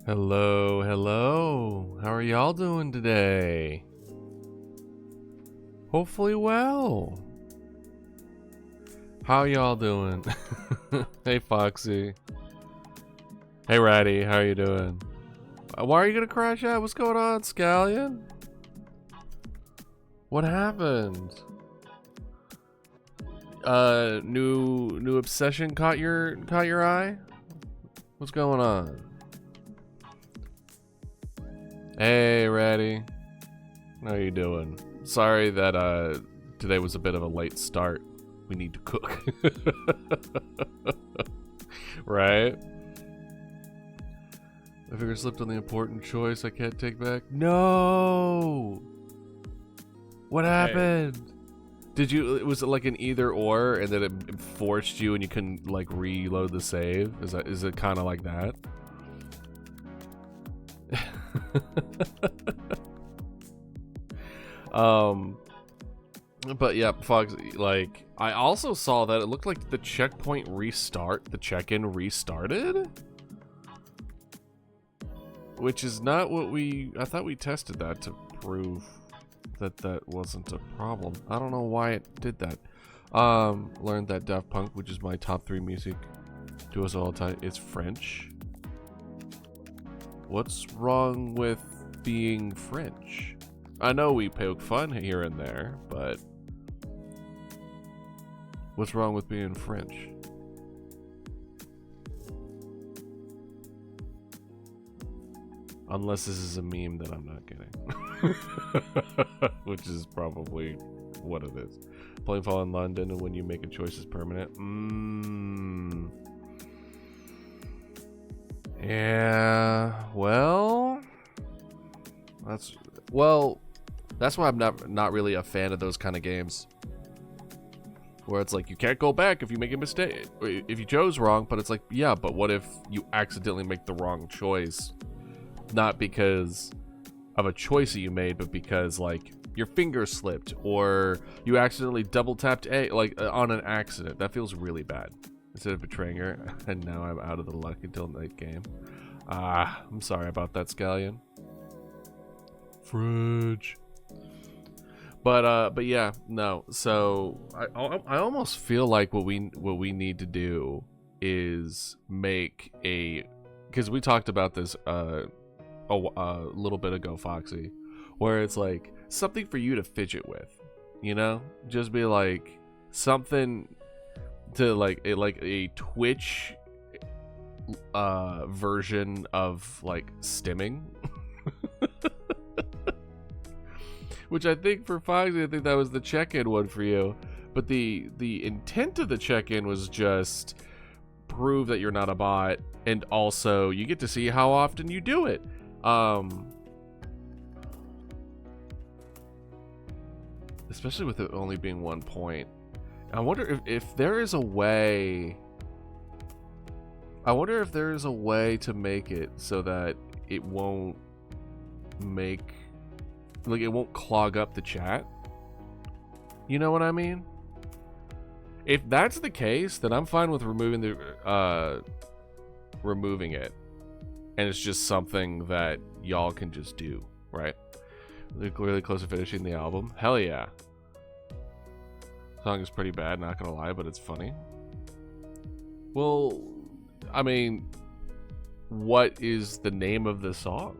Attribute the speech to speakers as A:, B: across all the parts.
A: Hello, hello. How are y'all doing today? Hopefully well. How y'all doing? Hey, Foxy. Hey, Ratty. How are you doing? Why are you gonna crash out? What's going on, Scallion? What happened? New obsession caught your eye? What's going on? Hey, Ratty. How you doing? Sorry that today was a bit of a late start. We need to cook. Right? My finger slipped on the important choice I can't take back. No! What happened? Was it like an either or and then it forced you and you couldn't like reload the save? Is it kind of like that? But yeah, Fox, like I also saw that it looked like the checkpoint the check-in restarted, which is not what I thought we tested that to prove that wasn't a problem. I don't know why it did that. Learned that Daft Punk, which is my top 3 music duos of all time, is French. What's wrong with being French? I know we poke fun here and there, but what's wrong with being French? Unless this is a meme that I'm not getting. Which is probably what it is. Playing fall in London and when you make a choice is permanent. Yeah, well, that's why I'm not really a fan of those kind of games. Where it's like, you can't go back if you make a mistake, if you chose wrong, but it's like, yeah, but what if you accidentally make the wrong choice? Not because of a choice that you made, but because like your finger slipped or you accidentally double tapped on an accident. That feels really bad. Instead of betraying her, and now I'm out of the luck until night game. I'm sorry about that, Scallion. Fridge. But yeah, no. So I almost feel like what we need to do is make because we talked about this a little bit ago, Foxy, where it's like something for you to fidget with, you know, just be like something to like a Twitch version of like stimming. Which I think for Foxy, I think that was the check-in one for you. But the intent of the check-in was just prove that you're not a bot, and also you get to see how often you do it. Especially with it only being 1 point. I wonder if there is a way. I wonder if there is a way to make it so that it won't it won't clog up the chat. You know what I mean? If that's the case, then I'm fine with removing it, and it's just something that y'all can just do, right? They're really close to finishing the album. Hell yeah. Song is pretty bad, not gonna lie, but it's funny. Well, I mean, what is the name of the song?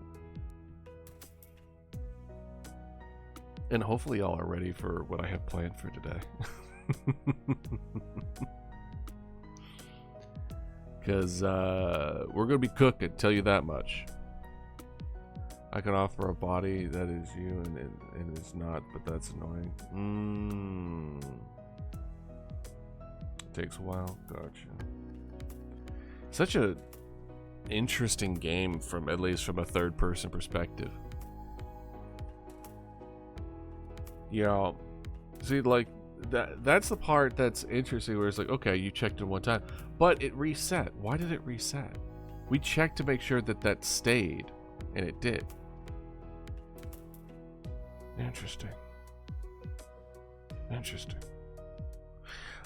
A: And hopefully y'all are ready for what I have planned for today. Because we're going to be cooking, tell you that much. I can offer a body that is you and it's not, but that's annoying. It takes a while. Gotcha. Such a interesting game at least from a third person perspective. Yeah, see, like that's the part that's interesting, where it's like, okay, you checked it one time, but it reset. Why did it reset? We checked to make sure that stayed, and it did. Interesting.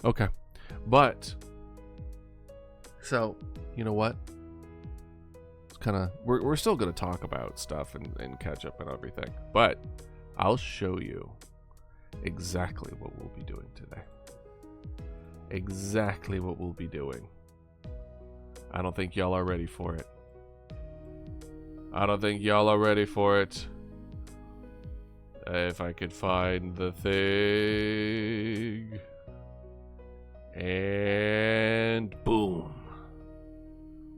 A: Okay, but so you know what? Let's kind of we're still gonna talk about stuff and catch up and everything, but I'll show you exactly what we'll be doing today. Exactly what we'll be doing. I don't think y'all are ready for it. I don't think y'all are ready for it. If I could find the thing. And boom.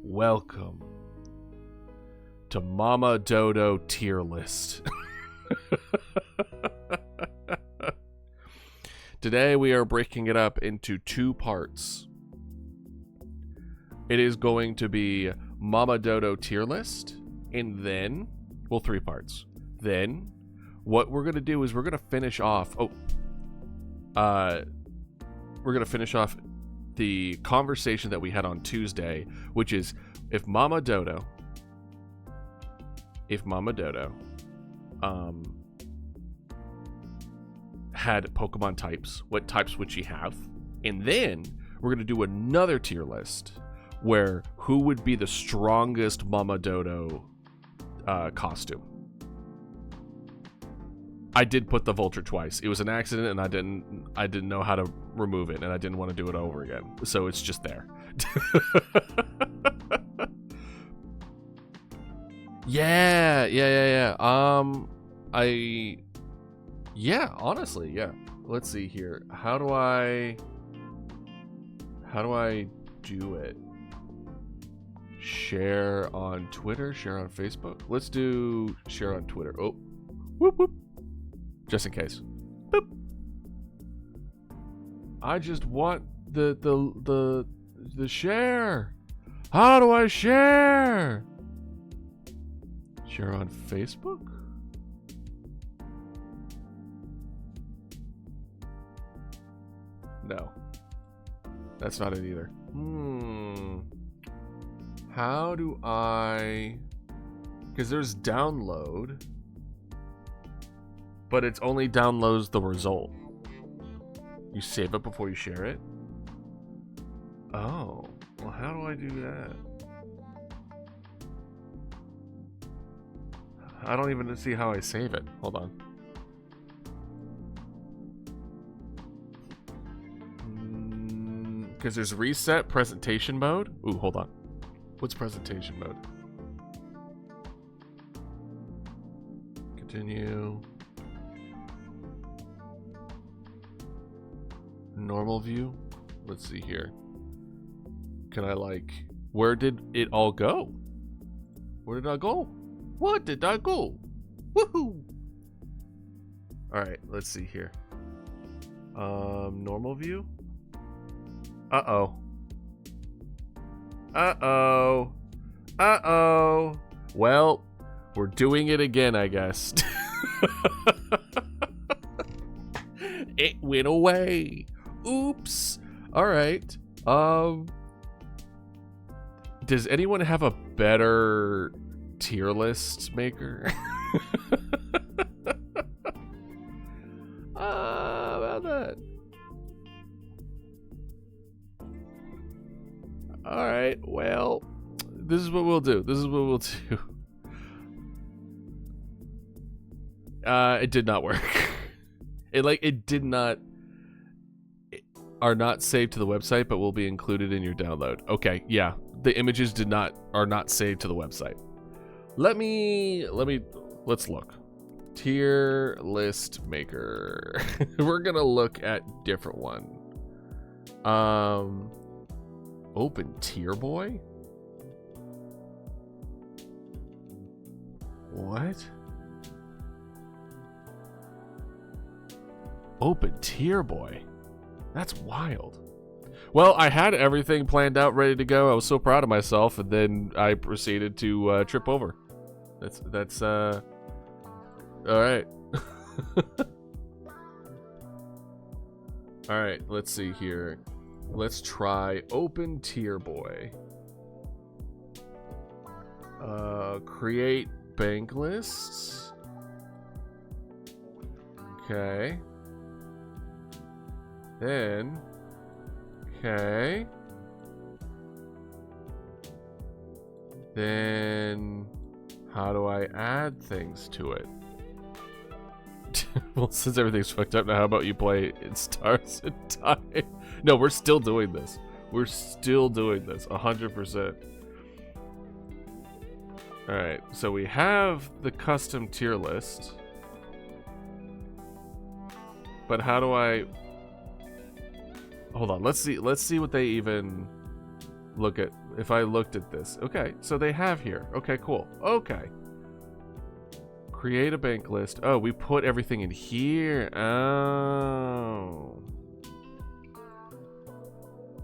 A: Welcome to Mama Dodo tier list. Today we are breaking it up into 2 parts. It is going to be Mama Dodo tier list, and then, well, 3 parts. Then, what we're going to do is we're going to finish off, we're going to finish off the conversation that we had on Tuesday, which is if Mama Dodo had Pokemon types, what types would she have? And then we're going to do another tier list where who would be the strongest Mama Dodo costume. I did put the vulture twice. It was an accident, and I didn't know how to remove it, and I didn't want to do it over again. So it's just there. Yeah. Honestly, yeah. Let's see here. How do I do it? Share on Twitter, share on Facebook. Let's do share on Twitter. Oh, whoop whoop. Just in case. Boop. I just want the share. How do I share? Share on Facebook? No. That's not it either. How do I... Because there's download, but it's only downloads the result. You save it before you share it? Oh. Well, how do I do that? I don't even see how I save it. Hold on. Because there's reset presentation mode. Ooh, hold on. What's presentation mode? Continue. Normal view. Let's see here. Can I where did it all go? Where did I go? What did I go? Woohoo! Alright, let's see here. Normal view? Uh-oh. Well, we're doing it again, I guess. It went away. Oops. Alright. Does anyone have a better tier list maker? About that. Alright, well, this is what we'll do. It did not work. It did not... are not saved to the website, but will be included in your download. Okay, yeah. The images are not saved to the website. Let's look. Tier list maker. We're gonna look at different one. Open tier boy? What? Open tier boy? That's wild. Well, I had everything planned out, ready to go. I was so proud of myself, and then I proceeded to trip over. That's all right. All right, let's see here. Let's try open tier boy. Create bank lists. Okay. Then, okay. Then how do I add things to it? Well, since everything's fucked up now, how about you play in Stars and Time? No, we're still doing this. We're still doing this, 100%. Alright, so we have the custom tier list. But how do I... Hold on, let's see what they even look at. If I looked at this. Okay, so they have here. Okay, cool. Okay. Create a bank list. Oh, we put everything in here. Oh.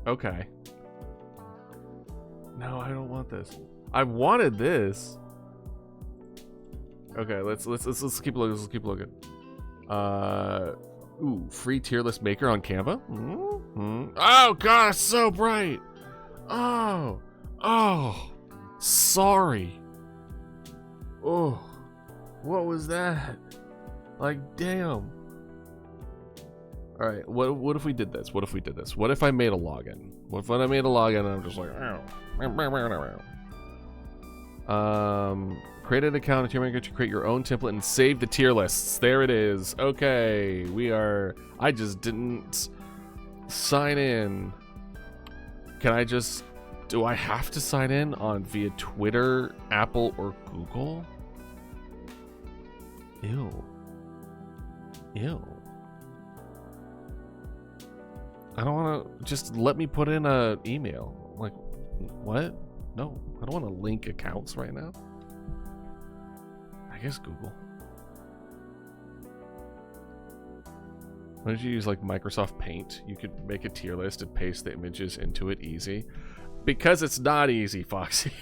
A: Okay. No, I don't want this. I wanted this. Okay, let's keep looking. Let's keep looking. Ooh, free tier list maker on Canva. Oh god, it's so bright. Oh, sorry. Oh, what was that? Like, damn. All right, what if we did this? What if we did this? What if I made a login? What if I made a login and I'm just like, create an account in tier maker to create your own template and save the tier lists. There it is. Okay, I just didn't sign in. Can I just, do I have to sign in via Twitter, Apple, or Google? Ew. I don't want to, just let me put in an email. Like, what? No, I don't want to link accounts right now. I guess Google. Why don't you use like Microsoft Paint? You could make a tier list and paste the images into it easy. Because it's not easy, Foxy.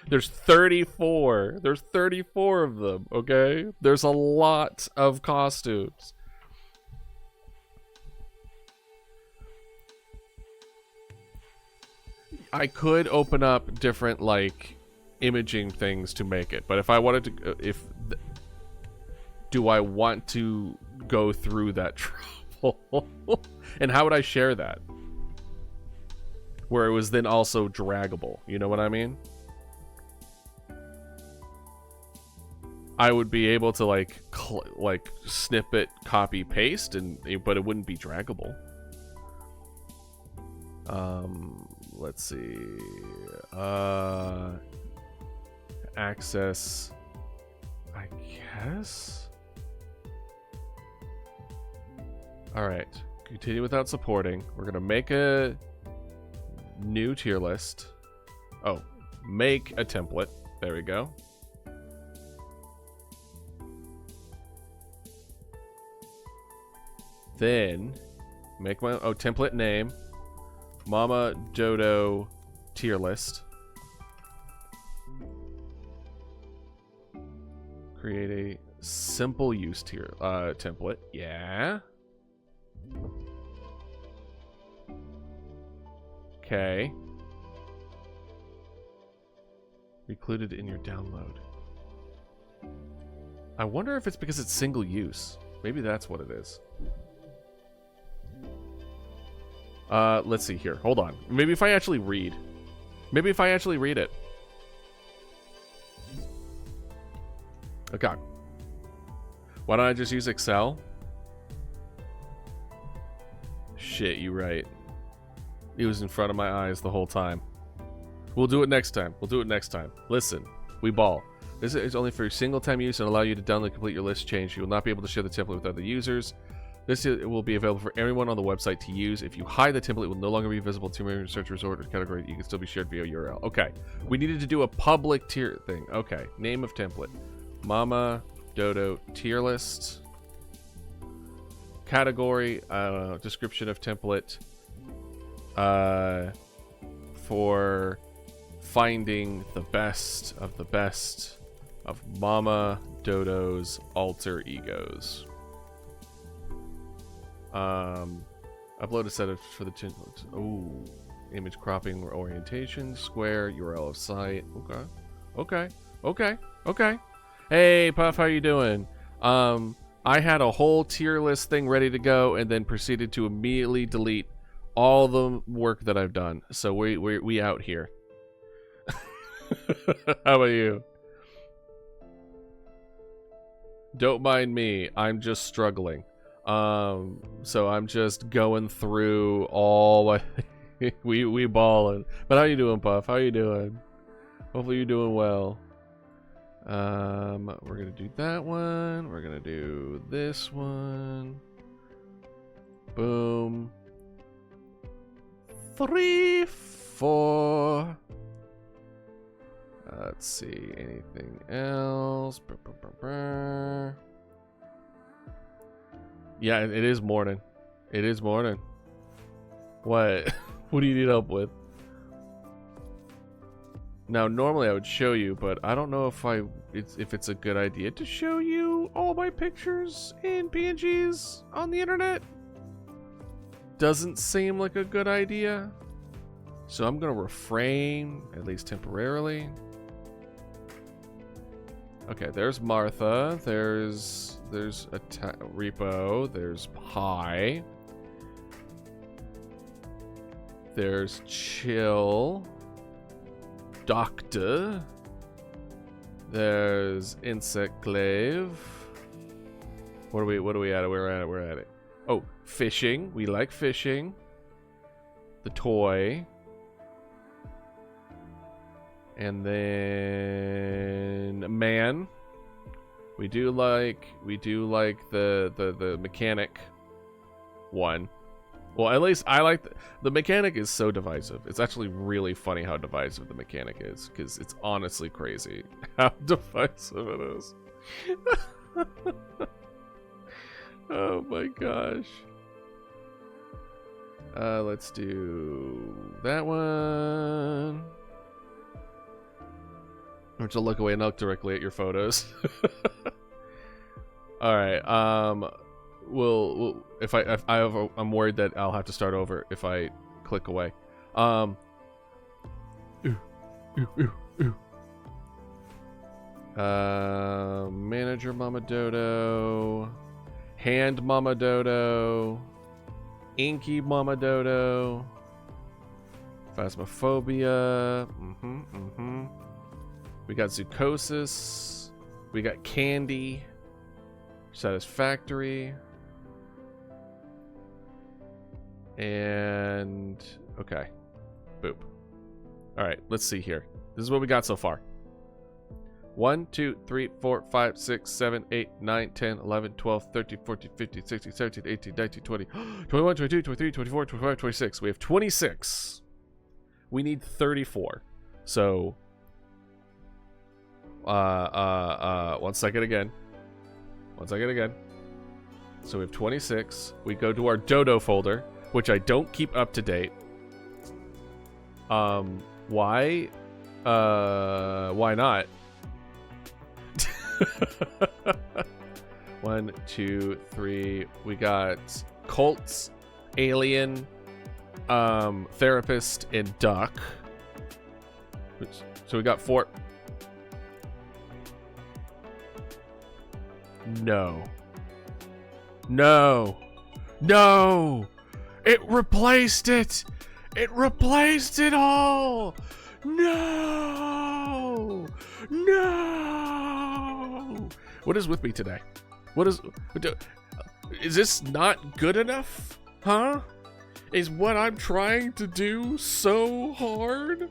A: There's 34. There's 34 of them, okay? There's a lot of costumes. I could open up different, like, imaging things to make it. But if I wanted to... do I want to go through that trouble? And how would I share that? Where it was then also draggable. You know what I mean? I would be able to, like snippet, copy, paste, but it wouldn't be draggable. Let's see. Access, I guess. All right. Continue without supporting. We're gonna make a new tier list. Oh, make a template. There we go. Then make my template name. Mama Dodo tier list. Create a simple use tier template. Yeah. Okay. Included in your download. I wonder if it's because it's single use. Maybe that's what it is. Let's see here. Hold on. Maybe if I actually read. Maybe if I actually read it. Okay. Why don't I just use Excel? Shit, you right. It was in front of my eyes the whole time. We'll do it next time. We'll do it next time. Listen, we ball. This is only for single-time use and allow you to download and complete your list change. You will not be able to share the template with other users. This will be available for everyone on the website to use. If you hide the template, it will no longer be visible to your search resort or category. You can still be shared via URL. Okay. We needed to do a public tier thing. Okay. Name of template. Mama Dodo tier list. Category. Description of template. For finding the best of Mama Dodo's alter egos. Upload a set of for the templates. Oh, image cropping or orientation, square, URL of site. Okay. Hey, Puff, how you doing? I had a whole tier list thing ready to go, and then proceeded to immediately delete all the work that I've done. So we out here. How about you? Don't mind me. I'm just struggling. So I'm just going through all my we balling. But how you doing, Puff? How you doing? Hopefully you're doing well. We're gonna do that one. We're gonna do this one. Boom. 3, 4. Let's see. Anything else? Yeah, it is morning. It is morning. What? What do you need help with? Now, normally I would show you, but I don't know if it's a good idea to show you all my pictures in PNGs on the internet. Doesn't seem like a good idea. So I'm gonna refrain, at least temporarily. Okay, there's Martha. There's a repo. There's Pi. There's Chill. Doctor. There's Insectclave. What are we at? We're at it. Oh, fishing. We like fishing. The toy. And then man. We do like the mechanic one. Well, at least I like the mechanic is so divisive. It's actually really funny how divisive the mechanic is, because it's honestly crazy how divisive it is. Oh my gosh. Let's do that one. Or to look away and look directly at your photos. All right. We'll I'm worried that I'll have to start over if I click away. Manager Mama Dodo, Hand Mama Dodo, Inky Mama Dodo, Phasmophobia. We got Zucosis. We got Candy. Satisfactory. And okay. Boop. Alright, let's see here. This is what we got so far. 1, 2, 3, 4, 5, 6, 7, 8, 9, 10, 11, 12, 13, 14, 15, 16, 17, 18, 19, 20, 21, 22, 23, 24, 25, 26. We have 26. We need 34. So, 1 second again. 1 second again. So we have 26. We go to our Dodo folder, which I don't keep up to date. Why? Why not? 1, 2, 3. We got cults, alien, therapist, and duck. So we got 4. No. No. No. It replaced it. It replaced it all. No. No. What is with me today? What is this not good enough? Huh? Is what I'm trying to do so hard?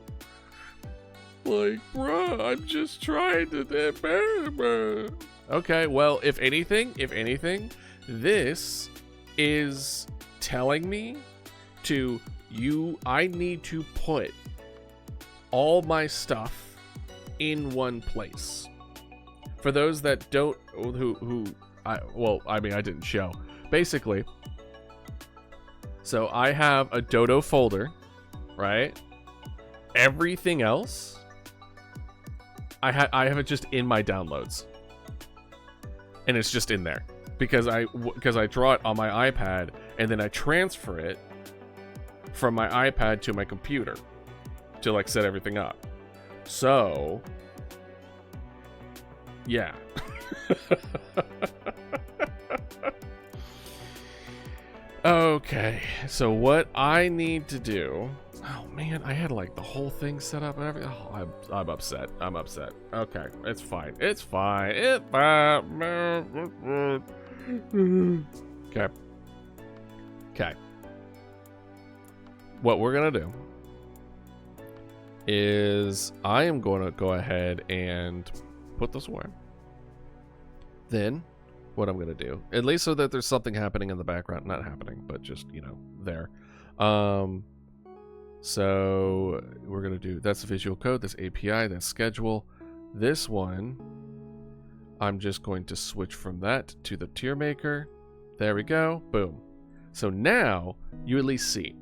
A: Like, bruh, I'm just trying to... Okay, well, if anything, this is telling me I need to put all my stuff in one place. For those that don't, I didn't show. Basically, so I have a Dodo folder, right? Everything else, I have it just in my downloads. And it's just in there because I draw it on my iPad and then I transfer it from my iPad to my computer to like set everything up. So, yeah. Okay, so what I need to do, Oh man, I had like the whole thing set up and everything. Oh, I'm upset. I'm upset. Okay, it's fine. It's fine. It's fine. Okay. Okay. What we're gonna do is I am going to go ahead and put this away. Then what I'm going to do, at least so that there's something happening in the background, not happening, but just, you know, there. So we're going to do, that's the visual code, this API, that's schedule. This one, I'm just going to switch from that to the tier maker. There we go. Boom. So now you at least see.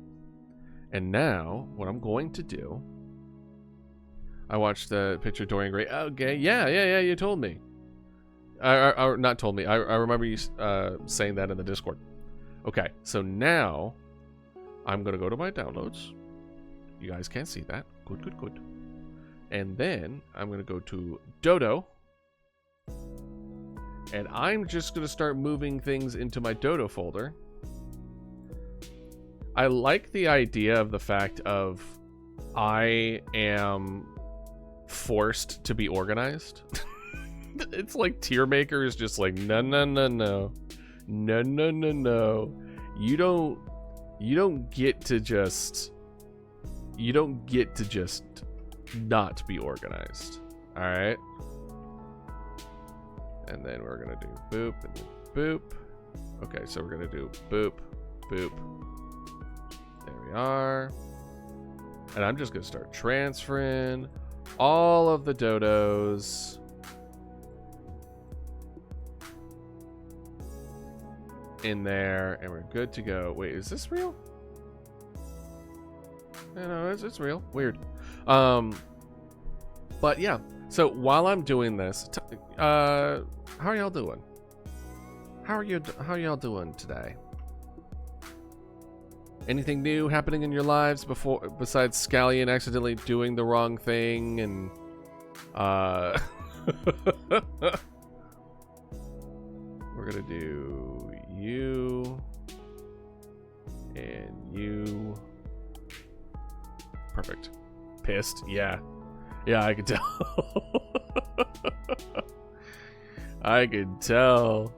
A: And now what I'm going to do, I watched the picture of Dorian Gray. Okay, yeah, you told me. Or not told me. I remember you saying that in the Discord. Okay, so now I'm going to go to my downloads. You guys can't see that. Good. And then I'm going to go to Dodo. And I'm just going to start moving things into my Dodo folder. I like the idea of the fact of I am forced to be organized. It's like tier maker is just like no. You don't get to just not be organized. All right. And then we're gonna do boop and then boop. Okay, so we're gonna do boop. There we are. And I'm just gonna start transferring all of the dodos in there, and we're good to go. Wait, is this real? No, it's real. Weird. But yeah. So while I'm doing this, how are y'all doing? How are y'all doing today? Anything new happening in your lives besides Scallion accidentally doing the wrong thing and we're gonna do you and you. Perfect. Pissed. Yeah, I could tell. I could tell.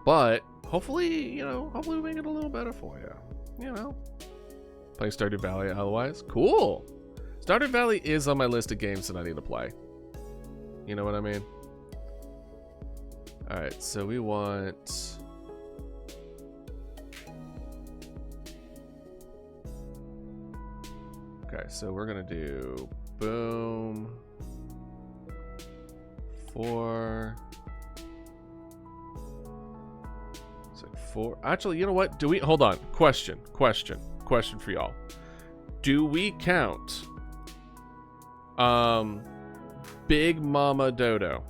A: But hopefully, we make it a little better for you. Playing Stardew Valley otherwise. Cool. Stardew Valley is on my list of games that I need to play. You know what I mean? Alright, so we want... Okay, so we're gonna do boom 4. It's like 4. Actually, you know what? Do we hold on? Question for y'all. Do we count Big Mama Dodo,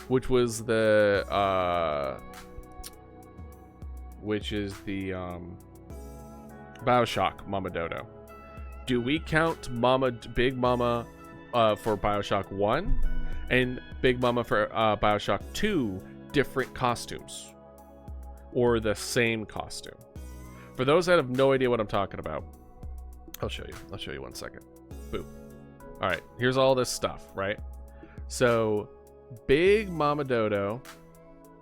A: which was the BioShock Mama Dodo? Do we count Big Mama for BioShock 1 and Big Mama for BioShock 2 different costumes? Or the same costume? For those that have no idea what I'm talking about, I'll show you. I'll show you 1 second. Boom. Alright, here's all this stuff, right? So, Big Mama Dodo,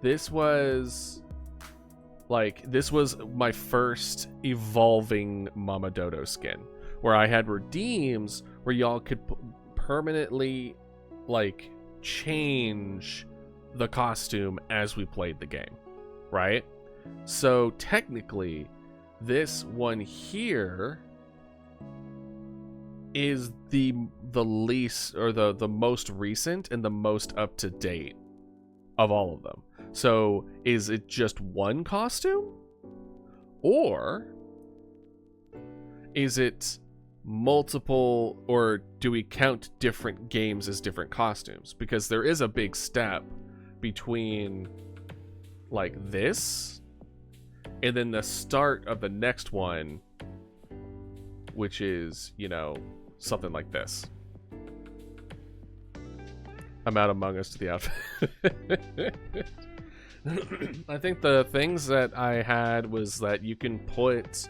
A: this was my first evolving Mama Dodo skin, where I had redeems where y'all could permanently change the costume as we played the game, right? So technically this one here is the least, or the most recent and the most up to date of all of them. So is it just one costume, or is it multiple, or do we count different games as different costumes? Because there is a big step between this and then the start of the next one, which is, something like this. I'm out Among Us to the outfit. I think the things that I had was that you can put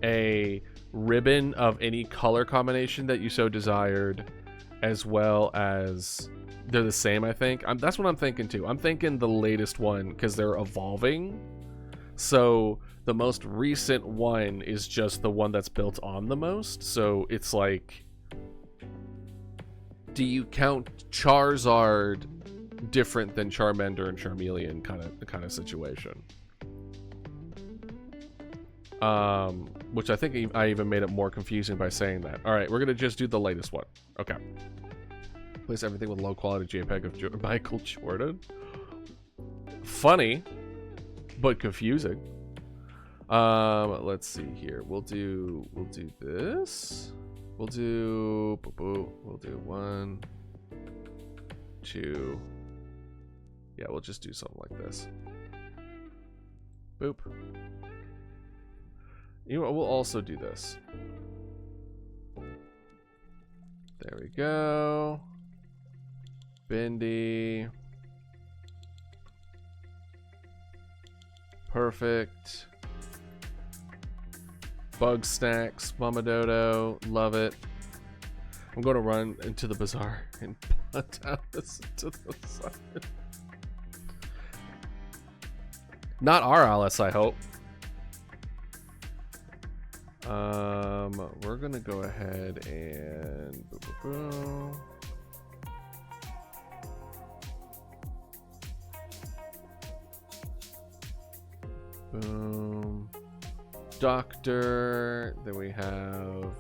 A: a ribbon of any color combination that you so desired, as well as they're the same, I think. That's what I'm thinking too. I'm thinking the latest one because they're evolving. So the most recent one is just the one that's built on the most. So it's like, do you count Charizard different than Charmander and Charmeleon kind of situation? Which I think I even made it more confusing by saying that. All right, we're gonna just do the latest one. Okay. Place everything with low quality JPEG of Michael Jordan. Funny, but confusing. Let's see here. We'll do this. We'll do 1, 2. Yeah, we'll just do something like this. Boop. You know what, we'll also do this. There we go. Bendy. Perfect. Bug snacks, Mama Dodo, love it. I'm going to run into the bazaar and put down this to the side. Not our Alice, I hope. We're gonna go ahead and boom. Doctor. Then we have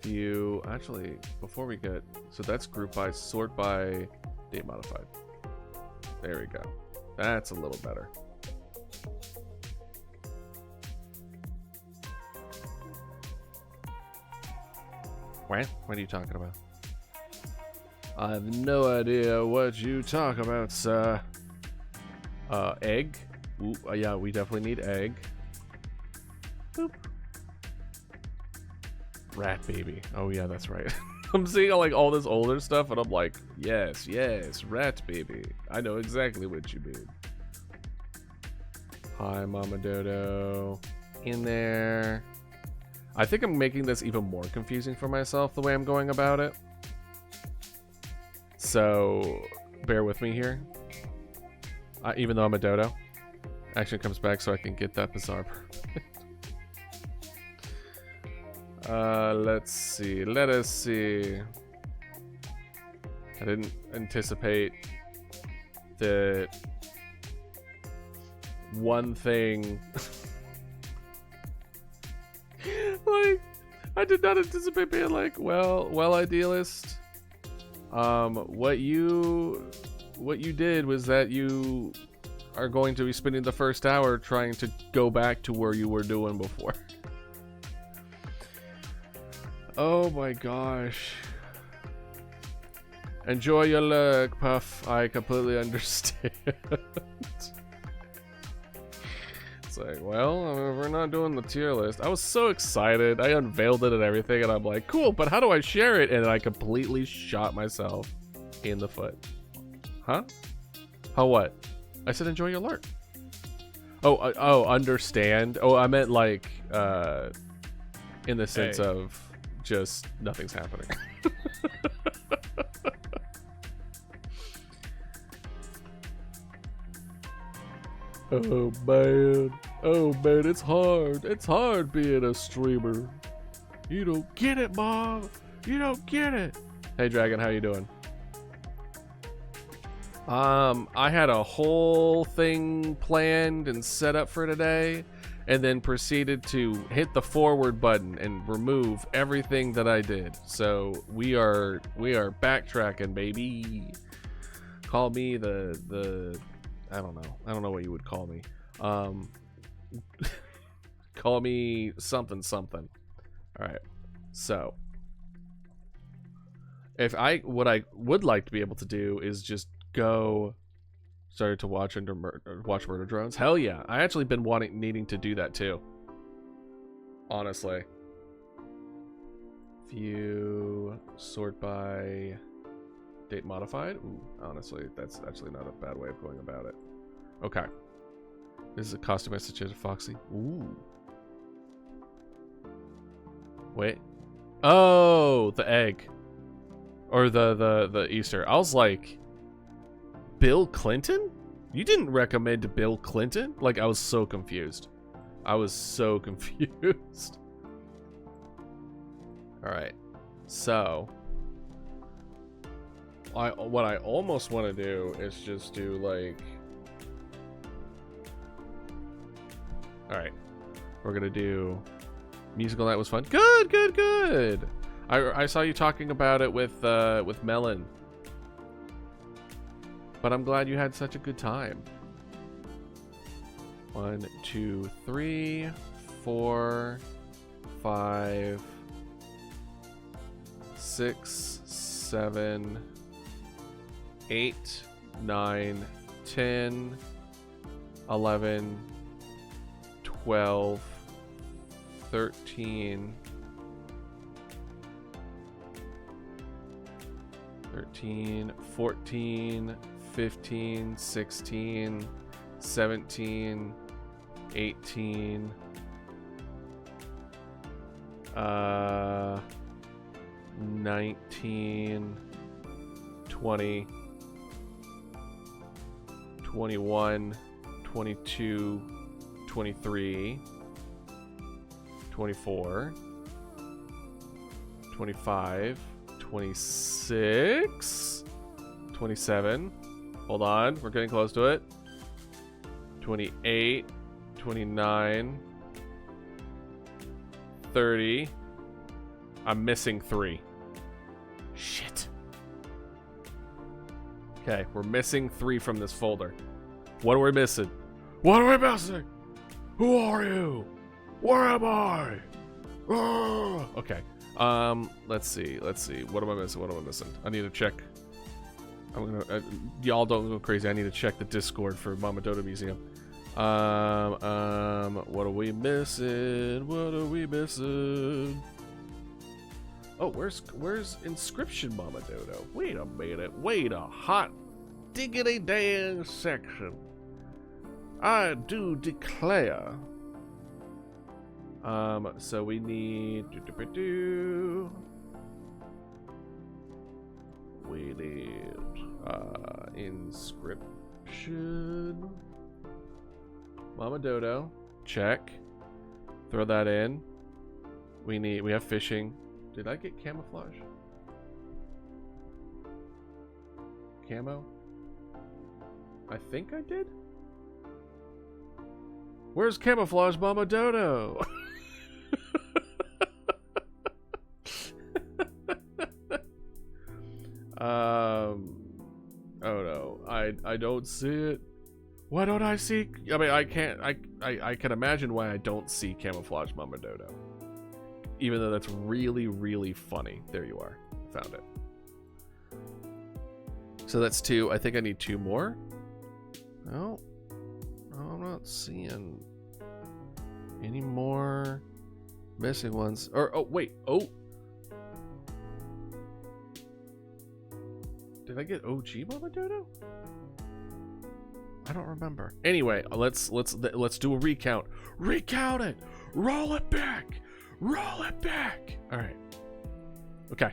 A: view. Actually, before we get, so that's group by, sort by, date modified. There we go. That's a little better. What are you talking about? I have no idea what you talk about, sir. Egg. Ooh, yeah, we definitely need egg. Boop. Rat baby. Oh yeah, that's right. I'm seeing like all this older stuff and I'm like, yes, rat baby. I know exactly what you mean. Hi, Mama Dodo. In there. I think I'm making this even more confusing for myself the way I'm going about it. So, bear with me here. Even though I'm a dodo. Action comes back so I can get that bizarre let's see. Let us see. I didn't anticipate that one thing... like, I did not anticipate being like, well, idealist. What you did was that you are going to be spending the first hour trying to go back to where you were doing before. Oh my gosh. Enjoy your luck, Puff. I completely understand. Like, well, we're not doing the tier list. I was so excited. I unveiled it and everything, and I'm like, cool, but how do I share it? And I completely shot myself in the foot. Huh? How what? I said enjoy your lurk. Oh, understand. Oh, I meant like, in the sense of just nothing's happening. Oh man, it's hard. It's hard being a streamer. You don't get it, Mom. You don't get it. Hey Dragon, how you doing? I had a whole thing planned and set up for today, and then proceeded to hit the forward button and remove everything that I did. So we are backtracking, baby. Call me the I don't know what you would call me. Call me something. All right. So, what I would like to be able to do is just go started to watch Murder Drones. Hell yeah. I actually been needing to do that too. Honestly. View, sort by date modified. Ooh, honestly, that's actually not a bad way of going about it. Okay. This is a costume I suggested, Foxy. Ooh. Wait. Oh, the egg. Or the Easter. I was like, Bill Clinton? You didn't recommend Bill Clinton? Like, I was so confused. I was so confused. Alright. So, what I almost want to do is just do, like... Alright. We're gonna do... Musical night was fun. Good, good, good! I saw you talking about it with Melon. But I'm glad you had such a good time. 1, 2, 3, 4, 5, 6, 7, 8, 9, 10, 11, 12, 13, 14, 15, 16, 17, 18, 19, 20, 21, 22, 23, 24, 25, 26, 27. Hold on, we're getting close to it. 28, 29, 30. I'm missing 3. Shit. Okay, we're missing 3 from this folder. What are we missing? What are we missing? Who are you? Where am I? Ah! Okay. Let's see. What am I missing? I need to check. I'm gonna. Y'all don't go crazy. I need to check the Discord for Mama Dodo Museum. What are we missing? Oh, where's Inscription Mama Dodo? Wait a minute. Wait a hot diggity dang section. I do declare. So we need we need Inscription Mama Dodo. Check. Throw that in. We have fishing. Did I get camouflage? Camo? I think I did. Where's camouflage Mama Dodo? Oh no, I don't see it. Why don't I see? I mean, I can't. I can imagine why I don't see camouflage Mama Dodo. Even though that's really, really funny. There you are. Found it. So that's 2. I think I need 2 more. No, I'm not seeing any more missing ones. Or oh wait, oh. Did I get OG Mama Dodo? I don't remember. Anyway, let's do a recount. Recount it. Roll it back. Roll it back. All right. Okay.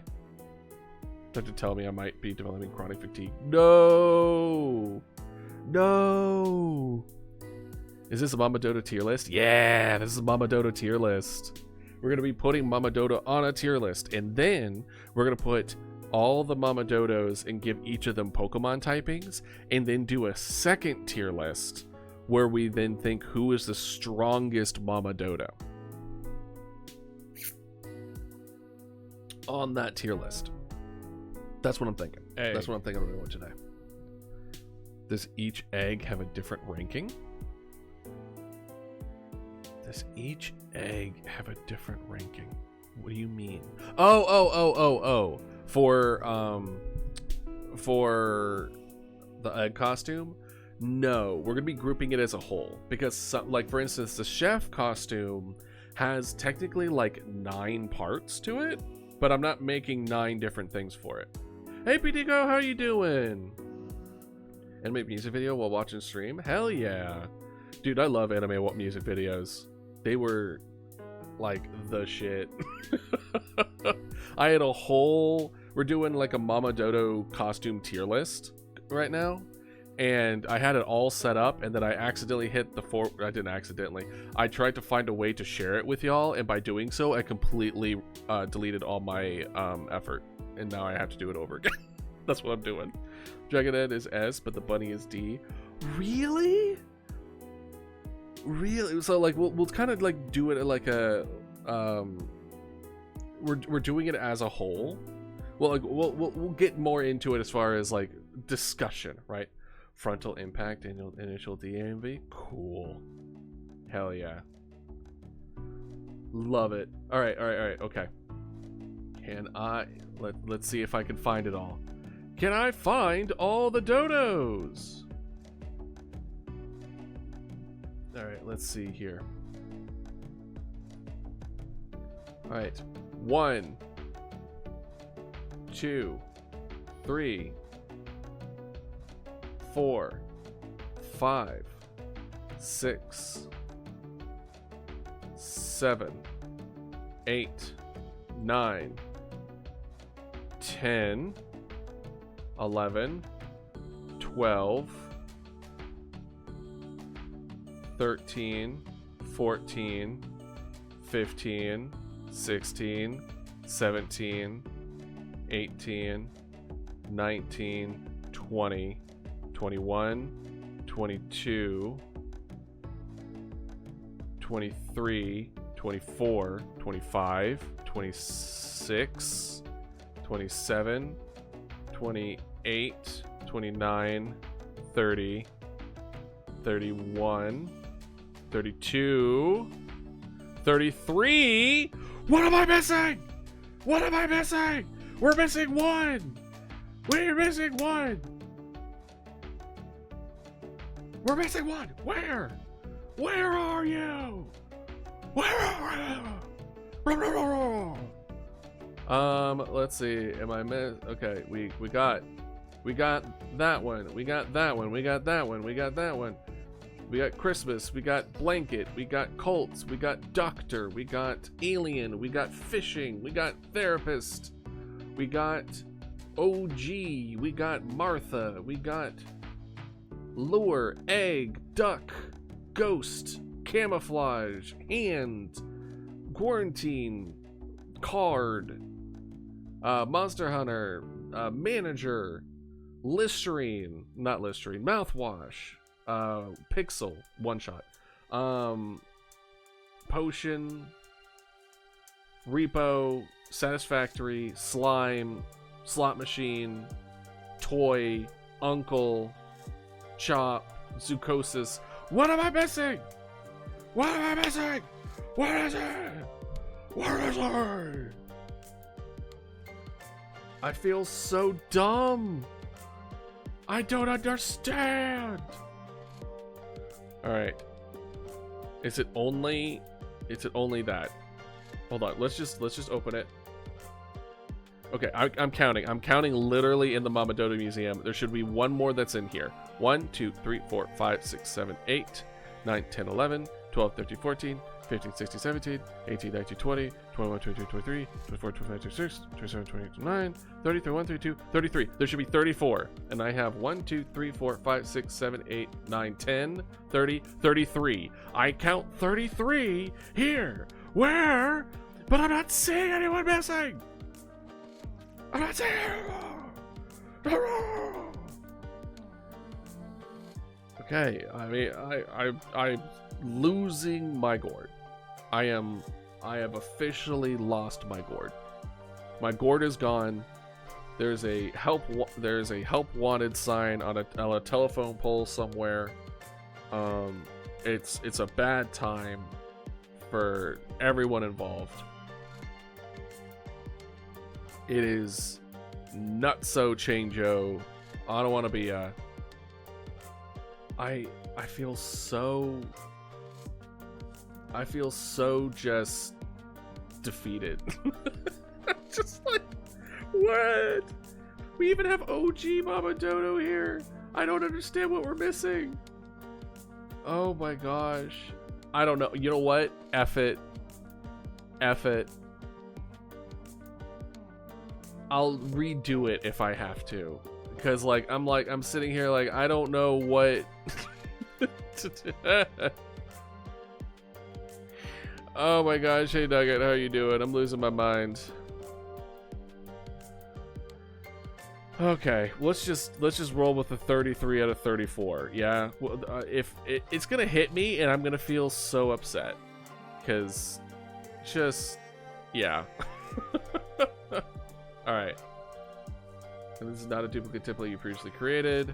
A: That to tell me I might be developing chronic fatigue. No. No. Is this a Mama Dodo tier list? Yeah, this is a Mama Dodo tier list. We're gonna be putting Mama Dodo on a tier list, and then we're gonna put all the Mama Dodos and give each of them Pokemon typings, and then do a second tier list where we then think who is the strongest Mama Dodo on that tier list. That's what I'm thinking. Egg. That's what I'm thinking we're doing today. Does each egg have a different ranking? Does each egg have a different ranking? What do you mean? Oh. For the egg costume, no, we're gonna be grouping it as a whole because, some, like for instance, the chef costume has technically like 9 parts to it, but I'm not making 9 different things for it. Hey, PDGO, how you doing? Animate music video while watching stream? Hell yeah! Dude, I love anime music videos. They were like the shit. I had a whole... We're doing like a Mama Dodo costume tier list right now. And I had it all set up, and then I accidentally hit the I didn't accidentally. I tried to find a way to share it with y'all, and by doing so, I completely deleted all my effort. And now I have to do it over again. That's what I'm doing. Dragonhead is S, but the bunny is D. Really? Really? So like we'll kind of like do it like a we're doing it as a whole. Well, like we'll get more into it as far as like discussion, right? Frontal impact, initial DAMV. Cool. Hell yeah. Love it. All right. Okay. Can I let's see if I can find it all. Can I find all the dodos? All right, let's see here. All right. 1, 2, 3, 4, 5, 6, 7, 8, 9, 10, 11, 12, 13, 14, 15, 16, 17, 18, 19, 20, 21, 22, 23, 24, 25, 26, 27, 28, 29, 30, 31, 32, 33. What am I missing? What am I missing? We're missing one. We're missing one. We're missing one. Where? Where are you? Where are you? Let's see. Am I okay, we got that one. We got that one. We got that one. We got that one. We got Christmas. We got blanket. We got cults. We got doctor. We got alien. We got fishing. We got therapist. We got OG. We got Martha. We got lure, egg, duck, ghost, camouflage, hand, quarantine, card, monster hunter, manager, Listerine, not Listerine, mouthwash, pixel, one shot, potion, repo, satisfactory, slime, slot machine, toy, uncle, chop, zoocosis. What am I missing? What am I missing? What is it? What is it? I feel so dumb. I don't understand. All right. Is it only that? Hold on. Let's just open it. Okay, I'm counting. I'm counting literally in the Mama Dodo Museum. There should be one more that's in here. 1, 2, 3, 4, 5, 6, 7, 8, 9, 10, 11, 12, 13, 14, 15, 16, 17, 18, 19, 20, 21, 22, 23, 24, 25, 26, 27, 28, 29, 30, 31, 32, 33. There should be 34. And I have 1, 2, 3, 4, 5, 6, 7, 8, 9, 10, 30, 33. I count 33 here. Where? But I'm not seeing anyone missing. I'm not seeing anyone. Okay, I mean, I'm losing my gourd. I have officially lost my gourd. My gourd is gone. There's a help wanted sign on a telephone pole somewhere. It's a bad time for everyone involved. It is nutso chango. I don't want to be a. I feel so just defeated. Just like, what? We even have OG Mama Dodo here. I don't understand what we're missing. Oh my gosh. I don't know. You know what? F it. F it. I'll redo it if I have to. Because I'm sitting here like I don't know what to do. Oh my gosh, hey Nugget, how you doing? I'm losing my mind. Okay, let's just roll with the 33 out of 34. Yeah, well, if it's gonna hit me, and I'm gonna feel so upset, because just yeah. All right, and this is not a duplicate template you previously created.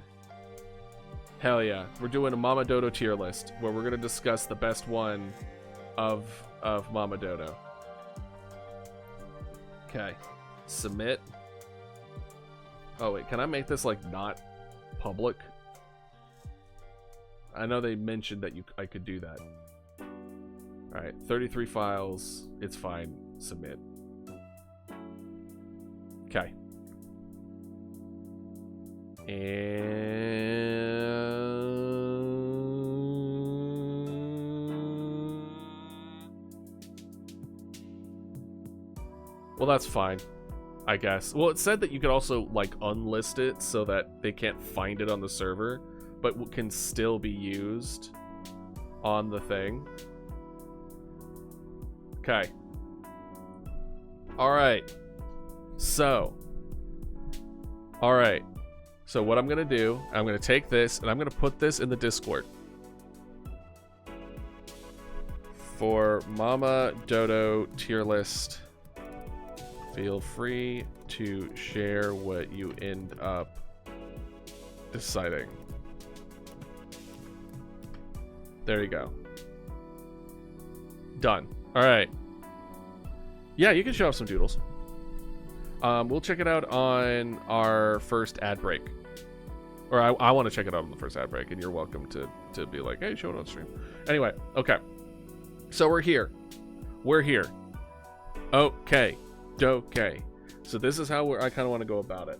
A: Hell yeah, we're doing a Mama Dodo tier list where we're gonna discuss the best one of Mama Dodo. Okay, submit. Oh wait, can I make this like not public? I know they mentioned that I could do that. All right, 33 files. It's fine. Submit. Okay. Well, that's fine, I guess. Well, it said that you could also like unlist it so that they can't find it on the server, but can still be used on the thing. Okay. All right. So what I'm gonna do, I'm gonna take this and I'm gonna put this in the Discord for Mama Dodo tier list. Feel free to share what you end up deciding. There you go. Done. All right. Yeah, you can show off some doodles. We'll check it out on our first ad break. Or I want to check it out on the first ad break, and you're welcome to be like, hey, show it on stream. Anyway, okay. So we're here. We're here. Okay. So this is how I kind of want to go about it.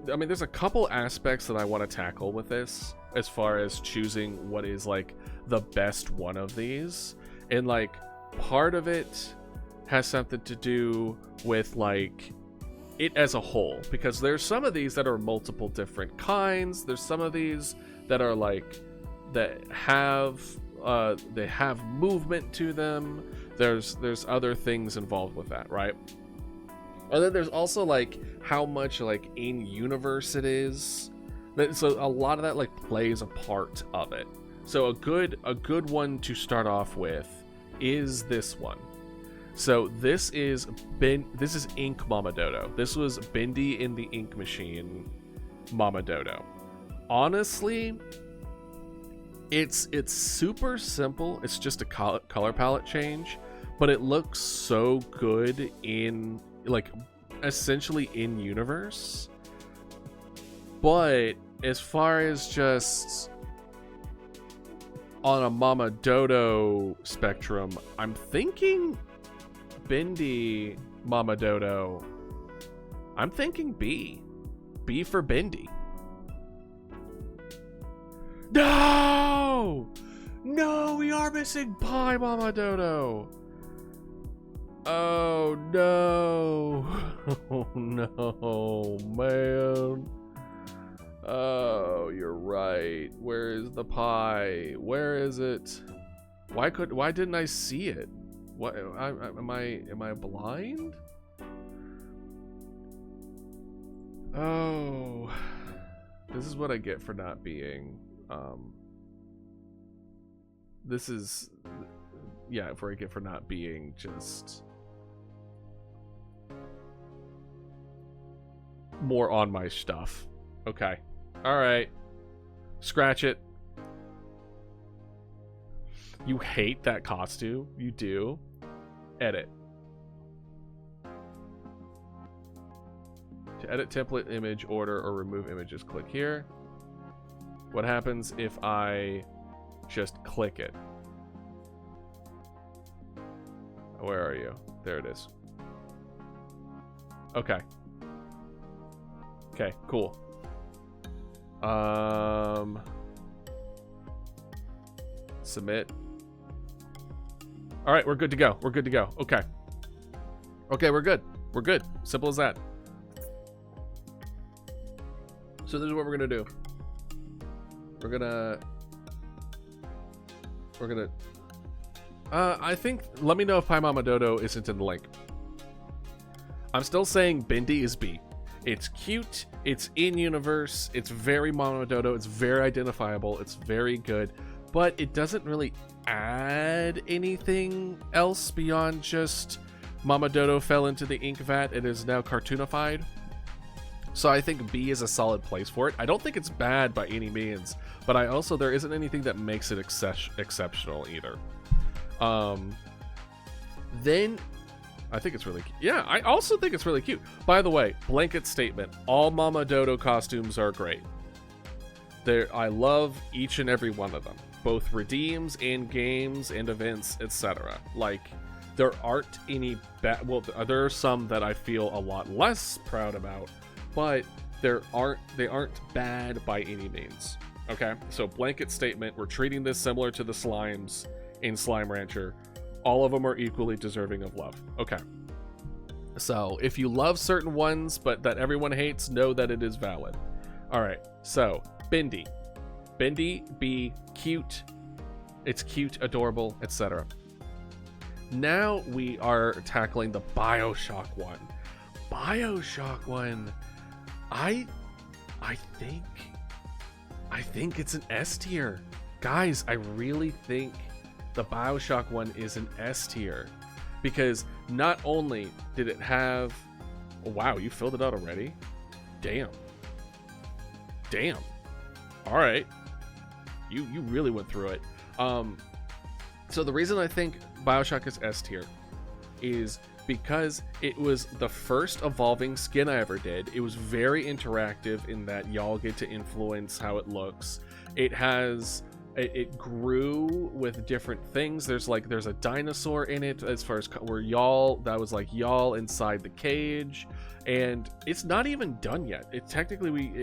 A: There's a couple aspects that I want to tackle with this as far as choosing what is like the best one of these. And like part of it has something to do with like it as a whole, because there's some of these that are multiple different kinds. There's some of these that are like that have they have movement to them. There's other things involved with that, right? And then there's also like how much like in universe it is. So a lot of that like plays a part of it. So a good one to start off with is this one. So this is Ink Mama Dodo. This was Bendy in the Ink Machine Mama Dodo. Honestly, it's super simple. It's just a color palette change, but it looks so good in like essentially in universe. But as far as just on a Mama Dodo spectrum, I'm thinking Bendy Mama Dodo. I'm thinking B. B for Bendy. No! No, we are missing Pie Mama Dodo. Oh no. Oh no, man. Oh, you're right. Where is the pie? Where is it? Why didn't I see it? What am I blind? Oh, this is what I get for not being this is for I get for not being just more on my stuff. Okay. All right. Scratch it. You hate that costume? You do? Edit. To edit template, image, order, or remove images, click here. What happens if I just click it? Where are you? There it is. Okay. Okay, cool. Submit. All right, we're good to go. We're good to go. Okay. Okay, we're good. We're good. Simple as that. So this is what we're gonna do. We're gonna I think, let me know if Pi Mama Dodo isn't in the link. I'm still saying Bindi is B. It's cute, it's in universe, it's very Mama Dodo, it's very identifiable, it's very good, but it doesn't really add anything else beyond just Mama Dodo fell into the ink vat and is now cartoonified. So I think B is a solid place for it. I don't think it's bad by any means, but there isn't anything that makes it exceptional either. Then I think it's really cute. Yeah, I also think it's really cute. By the way, blanket statement, all Mama Dodo costumes are great. I love each and every one of them, both redeems and games and events, etc. Like, there aren't any bad, well, there are some that I feel a lot less proud about, but they aren't bad by any means. Okay, so blanket statement, we're treating this similar to the slimes in Slime Rancher. All of them are equally deserving of love. Okay, so if you love certain ones but that everyone hates, know that it is valid. All right, so Bindi, be cute, it's cute, adorable, etc. Now we are tackling the Bioshock one. I think it's an S tier. Guys, I really think the Bioshock one is an S tier, because not only did it have, oh, wow, you filled it out already? Damn. All right, you really went through it. So the reason I think Bioshock is S tier is because it was the first evolving skin I ever did. It was very interactive in that y'all get to influence how it looks. It grew with different things. There's a dinosaur in it, as far as where that was like y'all inside the cage, and it's not even done yet. It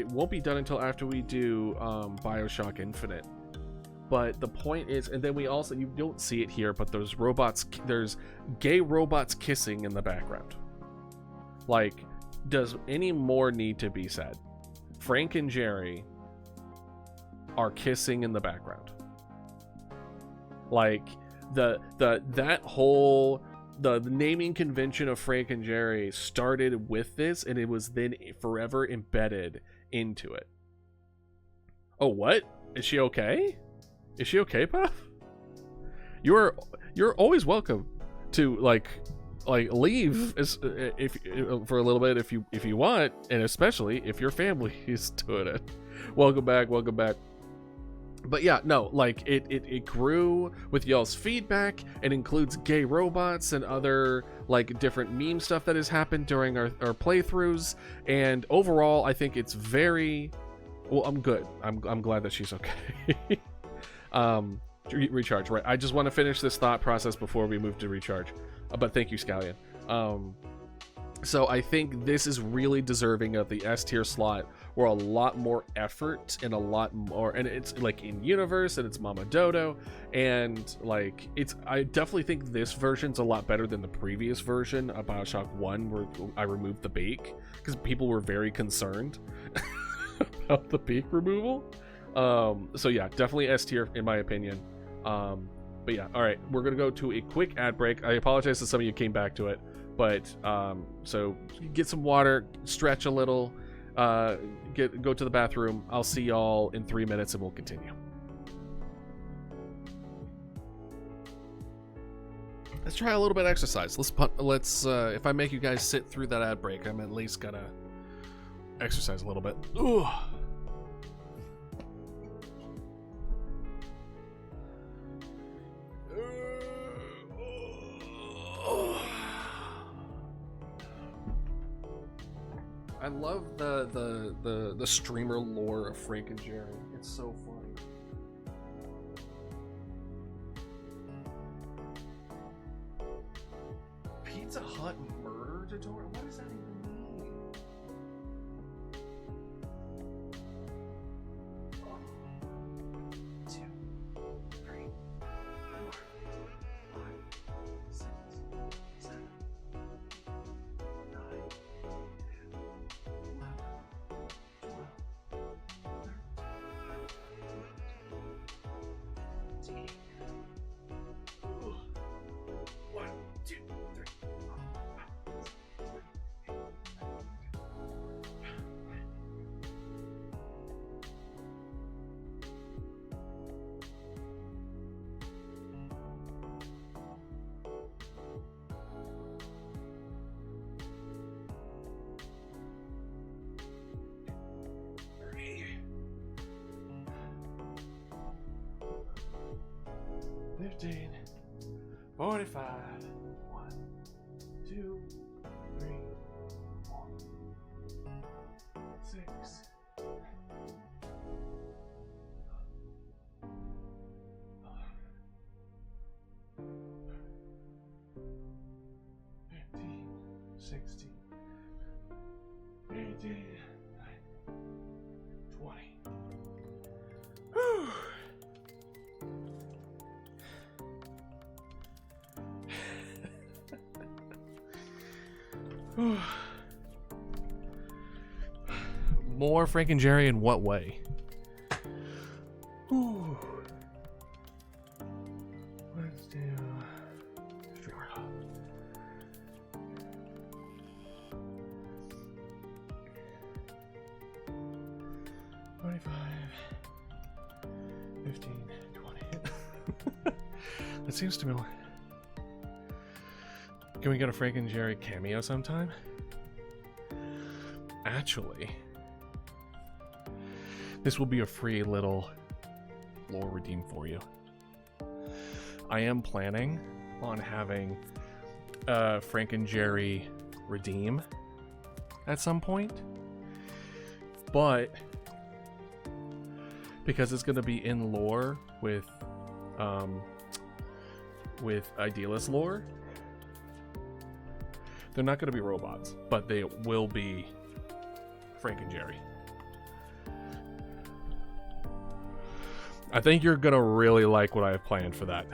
A: won't be done until after we do Bioshock Infinite. But the point is, and then we also, you don't see it here, but there's gay robots kissing in the background. Like, does any more need to be said? Frank and Jerry are kissing in the background. Like, the naming convention of Frank and Jerry started with this, and it was then forever embedded into it. Oh, what? Is she okay? Is she okay, Puff? You're always welcome to like leave if for a little bit if you want, and especially if your family is doing it. Welcome back. But yeah, no, like it grew with y'all's feedback. It includes gay robots and other like different meme stuff that has happened during our playthroughs, and overall I think it's very well. I'm good. I'm glad that she's okay. Recharge, right? I just want to finish this thought process before we move to recharge, but thank you, Scallion. So I think this is really deserving of the S tier slot, where a lot more effort and a lot more, and it's like in universe, and it's Mama Dodo, and like I definitely think this version's a lot better than the previous version of Bioshock 1, where I removed the beak because people were very concerned about the beak removal. So yeah, definitely S tier in my opinion. But yeah, all right, we're gonna go to a quick ad break. I apologize to some of you came back to it, but so get some water, stretch a little, go to the bathroom. I'll see y'all in 3 minutes and we'll continue. Let's try a little bit of exercise. Let's if I make you guys sit through that ad break, I'm at least gonna exercise a little bit. Ooh. I love the streamer lore of Frank and Jerry. It's so funny. Pizza Hut murder tutorial? What does that even mean? 1, 2, 3, 15. 1, 2, 3. 15, 45, 1, 2, 3, 4, 6, 15, 16, 18, 20. Whew. More Frank and Jerry in what way? Ooh. Let's do streamer hub. $25, 15, 20. That seems to be. Can we get a Frank and Jerry cameo sometime? Actually, this will be a free little lore redeem for you. I am planning on having Frank and Jerry redeem at some point, but because it's going to be in lore with Idealist lore, they're not going to be robots, but they will be Frank and Jerry. I think you're going to really like what I have planned for that.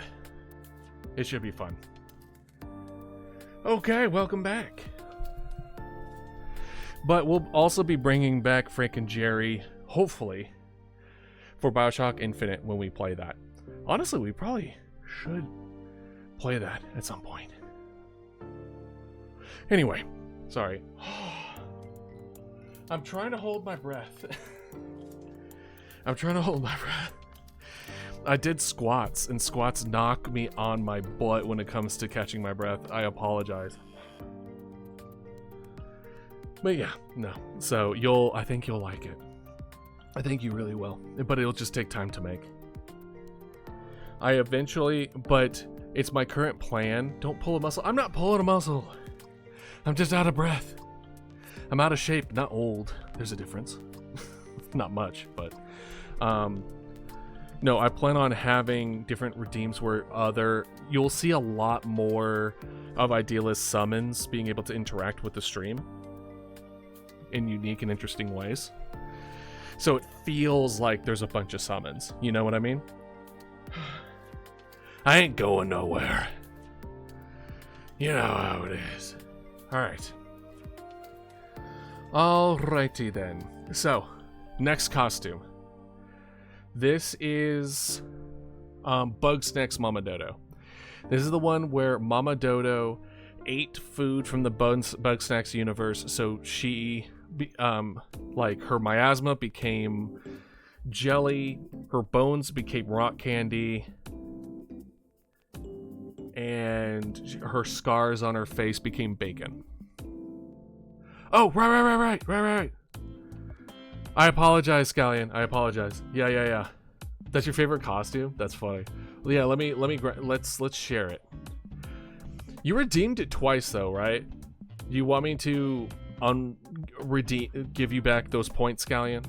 A: It should be fun. Okay, welcome back. But we'll also be bringing back Frank and Jerry, hopefully, for BioShock Infinite when we play that. Honestly, we probably should play that at some point. Anyway, sorry. I'm trying to hold my breath. I'm trying to hold my breath. I did squats, and squats knock me on my butt when it comes to catching my breath. I apologize. But yeah, no. So I think you'll like it. I think you really will. But it'll just take time to make. But it's my current plan. Don't pull a muscle. I'm not pulling a muscle. I'm just out of breath. I'm out of shape, not old. There's a difference. Not much, but no, I plan on having different redeems where you'll see a lot more of Idealist summons being able to interact with the stream in unique and interesting ways. So it feels like there's a bunch of summons. You know what I mean? I ain't going nowhere. You know how it is. Alright. Alrighty then. So, next costume. This is Bugsnax Mama Dodo. This is the one where Mama Dodo ate food from the Bugsnax universe, so she, her miasma became jelly, her bones became rock candy, and her scars on her face became bacon. Oh, right. I apologize, Scallion. I apologize. Yeah. That's your favorite costume? That's funny. Well, yeah, let's share it. You redeemed it twice though, right? You want me to give you back those points, Scallion?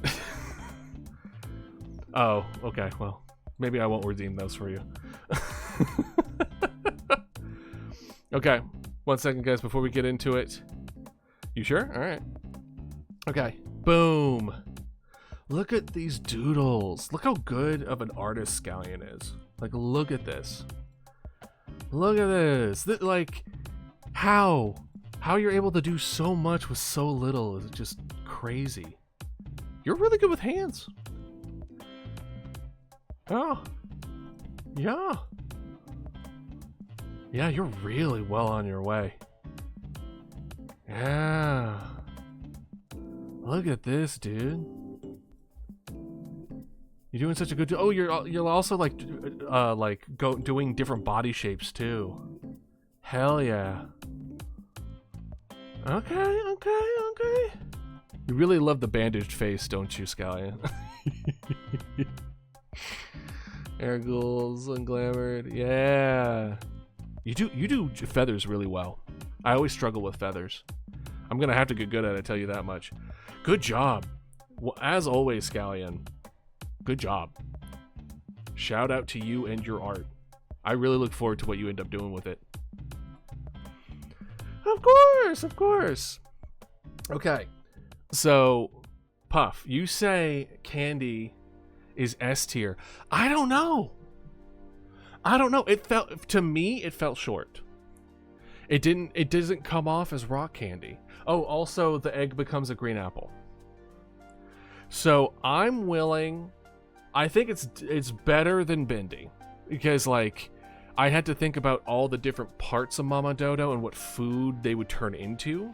A: Oh, okay. Well, maybe I won't redeem those for you. Okay, 1 second, guys, before we get into it. You sure? All right. Okay. Boom. Look at these doodles. Look how good of an artist Scallion is. Like, look at this. Look at this. Like, how you're able to do so much with so little is just crazy. You're really good with hands. Oh. Yeah. Yeah, you're really well on your way. Yeah. Look at this, dude. You're doing such a good job. Oh, you're also like doing different body shapes too. Hell yeah. Okay. You really love the bandaged face, don't you, Scallion? Air ghouls, unglamored. Yeah. You do feathers really well. I always struggle with feathers. I'm gonna have to get good at it, I tell you that much. Good job. Well, as always, Scallion. Good job. Shout out to you and your art. I really look forward to what you end up doing with it. Of course. Okay. So, Puff, you say Candy is S tier. I don't know. To me, it felt short. It doesn't come off as rock candy. Oh, also the egg becomes a green apple. So I'm willing. I think it's better than Bendy because like I had to think about all the different parts of Mama Dodo and what food they would turn into.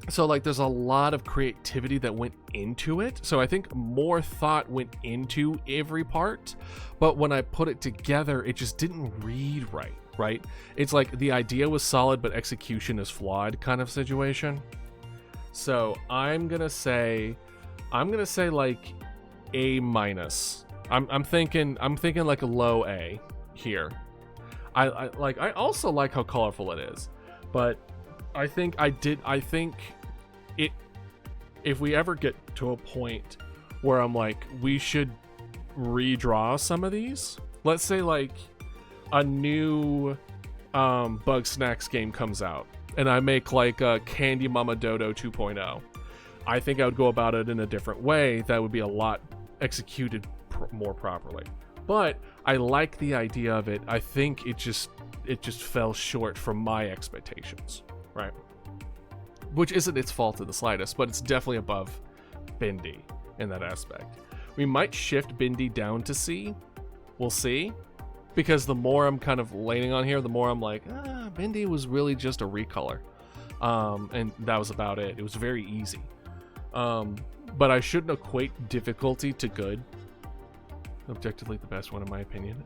A: So like there's a lot of creativity that went into it. So I think more thought went into every part, but when I put it together, it just didn't read right? It's like the idea was solid, but execution is flawed kind of situation. So I'm gonna say like A minus. I'm thinking like a low A here. I also like how colorful it is, but I think if we ever get to a point where I'm like, we should redraw some of these. Let's say like a new Bug Snacks game comes out and I make like a Candy Mama Dodo 2.0. I think I would go about it in a different way that would be a lot executed more properly. But I like the idea of it. I think it just fell short from my expectations, right? Which isn't its fault in the slightest, but it's definitely above Bendy in that aspect. We might shift Bendy down to C. We'll see. Because the more I'm kind of leaning on here, the more I'm like, Bendy was really just a recolor. And that was about it. It was very easy. But I shouldn't equate difficulty to good. Objectively the best one in my opinion.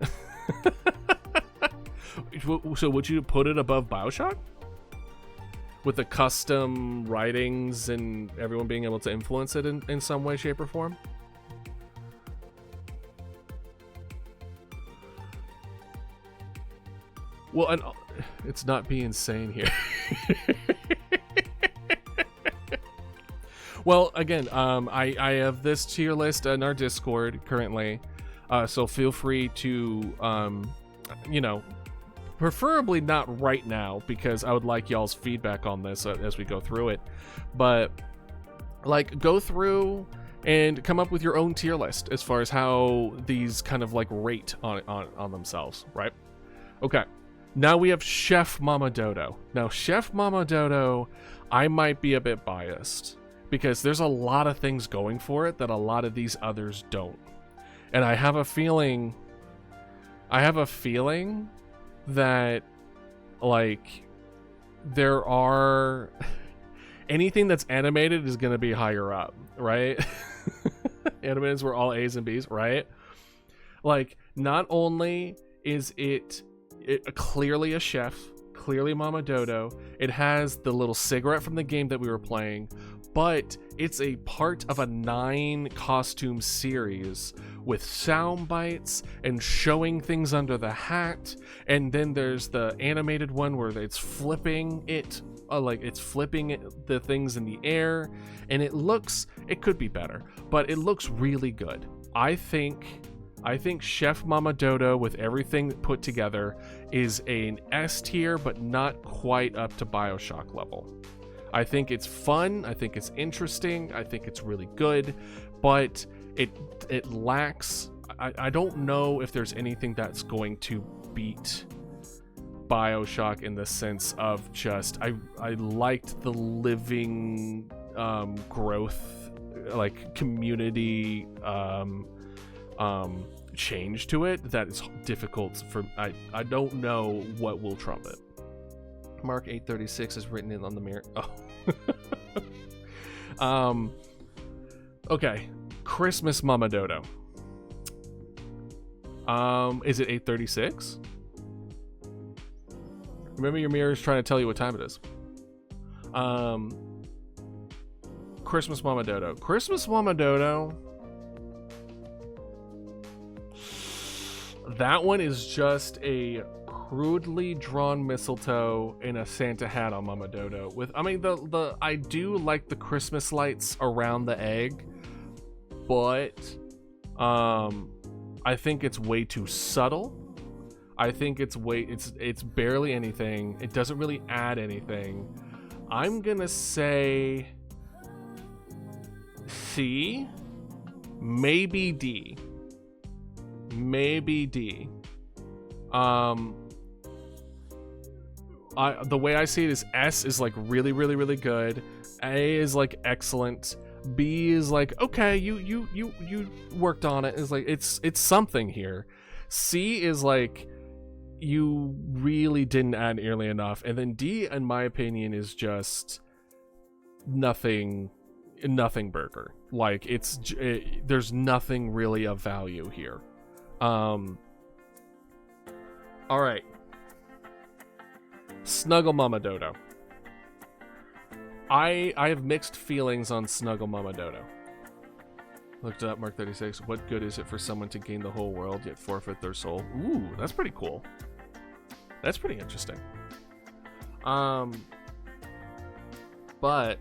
A: So would you put it above BioShock? With the custom writings and everyone being able to influence it in some way, shape, or form? Well, and it's not being sane here. Well, again, I have this tier list in our Discord currently, so feel free to, preferably not right now because I would like y'all's feedback on this as we go through it, but like go through and come up with your own tier list as far as how these kind of like rate on themselves, right? Okay. Now we have Chef Mama Dodo. Now, Chef Mama Dodo, I might be a bit biased because there's a lot of things going for it that a lot of these others don't. And I have a feeling that, like, there are... anything that's animated is going to be higher up, right? Animateds were all A's and B's, right? Like, not only is it clearly a chef, clearly Mama Dodo, it has the little cigarette from the game that we were playing, but it's a part of a 9 costume series with sound bites and showing things under the hat, and then there's the animated one where it's flipping it, the things in the air, and it could be better, but it looks really good. I think Chef Mama Dodo, with everything put together, is an S tier, but not quite up to BioShock level. I think it's fun. I think it's interesting. I think it's really good, but it lacks. I don't know if there's anything that's going to beat BioShock in the sense of just I liked the living growth, like community. change to it that is difficult for. I don't know what will trump it. Mark 836 is written in on the mirror. Oh. Okay. Christmas Mama Dodo. Is it 8:36? Remember, your mirror is trying to tell you what time it is. Christmas Mama Dodo. Christmas Mama Dodo. That one is just a crudely drawn mistletoe and a Santa hat on Mama Dodo. I do like the Christmas lights around the egg, but I think it's way too subtle. I think it's barely anything. It doesn't really add anything. I'm gonna say C, maybe D. Maybe D. The way I see it is S is like really, really, really good. A is like excellent. B is like, okay, you worked on it. It's like it's something here. C is like, you really didn't add nearly enough. And then D, in my opinion, is just nothing burger. Like there's nothing really of value here. All right. Snuggle Mama Dodo. I have mixed feelings on Snuggle Mama Dodo. Looked it up, Mark 36. What good is it for someone to gain the whole world yet forfeit their soul? Ooh, that's pretty cool. That's pretty interesting. But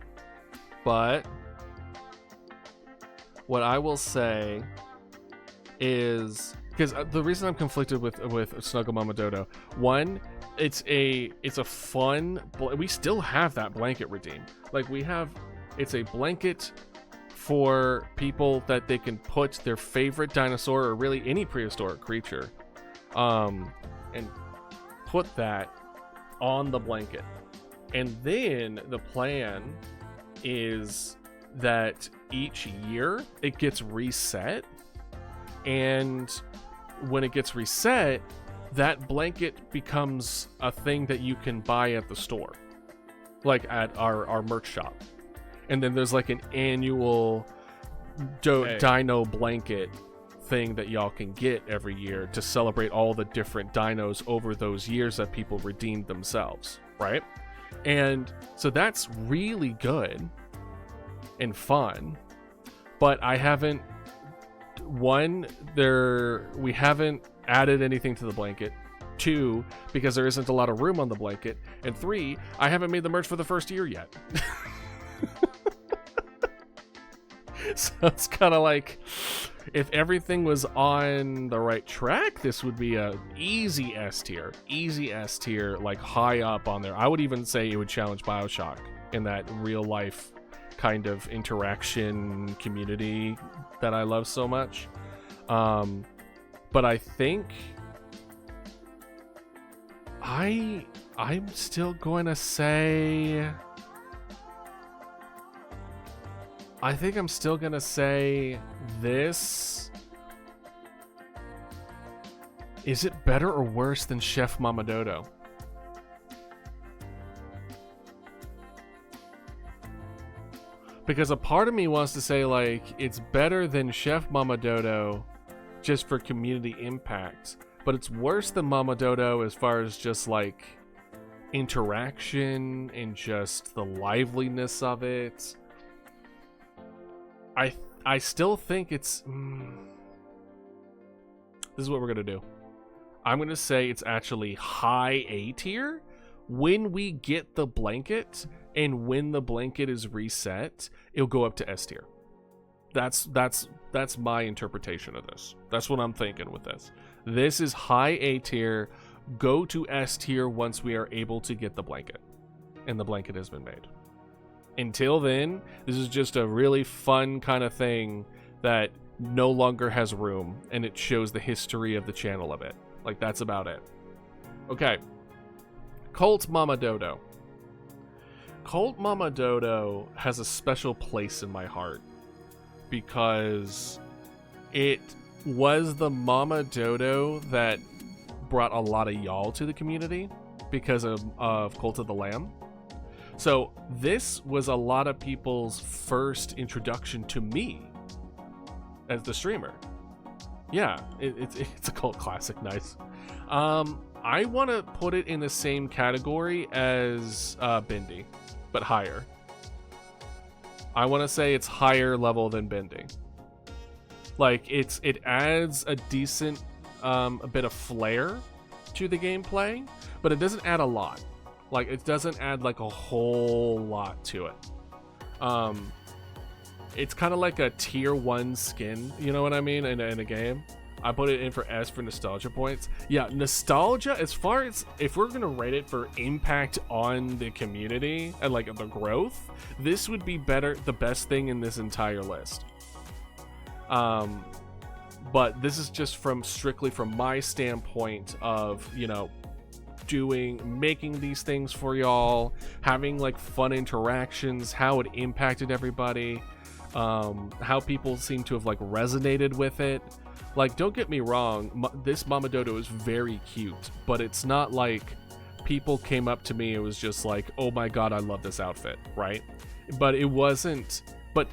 A: what I will say is, because the reason I'm conflicted with Snuggle Mama Dodo, one, it's a fun. We still have that blanket redeem. Like it's a blanket for people that they can put their favorite dinosaur or really any prehistoric creature, and put that on the blanket. And then the plan is that each year it gets reset, and when it gets reset, that blanket becomes a thing that you can buy at the store, like at our merch shop. And then there's like an annual dino blanket thing that y'all can get every year to celebrate all the different dinos over those years that people redeemed themselves, right? And so that's really good and fun, but we haven't added anything to the blanket. 2, because there isn't a lot of room on the blanket. And 3, I haven't made the merch for the first year yet. So it's kind of like, if everything was on the right track, this would be a easy S tier, like high up on there. I would even say it would challenge BioShock in that real life kind of interaction community that I love so much. But I think I'm still going to say, I think I'm still going to say this. Is it better or worse than Chef Mama Dodo? Because a part of me wants to say, like, it's better than Chef Mama Dodo just for community impact, but it's worse than Mama Dodo as far as just like interaction and just the liveliness of it. I still think it's this is what we're gonna do. I'm gonna say it's actually high A tier when we get the blanket, and when the blanket is reset, it'll go up to S tier. That's my interpretation of this. That's what I'm thinking with this. This is high A tier, go to S tier once we are able to get the blanket, and the blanket has been made. Until then, this is just a really fun kind of thing that no longer has room, and it shows the history of the channel a bit. Like, that's about it. Okay. Cult Mama Dodo. Cult Mama Dodo has a special place in my heart because it was the Mama Dodo that brought a lot of y'all to the community because of Cult of the Lamb. So this was a lot of people's first introduction to me as the streamer. Yeah, it's a cult classic. Nice. I want to put it in the same category as Bindi, but higher. I want to say it's higher level than Bindi. Like it adds a decent a bit of flair to the gameplay, but it doesn't add a lot. Like it doesn't add like a whole lot to it. It's kind of like a tier 1 skin, you know what I mean, in a game. I put it in for S for nostalgia points. Yeah, nostalgia, as far as if we're gonna rate it for impact on the community and like the growth, this would be the best thing in this entire list. But this is just strictly from my standpoint of, you know, making these things for y'all, having like fun interactions, how it impacted everybody, how people seem to have like resonated with it. Like, don't get me wrong, this Mama Dodo is very cute, but it's not like people came up to me and was just like, oh my god, I love this outfit, right? But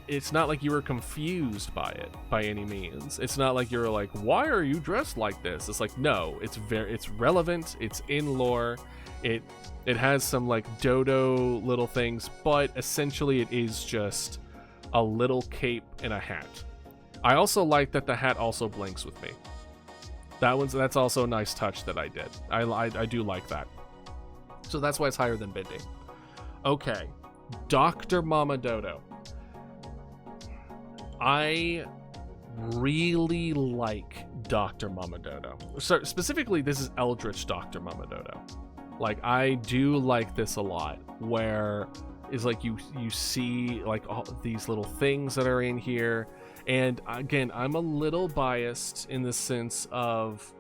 A: it's not like you were confused by it by any means. It's not like you're like, why are you dressed like this? It's like, no, it's relevant, it's in lore, it has some like dodo little things, but essentially it is just a little cape and a hat. I also like that the hat also blinks with me. That's also a nice touch that I did. I do like that. So that's why it's higher than Bindi. Okay, Dr. Mama Dodo. I really like Dr. Mama Dodo. So specifically, this is Eldritch Dr. Mama Dodo. Like, I do like this a lot, where it's like you see like all these little things that are in here. And again, I'm a little biased in the sense of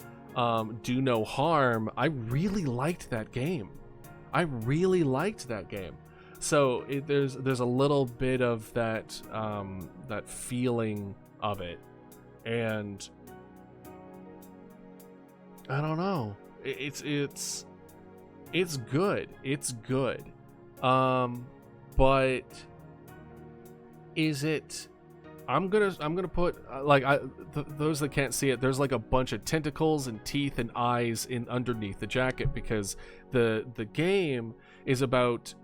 A: Do No Harm. I really liked that game. So there's a little bit of that that feeling of it, and I don't know. It's good. It's good. But is it? I'm gonna put those that can't see it. There's like a bunch of tentacles and teeth and eyes underneath the jacket, because the game is about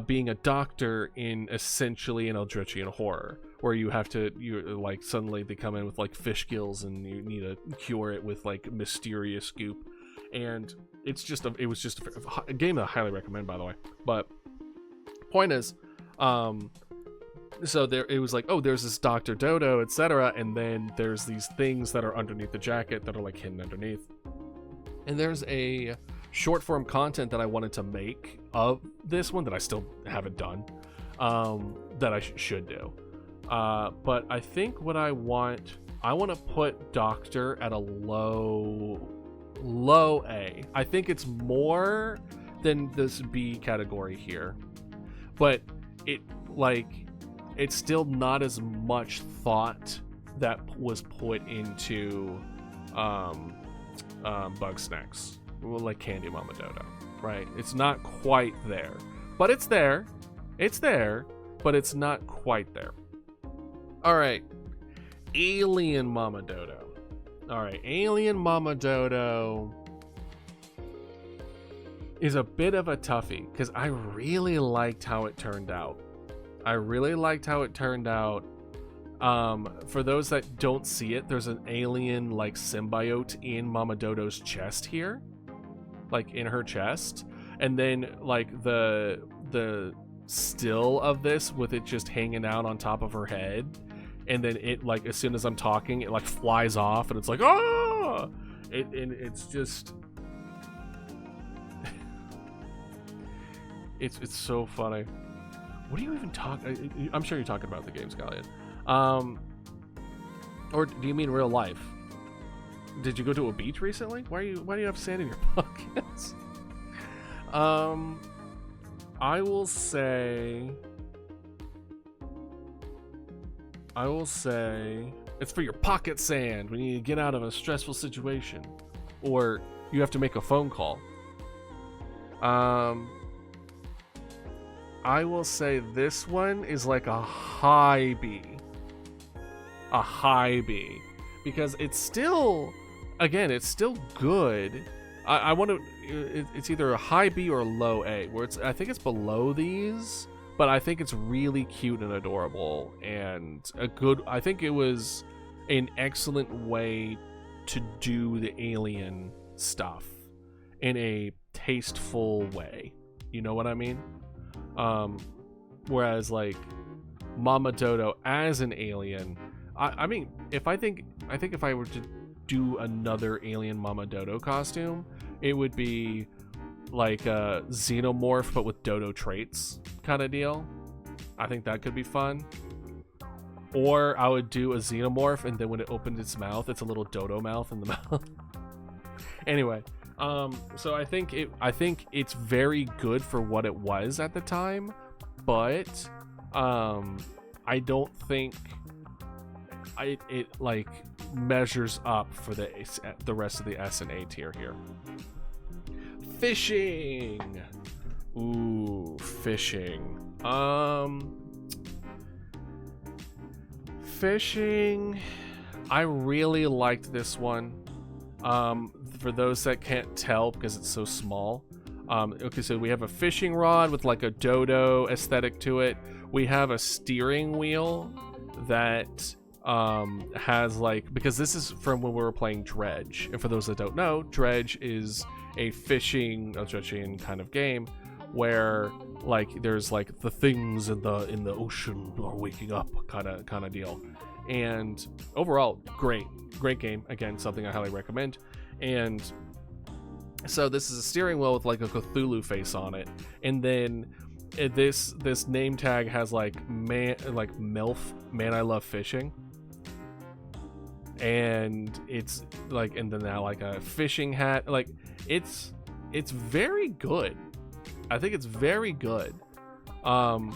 A: being a doctor in essentially an Eldritchian horror, where you like suddenly they come in with like fish gills and you need to cure it with like mysterious goop, and it was just a game that I highly recommend, by the way. But point is, so it was like, oh, there's this Dr. Dodo, etc., and then there's these things that are underneath the jacket that are like hidden underneath, and there's a short form content that I wanted to make of this one that I still haven't done, that I should do, but I think what I want to put Doctor at a low A. I think it's more than this B category here, but it's still not as much thought that was put into Bug Snacks, like Candy Mama Dodo, right? It's not quite there, but it's there, but it's not quite there. All right, Alien Mama Dodo. All right, Alien Mama Dodo is a bit of a toughie, because I really liked how it turned out. For those that don't see it, there's an alien like symbiote in Mama Dodo's chest here, like in her chest, and then like the still of this with it just hanging out on top of her head, and then it, like, as soon as I'm talking, it like flies off and it's like, ah, it's just it's so funny. What are you even talking? I'm sure you're talking about the game, Scallion. Or do you mean real life? Did you go to a beach recently? Why do you have sand in your pockets? I will say It's for your pocket sand when you get out of a stressful situation, or you have to make a phone call. I will say this one is like a high B. A high B. Because it's still, again, it's still good. I want to, it's either a high B or a low A, where I think it's below these, but I think it's really cute and adorable, and I think it was an excellent way to do the alien stuff in a tasteful way. You know what I mean? Whereas like Mama Dodo as an alien, I mean, I think if I were to do another alien Mama Dodo costume, it would be like a xenomorph but with Dodo traits kind of deal. I think that could be fun. Or I would do a xenomorph, and then when it opened its mouth, it's a little Dodo mouth in the mouth. Anyway, so I think it's very good for what it was at the time, but I don't think it like measures up for the rest of the S and A tier here. Fishing. Ooh, fishing. Fishing. I really liked this one. For those that can't tell because it's so small. Okay, so we have a fishing rod with like a dodo aesthetic to it. We have a steering wheel that has like, because this is from when we were playing Dredge, and for those that don't know, Dredge is a fishing kind of game where like there's like the things in the ocean are waking up kind of deal. And overall, great game. Again, something I highly recommend. And so this is a steering wheel with like a Cthulhu face on it, and then this name tag has like MILF, man I love fishing, and it's like, and then now like a fishing hat. Like it's very good. I think it's very good. All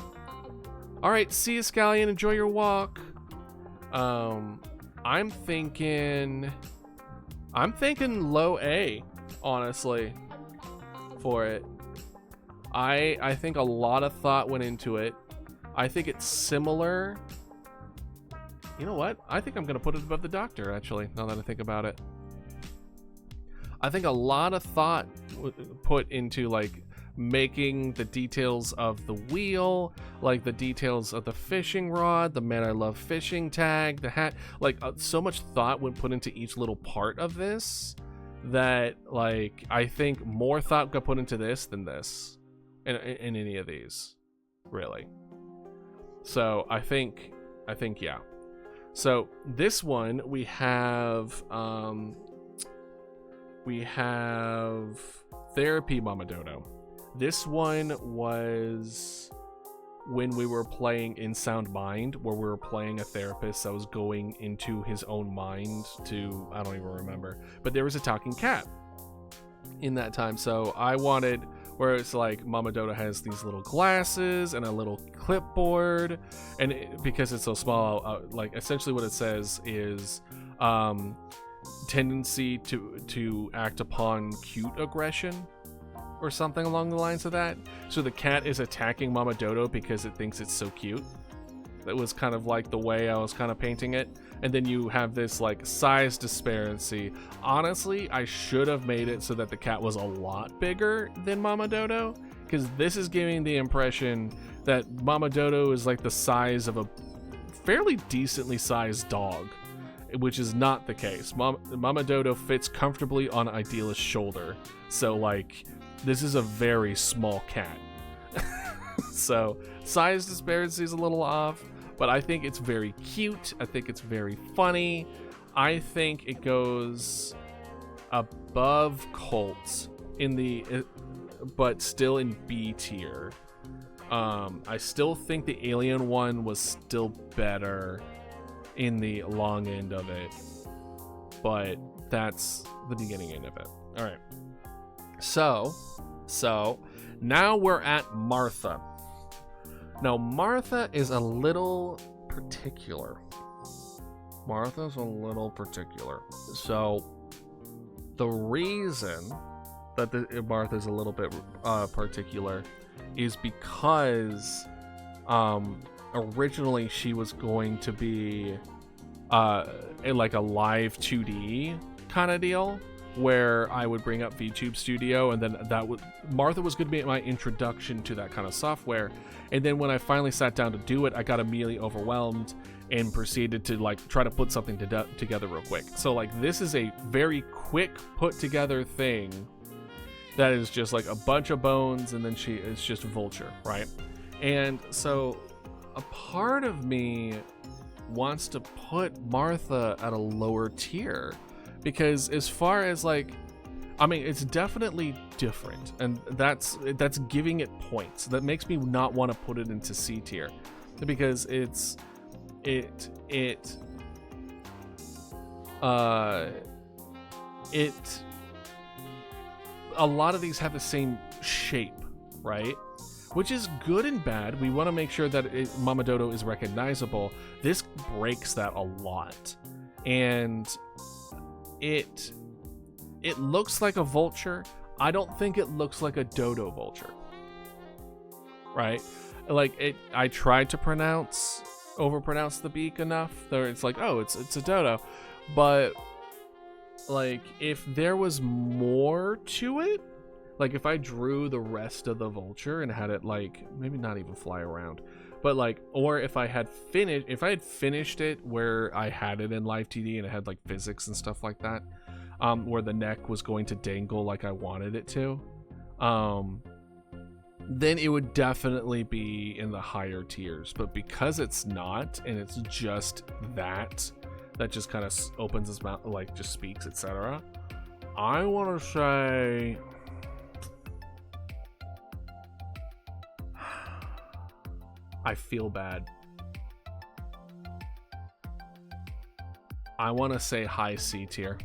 A: right, see you, Scallion. Enjoy your walk. I'm thinking low A, honestly, for it. I think a lot of thought went into it. I think it's similar. You know what? I think I'm gonna put it above the Doctor, actually, now that I think about it. I think a lot of thought put into like making the details of the wheel, like the details of the fishing rod, the man I love fishing tag, the hat, like so much thought went put into each little part of this that like I think more thought got put into this than this in any of these, really. So I think yeah. So this one we have Therapy Mama Dodo. This one was when we were playing In Sound Mind, where we were playing a therapist that was going into his own mind to, I don't even remember, but there was a talking cat in that time. So I wanted where it's like Mama Dodo has these little glasses and a little clipboard, and because it's so small, like essentially what it says is tendency to act upon cute aggression, or something along the lines of that. So the cat is attacking Mama Dodo because it thinks it's so cute. That was kind of like the way I was kind of painting it. And then you have this like size disparity. Honestly, I should have made it so that the cat was a lot bigger than Mama Dodo, because this is giving the impression that Mama Dodo is like the size of a fairly decently sized dog, which is not the case. Mama Dodo fits comfortably on Idealist's shoulder. So like, this is a very small cat. So size disparity is a little off, but I think it's very cute. I think it's very funny. I think it goes above Colt in the, but still in B tier. I still think the Alien one was still better in the long end of it, but that's the beginning end of it. All right. So now we're at Martha. Now Martha is a little particular. Martha's a little particular. So the reason that Martha's a little bit particular is because originally she was going to be like a live 2D kind of deal, where I would bring up VTube Studio, and then Martha was going to be my introduction to that kind of software. And then when I finally sat down to do it, I got immediately overwhelmed and proceeded to like try to put something together real quick. So like this is a very quick put together thing that is just like a bunch of bones, and then it's just Vulture, right? And so a part of me wants to put Martha at a lower tier, because as far as like, I mean, it's definitely different, and that's giving it points. That makes me not want to put it into C tier, because a lot of these have the same shape, right? Which is good and bad. We want to make sure that Mama Dodo is recognizable. This breaks that a lot. And it looks like a vulture. I don't think it looks like a dodo vulture. Right? Like I tried to overpronounce the beak enough that it's like, oh, it's a dodo. But like if there was more to it, like if I drew the rest of the vulture and had it like maybe not even fly around, but like, or if I had finished it where I had it in live TD and it had like physics and stuff like that, where the neck was going to dangle like I wanted it to, then it would definitely be in the higher tiers. But because it's not, and it's just that just kind of opens his mouth, like just speaks, etc. I want to say, I feel bad. I want to say high C tier.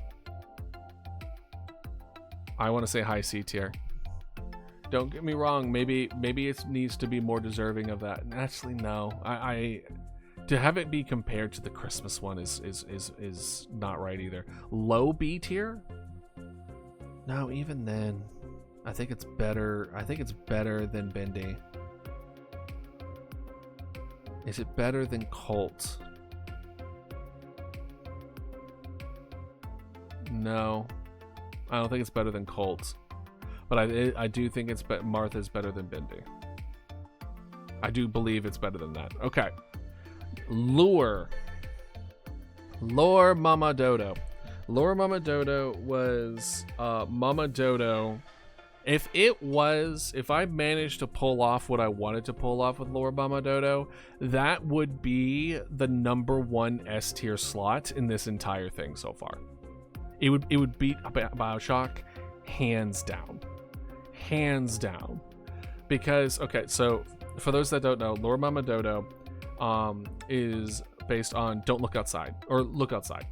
A: Don't get me wrong. Maybe it needs to be more deserving of that. Actually, no. I to have it be compared to the Christmas one is not right either. Low B tier? No, even then, I think it's better. I think it's better than Bendy. Is it better than Colt? No, I don't think it's better than Colt, but I do think Martha's better than Bendy. I do believe it's better than that. Okay, Lure Mama Dodo. Lure Mama Dodo was Mama Dodo. If I managed to pull off what I wanted to pull off with Lure Mama Dodo, that would be the #1 S tier slot in this entire thing so far. It would beat BioShock hands down. Because, okay, so for those that don't know, Lure Mama Dodo is based on Don't Look Outside, or Look Outside.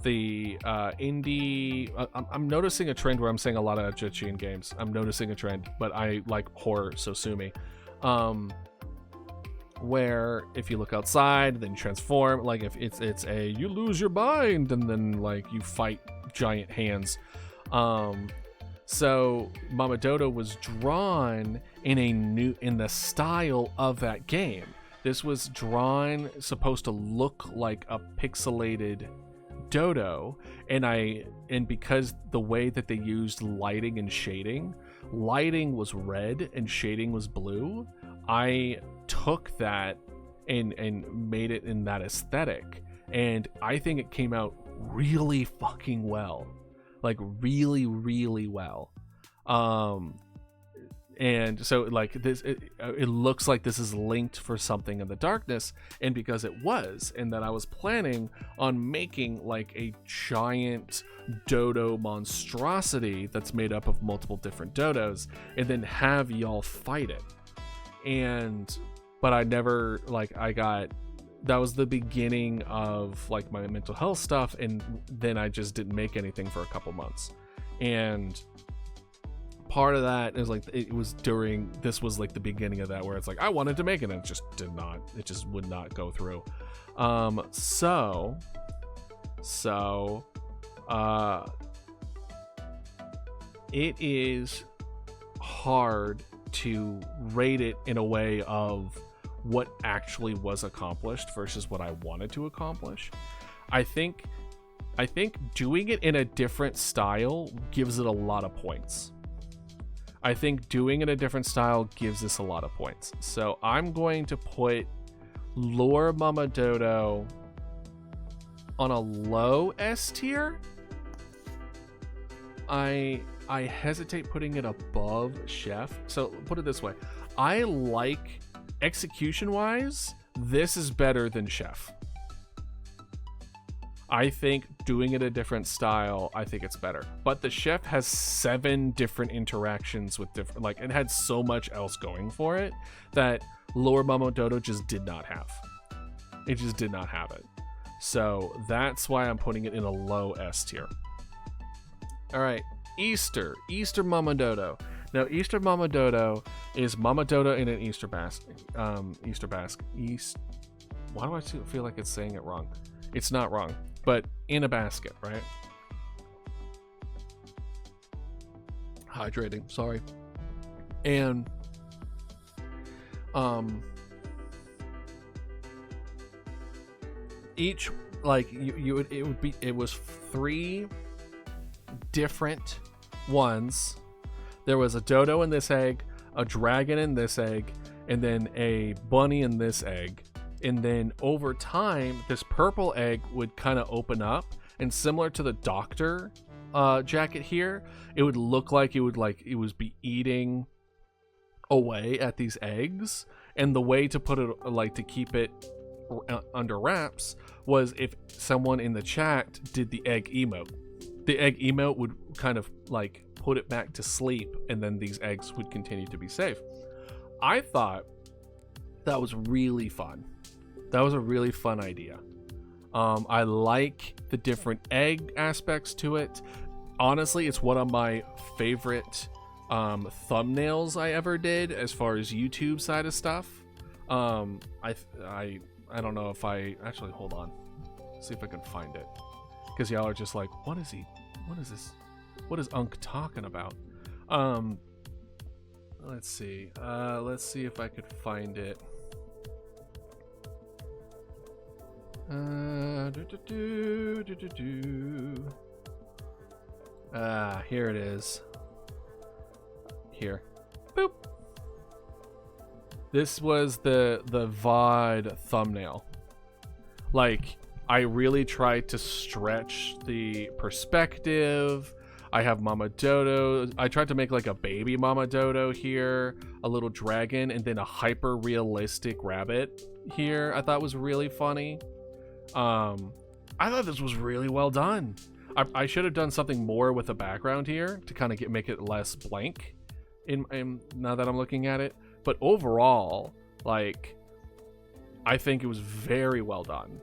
A: The indie, I'm noticing a trend where I'm saying a lot of Judgian games. I'm noticing a trend, but I like horror, so sue me. Where if you look outside, then you transform. Like if it's a you lose your mind, and then like you fight giant hands. So Mama Dodo was drawn in the style of that game. This was drawn supposed to look like a pixelated Dodo, and because the way that they used lighting and shading, lighting was red and shading was blue, I took that and made it in that aesthetic, and I think it came out really fucking well, like really well. And so like this, it looks like this is linked for something in the darkness, and because it was, and that I was planning on making like a giant dodo monstrosity that's made up of multiple different dodos, and then have y'all fight it. But I never, like, that was the beginning of like my mental health stuff, and then I just didn't make anything for a couple months. And part of that is like this was like the beginning of that, where it's like I wanted to make it and it just would not go through. So
B: So it is hard to rate it in a way of what actually was accomplished versus what I wanted to accomplish. I think doing it in a different style gives it a lot of points. I think doing it a different style gives this a lot of points. So I'm going to put Lore Mama Dodo on a low S tier. I hesitate putting it above Chef. So put it this way. I like, execution-wise, this is better than Chef. I think doing it a different style, I think it's better. But the Chef has 7 different interactions with different, like, it had so much else going for it that Lore Mama Dodo just did not have. It just did not have it. So that's why I'm putting it in a low S tier. All right, Easter Mama Dodo. Now, Easter Mama Dodo is Mama Dodo in an Easter basket. Why do I feel like it's saying it wrong? It's not wrong, but in a basket, right? Hydrating, sorry. And each, like, it was 3 different ones. There was a dodo in this egg, a dragon in this egg, and then a bunny in this egg. And then over time, this purple egg would kind of open up, and similar to the doctor jacket here, it would look like it was be eating away at these eggs. And the way to put it, like, to keep it under wraps, was if someone in the chat did the egg emote. The egg emote would kind of like put it back to sleep, and then these eggs would continue to be safe. I thought that was really fun. That was a really fun idea. I like the different egg aspects to it. Honestly, it's one of my favorite thumbnails I ever did as far as YouTube side of stuff. I don't know if I actually, hold on, see if I can find it, because y'all are just like, what is this? What is Unk talking about? Let's see if I could find it. Here it is. Here. Boop. This was the VOD thumbnail. Like, I really tried to stretch the perspective. I have Mama Dodo. I tried to make like a baby Mama Dodo here, a little dragon, and then a hyper realistic rabbit here. I thought was really funny. I thought this was really well done. I should have done something more with the background here to kind of make it less blank in now that I'm looking at it. But overall, like, I think it was very well done.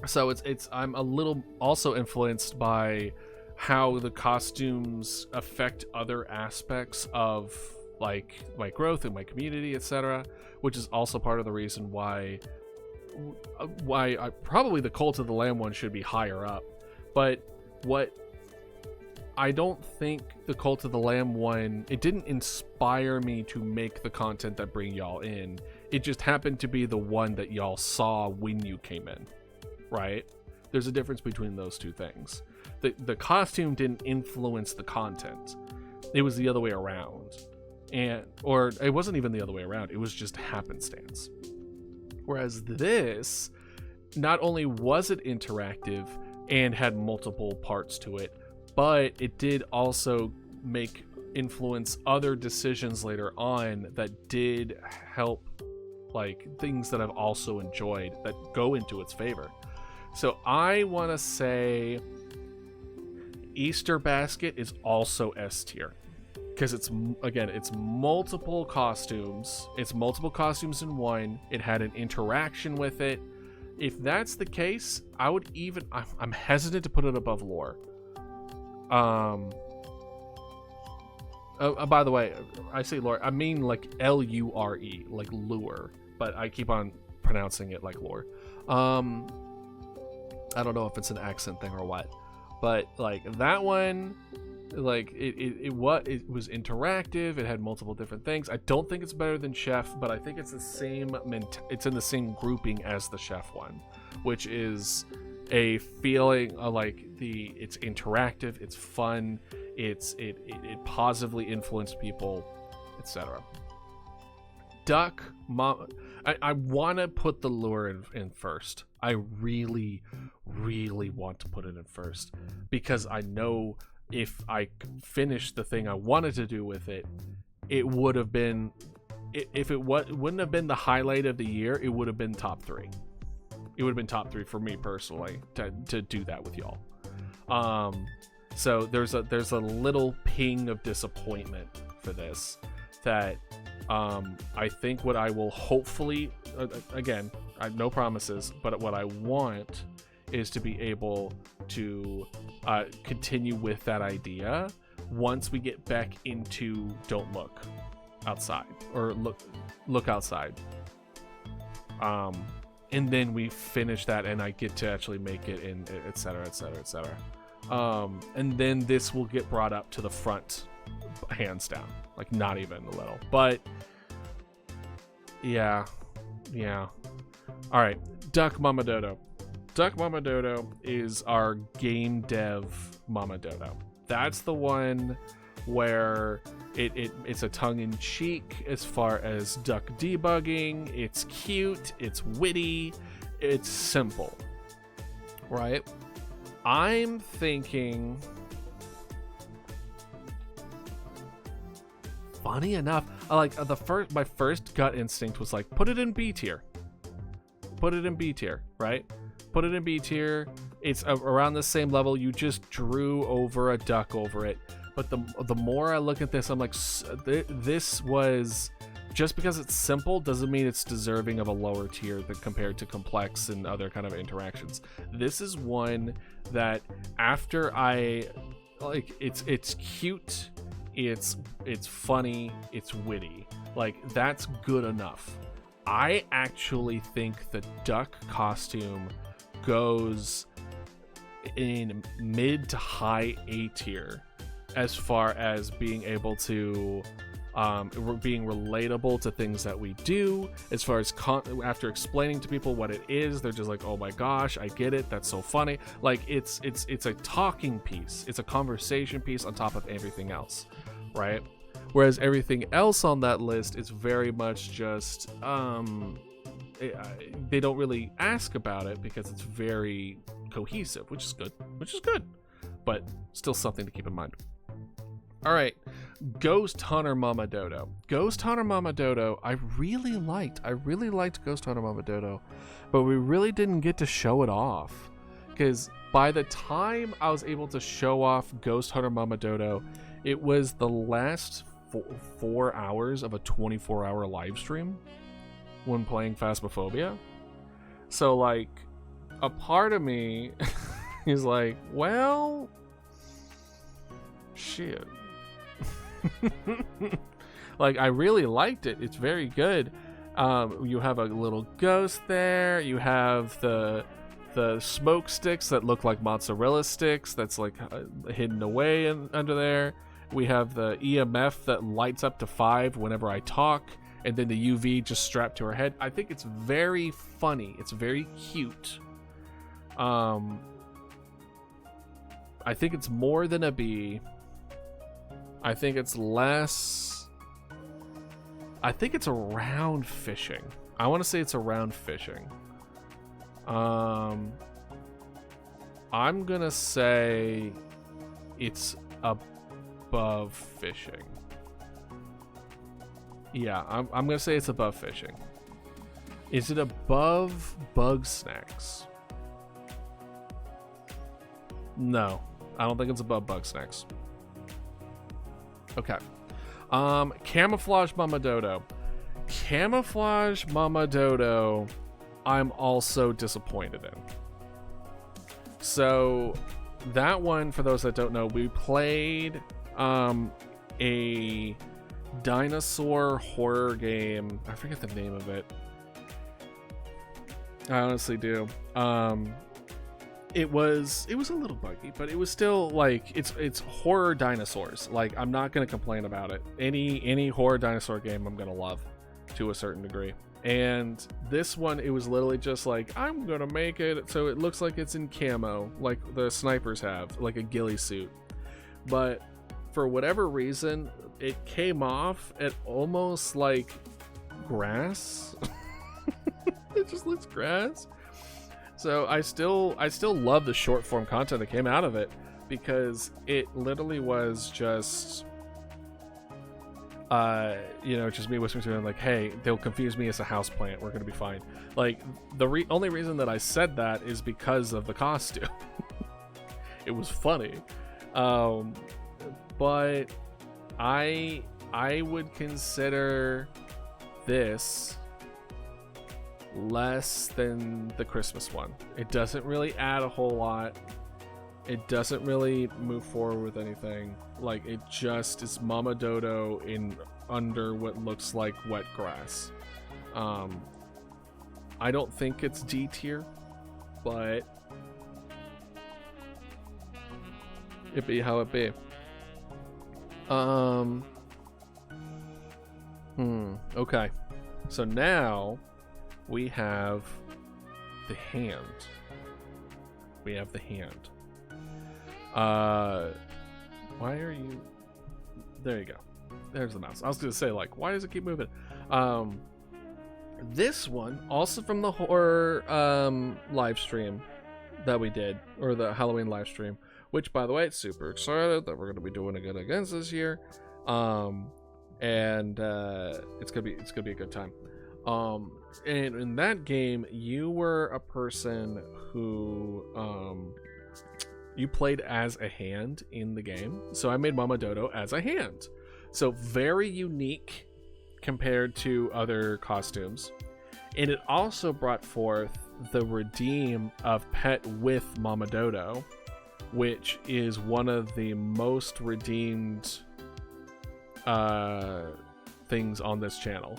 B: So I'm a little also influenced by how the costumes affect other aspects of like my growth in my community, etc., which is also part of the reason why probably the Cult of the Lamb one should be higher up. But I don't think the Cult of the Lamb one, it didn't inspire me to make the content that bring y'all in. It just happened to be the one that y'all saw when you came in, right? There's a difference between those two things. The costume didn't influence the content. It was the other way around. Or it wasn't even the other way around. It was just happenstance. Whereas this, not only was it interactive and had multiple parts to it, but it did also influence other decisions later on that did help, like, things that I've also enjoyed that go into its favor. So I want to say Easter Basket is also S tier, because it's multiple costumes. It's multiple costumes in one. It had an interaction with it. If that's the case, I'm hesitant to put it above Lore. By the way, I say Lore, I mean like Lure, like lure, but I keep on pronouncing it like Lore. I don't know if it's an accent thing or what, but like that one, like it was interactive. It had multiple different things. I don't think it's better than Chef, but I think it's the same. It's in the same grouping as the Chef one, which is a feeling like it's interactive, it's fun, it positively influenced people, etc. Duck Mama, I want to put the lure in first. I really want to put it in first because I know if I finished the thing I wanted to do with it, it would have been, if it wouldn't have been the highlight of the year, it would have been top 3. It would have been top 3 for me personally to do that with y'all. So there's a little ping of disappointment for this that I think what I will hopefully, again, no promises, but what I want is to be able to continue with that idea once we get back into Don't Look Outside, or look outside. And then we finish that and I get to actually make it in, et cetera, et cetera, et cetera. And then this will get brought up to the front, hands down, like not even a little, but yeah. All right, Duck Mama Dodo. Duck Mama Dodo is our game dev Mama Dodo. That's the one where it's a tongue-in-cheek as far as duck debugging. It's cute, it's witty, it's simple, right? I'm thinking, funny enough, my first gut instinct was like, put it in B tier. Put it in B tier, right? Put it in B tier. It's around the same level. You just drew over a duck over it. But the more I look at this, I'm like, this was, just because it's simple doesn't mean it's deserving of a lower tier compared to complex and other kind of interactions. This is one that after I, like, it's cute, it's funny, it's witty. Like, that's good enough. I actually think the duck costume goes in mid to high A tier as far as being able to being relatable to things that we do. As far as after explaining to people what it is, they're just like, oh my gosh, I get it, that's so funny. Like, it's a talking piece, it's a conversation piece on top of everything else, right? Whereas everything else on that list is very much just they don't really ask about it because it's very cohesive, which is good, but still something to keep in mind. All right, Ghost Hunter Mama Dodo. Ghost Hunter Mama Dodo, I really liked Ghost Hunter Mama Dodo, but we really didn't get to show it off, because by the time I was able to show off Ghost Hunter Mama Dodo, it was the last 4 hours of a 24-hour live stream when playing Phasmophobia. So, like, a part of me is like, well, shit. Like, I really liked it. It's very good. You have a little ghost there. You have the smoke sticks that look like mozzarella sticks that's like hidden away under there. We have the EMF that lights up to 5 whenever I talk, and then the UV just strapped to her head. I think it's very funny. It's very cute. I think it's more than a B. I think it's less. I think it's around fishing. I want to say it's around fishing. I'm gonna say it's above fishing. Yeah, I'm gonna say it's above fishing. Is it above bug snacks? No, I don't think it's above bug snacks. Okay. Camouflage Mama Dodo. Camouflage Mama Dodo, I'm also disappointed in. So that one, for those that don't know, we played a dinosaur horror game. I forget the name of it. I honestly do. it was a little buggy, but it was still like it's horror dinosaurs. Like, I'm not gonna complain about it. Any horror dinosaur game I'm gonna love to a certain degree. And this one, it was literally just like, I'm gonna make it so it looks like it's in camo, like the snipers have, like a ghillie suit. But for whatever reason, it came off at almost like grass. It just looks grass. So I still love the short form content that came out of it, because it literally was just just me whispering to him like, hey, they'll confuse me as a houseplant, we're gonna be fine. Like, the only reason that I said that is because of the costume. It was funny. But I would consider this less than the Christmas one. It doesn't really add a whole lot. It doesn't really move forward with anything. Like, it just is Mama Dodo in under what looks like wet grass. I don't think it's D tier, but it be how it be. Okay. So now we have the hand. Why are you... There you go. There's the mouse. I was going to say, like, why does it keep moving? This one, also from the horror live stream that we did, or the Halloween live stream, which, by the way, it's super excited that we're going to be doing again against this year. And it's gonna be a good time. And in that game, you were a person who you played as a hand in the game. So I made Mama Dodo as a hand. So very unique compared to other costumes. And it also brought forth the redeem of Pet with Mama Dodo, which is one of the most redeemed things on this channel.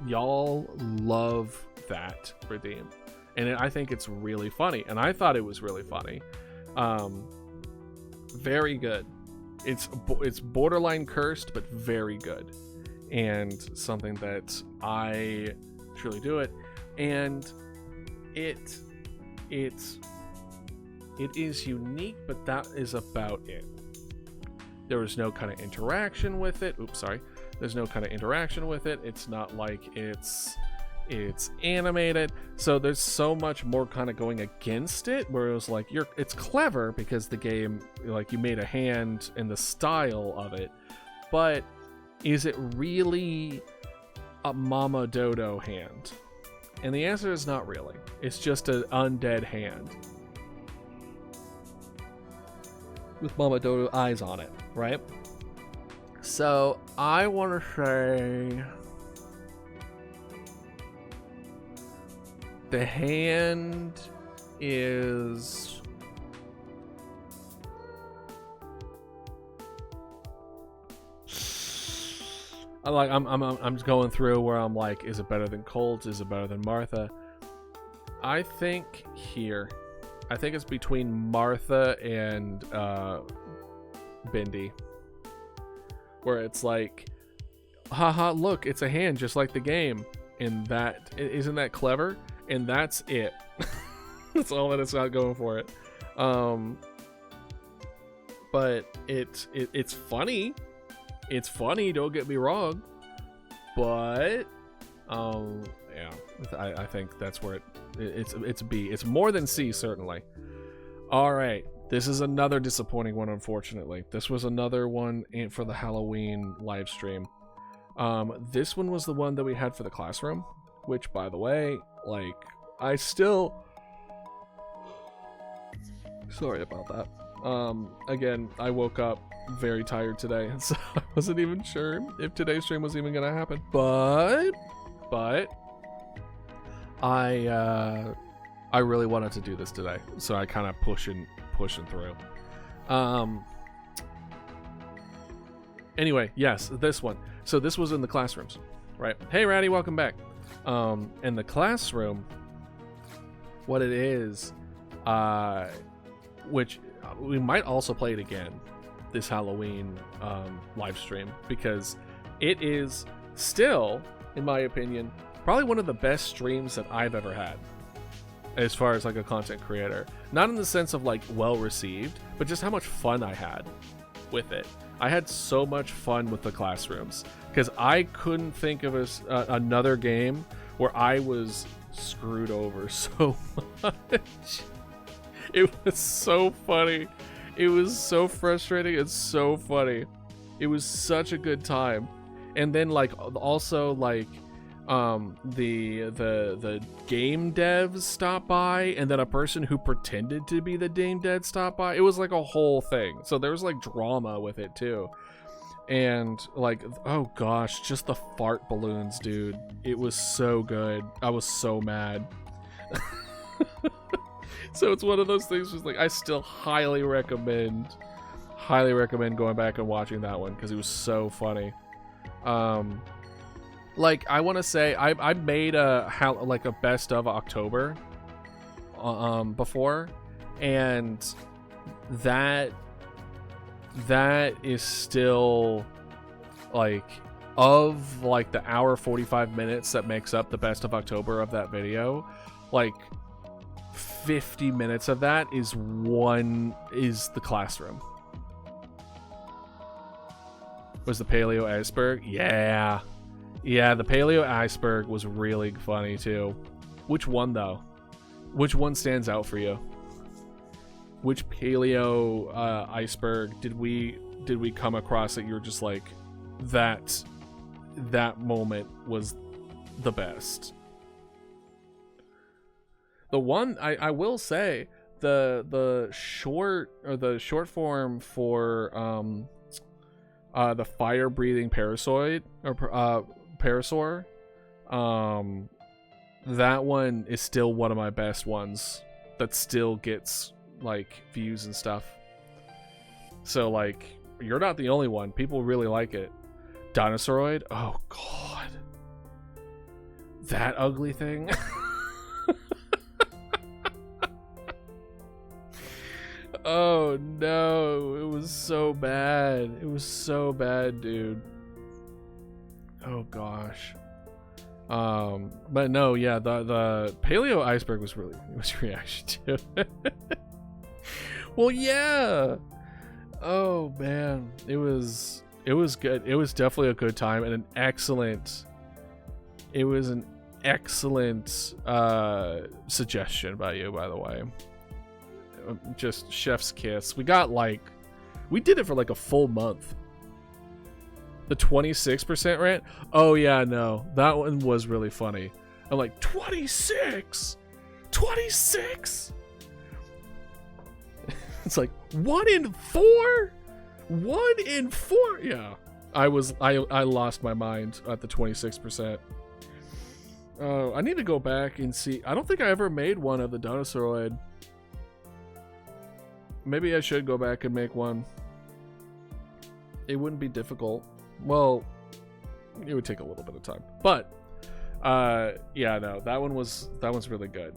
B: Y'all love that redeem, and I think it's really funny, and I thought it was really funny. Very good. It's borderline cursed, but very good, and something that I truly do it. And it is unique, but that is about it. There was no kind of interaction with it. Oops, sorry. There's no kind of interaction with it. It's not like it's animated. So there's so much more kind of going against it, where it was like, it's clever because the game, like, you made a hand and the style of it, but is it really a Mama Dodo hand? And the answer is not really. It's just an undead hand with Mama Dodo eyes on it, right? So I want to say the hand is I'm just going through where I'm like, is it better than Colt's? Is it better than Martha? I think it's between Martha and Bindi, where it's like, haha, look, it's a hand just like the game, and that isn't that clever, and that's it. That's all that it's got going for it. But it's funny. It's funny, don't get me wrong, but yeah, I think that's where it's B. It's more than C, certainly. All right, this is another disappointing one, unfortunately. This was another one for the Halloween live stream. This one was the one that we had for the classroom, which, by the way, like, I still... Sorry about that. Again, I woke up very tired today, so I wasn't even sure if today's stream was even gonna happen. But I really wanted to do this today, so I kind of pushing through. Anyway, yes, this one. So this was in the classrooms, right? Hey, Ratty, welcome back. In the classroom, what it is which we might also play it again this Halloween live stream, because it is still, in my opinion, probably one of the best streams that I've ever had as far as like a content creator. Not in the sense of like well received, but just how much fun I had with it. I had so much fun with the classrooms, because I couldn't think of another game where I was screwed over so much. It was so funny. It was so frustrating and so funny. It was such a good time. And then like also like the game devs stopped by, and then a person who pretended to be the game dev stopped by. It was like a whole thing. So there was like drama with it too. And like, oh gosh, just the fart balloons, dude. It was so good. I was so mad. So it's one of those things just like I still highly recommend going back and watching that one, because it was so funny. Like I want to say I made a best of October before, and that is still like, of like the hour 45 minutes that makes up the best of October of that video, like 50 minutes of that is the classroom. Was the paleo iceberg? Yeah, the paleo iceberg was really funny too. Which one though? Which one stands out for you? Which paleo iceberg did we come across that you're just like, that moment was the best? The one I will say, the short form for the fire breathing parasaur, that one is still one of my best ones that still gets like views and stuff. So like, you're not the only one. People really like it. Dinosauroid, oh god, that ugly thing. Oh no, it was so bad. It was so bad, dude. Oh gosh. But no, yeah, the paleo iceberg was reaction to it. Well, yeah. Oh man, it was good. It was definitely a good time, and an excellent suggestion by you, by the way. Just chef's kiss. We did it for like a full month. The 26% rant. Oh yeah, no, that one was really funny. I'm like, 26. It's like 1 in 4. 1 in 4. Yeah, I lost my mind at the 26%. Oh, I need to go back and see. I don't think I ever made one of the Dinosauroid. Maybe I should go back and make one. It wouldn't be difficult. Well, it would take a little bit of time. But yeah, no, that one's really good.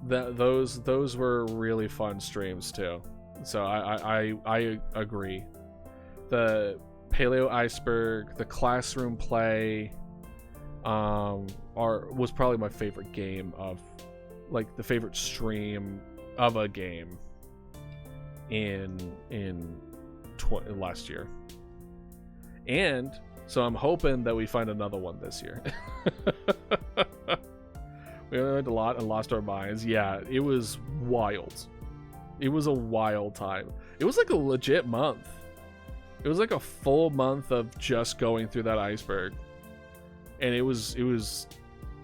B: Those were really fun streams too. So I agree. The paleo iceberg, the classroom play was probably my favorite game of, like, the favorite stream of a game in last year. And so I'm hoping that we find another one this year. We learned a lot and lost our minds. Yeah, it was wild. It was a wild time. It was like a legit month. It was like a full month of just going through that iceberg. And it was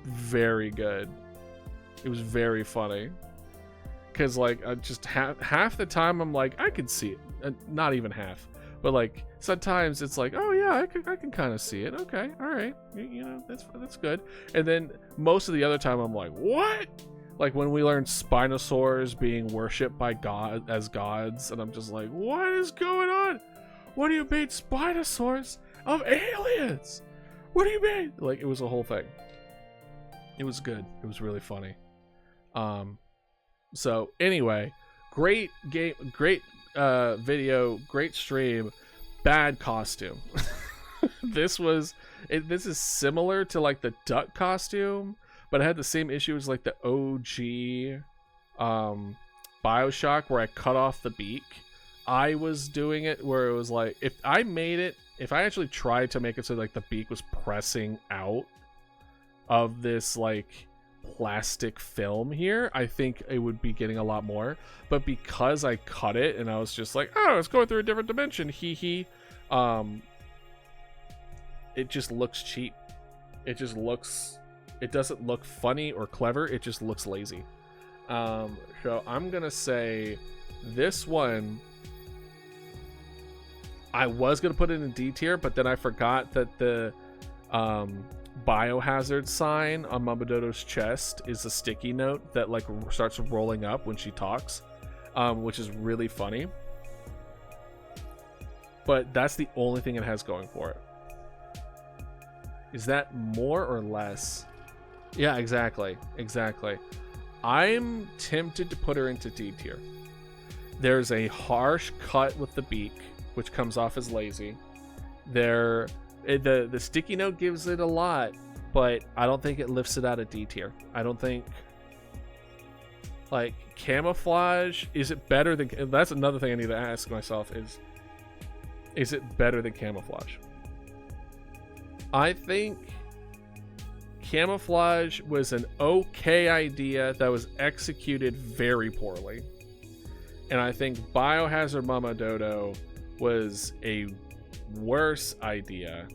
B: very good. It was very funny. Because, like, just half the time I'm like, I could see it. Not even half. But, like, sometimes it's like, oh, yeah, I can kind of see it. Okay, all right. You know, that's good. And then most of the other time I'm like, what? Like, when we learned Spinosaurs being worshipped by God as gods. And I'm just like, what is going on? What do you mean Spinosaurs of aliens? What do you mean? Like, it was a whole thing. It was good. It was really funny. So anyway, great game, great video, great stream, bad costume. This is similar to like the duck costume, but it had the same issue as like the OG BioShock where I cut off the beak. I was doing it where it was like, if I actually tried to make it so like the beak was pressing out of this like plastic film here, I think it would be getting a lot more. But because I cut it and I was just like, oh, it's going through a different dimension, hee, it just looks cheap. It doesn't look funny or clever. It just looks lazy. So I'm gonna say this one, I was gonna put it in D tier, but then I forgot that the biohazard sign on Mama Dodo's chest is a sticky note that like starts rolling up when she talks, which is really funny. But that's the only thing it has going for it. Is that more or less? Yeah, exactly. I'm tempted to put her into D tier. There's a harsh cut with the beak, which comes off as lazy. The sticky note gives it a lot, but I don't think it lifts it out of D tier. I don't think, like, camouflage, is it better than, that's another thing I need to ask myself, is it better than camouflage? I think camouflage was an okay idea that was executed very poorly. And I think Biohazard Mama Dodo was a worse idea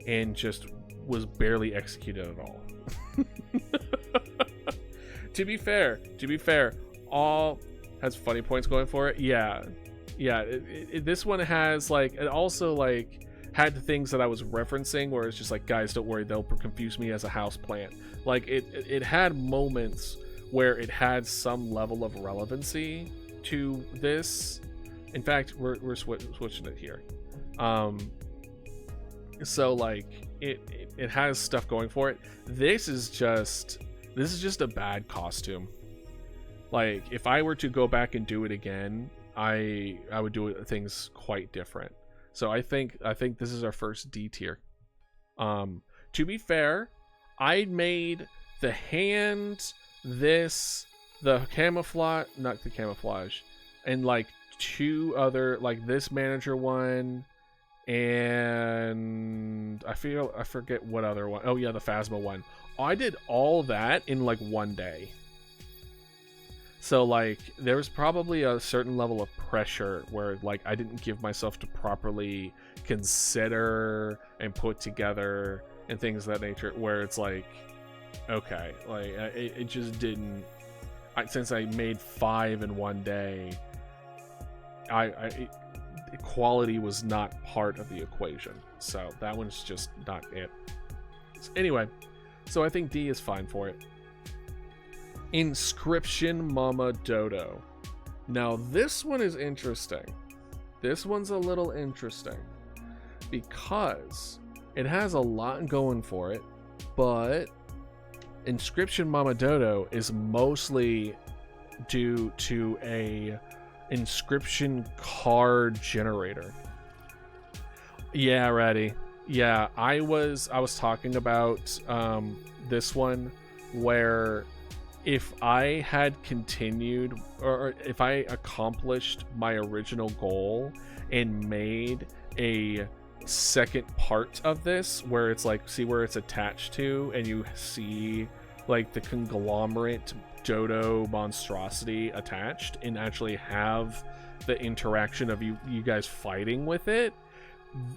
B: and just was barely executed at all. To be fair, all has funny points going for it. Yeah. This one has like, it also like had the things that I was referencing where it's just like, guys, don't worry, they'll confuse me as a house plant. Like it had moments where it had some level of relevancy to this. In fact, we're switching it here. So like it has stuff going for it. This is just a bad costume. Like if I were to go back and do it again, I would do things quite different. So I think this is our first D tier. To be fair, I made the hand, the camouflage, not the camouflage, and like two other, like this manager one, and I forget what other one. Oh yeah, the Phasma one. I did all that in like one day. So like there was probably a certain level of pressure where like I didn't give myself to properly consider and put together and things of that nature, where it's like, okay, like it just didn't. Since I made 5 in one day, quality was not part of the equation. So that one's just not it. So anyway, so I think D is fine for it. Inscription Mama Dodo. Now this one is interesting. This one's a little interesting because it has a lot going for it, but Inscription Mama Dodo is mostly due to a inscription card generator. Yeah, ready. Yeah, I was talking about this one where if I had continued, or if I accomplished my original goal and made a second part of this where it's like, see where it's attached to, and you see like the conglomerate dodo monstrosity attached, and actually have the interaction of you guys fighting with it,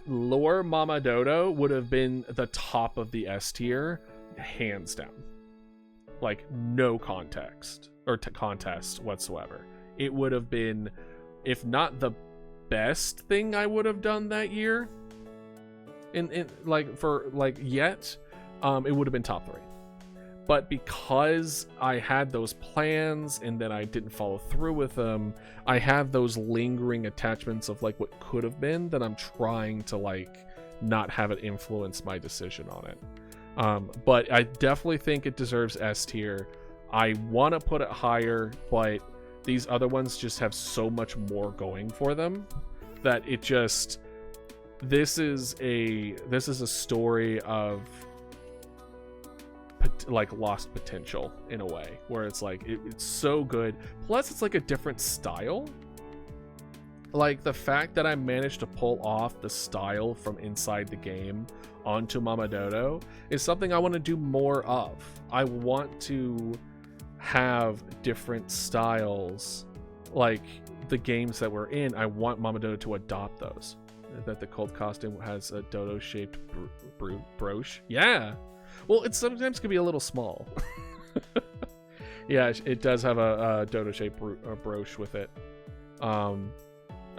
B: Lore Mama Dodo would have been the top of the S tier, hands down. Like no context or contest whatsoever. It would have been, if not the best thing I would have done that year, in like for like yet, it would have been top 3. But because I had those plans and then I didn't follow through with them, I have those lingering attachments of like what could have been that I'm trying to like not have it influence my decision on it. But I definitely think it deserves S tier. I want to put it higher, but these other ones just have so much more going for them that it just, this is a story of like lost potential in a way, where it's like it's so good, plus it's like a different style. Like the fact that I managed to pull off the style from inside the game onto Mama Dodo is something I want to do more of. I want to have different styles, like the games that we're in. I want Mama Dodo to adopt those. That the cold costume has a dodo shaped brooch. Yeah, well, it sometimes can be a little small. Yeah, it does have a dodo shaped brooch with it.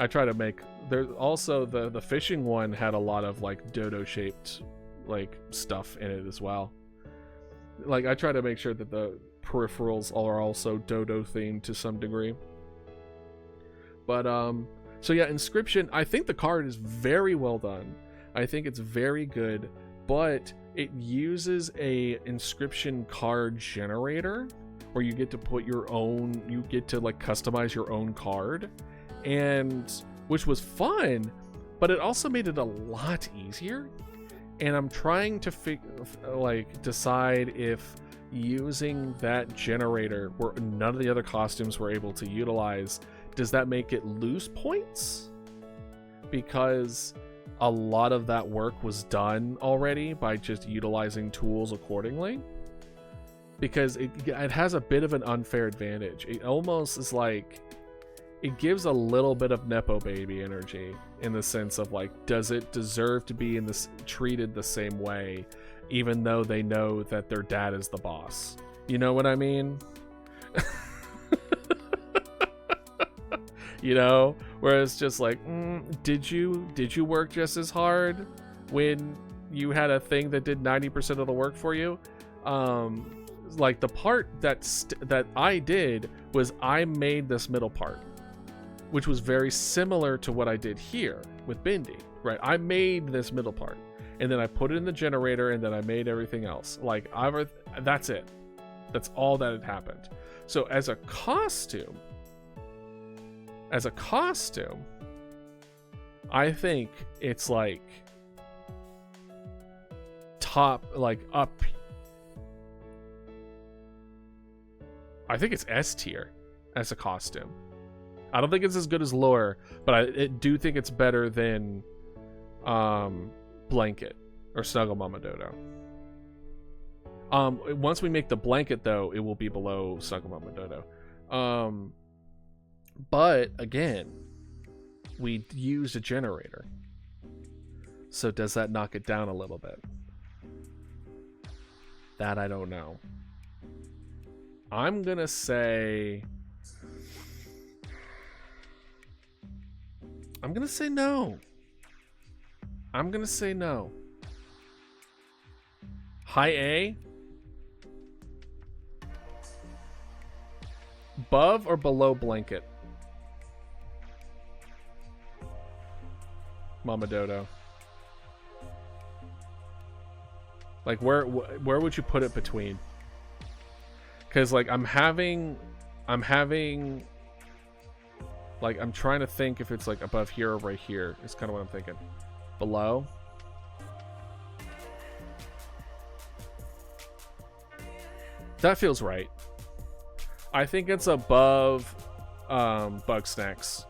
B: I try to make, there's also the fishing one had a lot of like dodo shaped like stuff in it as well. Like I try to make sure that the peripherals are also dodo themed to some degree. But so yeah, Inscription, I think the card is very well done. I think it's very good, but it uses a Inscription card generator where you get to put your own, you get to like customize your own card, and which was fun, but it also made it a lot easier. And I'm trying to decide if using that generator where none of the other costumes were able to utilize, does that make it lose points? Because a lot of that work was done already by just utilizing tools accordingly. Because it has a bit of an unfair advantage. It almost is like, it gives a little bit of Nepo baby energy in the sense of like, does it deserve to be treated the same way, even though they know that their dad is the boss? You know what I mean? You know, where it's just like, did you work just as hard when you had a thing that did 90% of the work for you? Like the part that I did was I made this middle part, which was very similar to what I did here with Bindi, right? I made this middle part, and then I put it in the generator, and then I made everything else. Like, that's it. That's all that had happened. So as a costume, I think it's like top, like up. I think it's S tier as a costume. I don't think it's as good as Lure, but I do think it's better than Blanket or Snuggle Mama Dodo. Once we make the blanket, though, it will be below Snuggle Mama Dodo. But again, we used a generator. So does that knock it down a little bit? That I don't know. I'm gonna say no. I'm gonna say no. High A? Above or below Blanket? Mama Dodo. Like where would you put it between? Because like I'm having like, I'm trying to think if it's like above here or right here. It's kind of what I'm thinking. Below. That feels right. I think it's above Bug Snacks.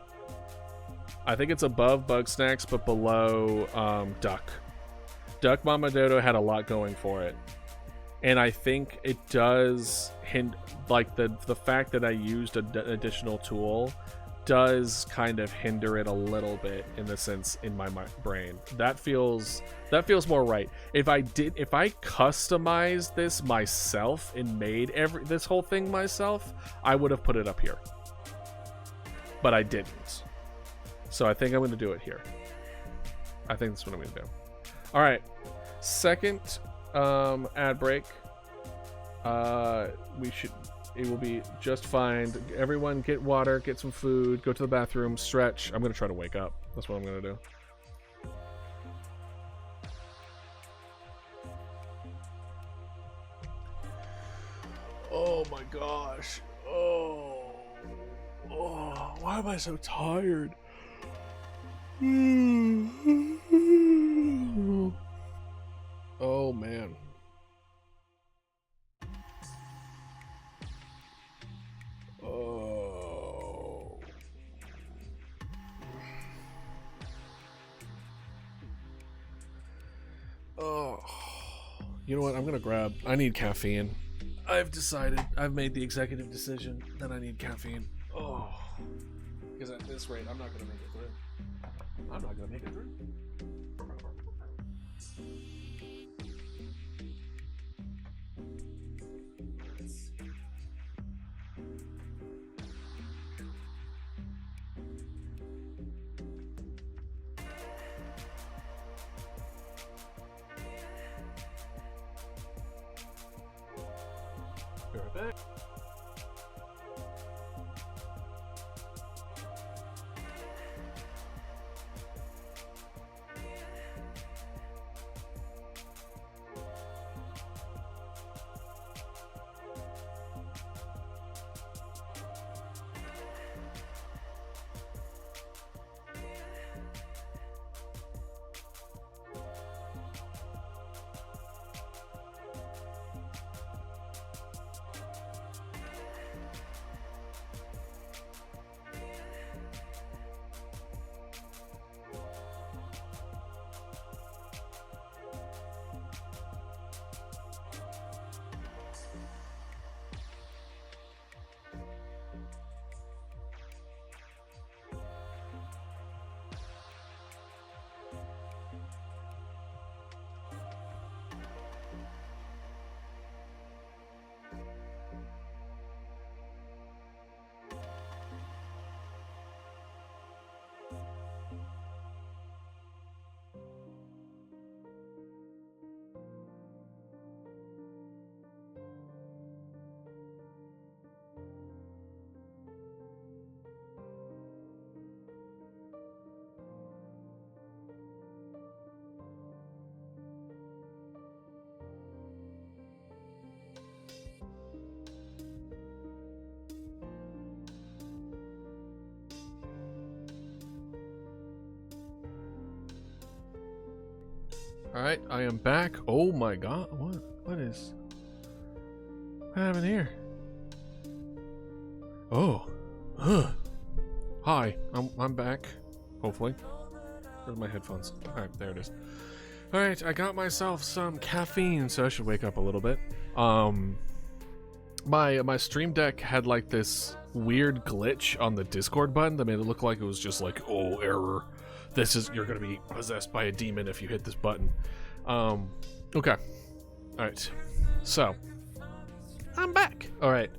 B: I think it's above Bug Snacks, but below Duck. Duck Mama Dodo had a lot going for it. And I think it does like the fact that I used an additional tool does kind of hinder it a little bit in the sense in my brain. That feels more right. If I customized this myself and made this whole thing myself, I would have put it up here. But I didn't. So I think I'm going to do it here. I think that's what I'm going to do. All right. Second ad break. It will be just fine. Everyone get water, get some food, go to the bathroom, stretch. I'm going to try to wake up. That's what I'm going to do. Oh my gosh. Oh, why am I so tired? Oh man. Oh. Oh. You know what? I need caffeine. I've decided. I've made the executive decision that I need caffeine. Oh. Because at this rate, I'm not going to make it through. I'm not going to make it through. Be right back. All right, I am back. Oh my god, what happened here? Oh, hi, I'm back. Hopefully, where's my headphones? All right, there it is. All right, I got myself some caffeine, so I should wake up a little bit. My Stream Deck had like this weird glitch on the Discord button that made it look like it was just like, oh, error. You're gonna be possessed by a demon if you hit this button. Okay. Alright. So I'm back. Alright.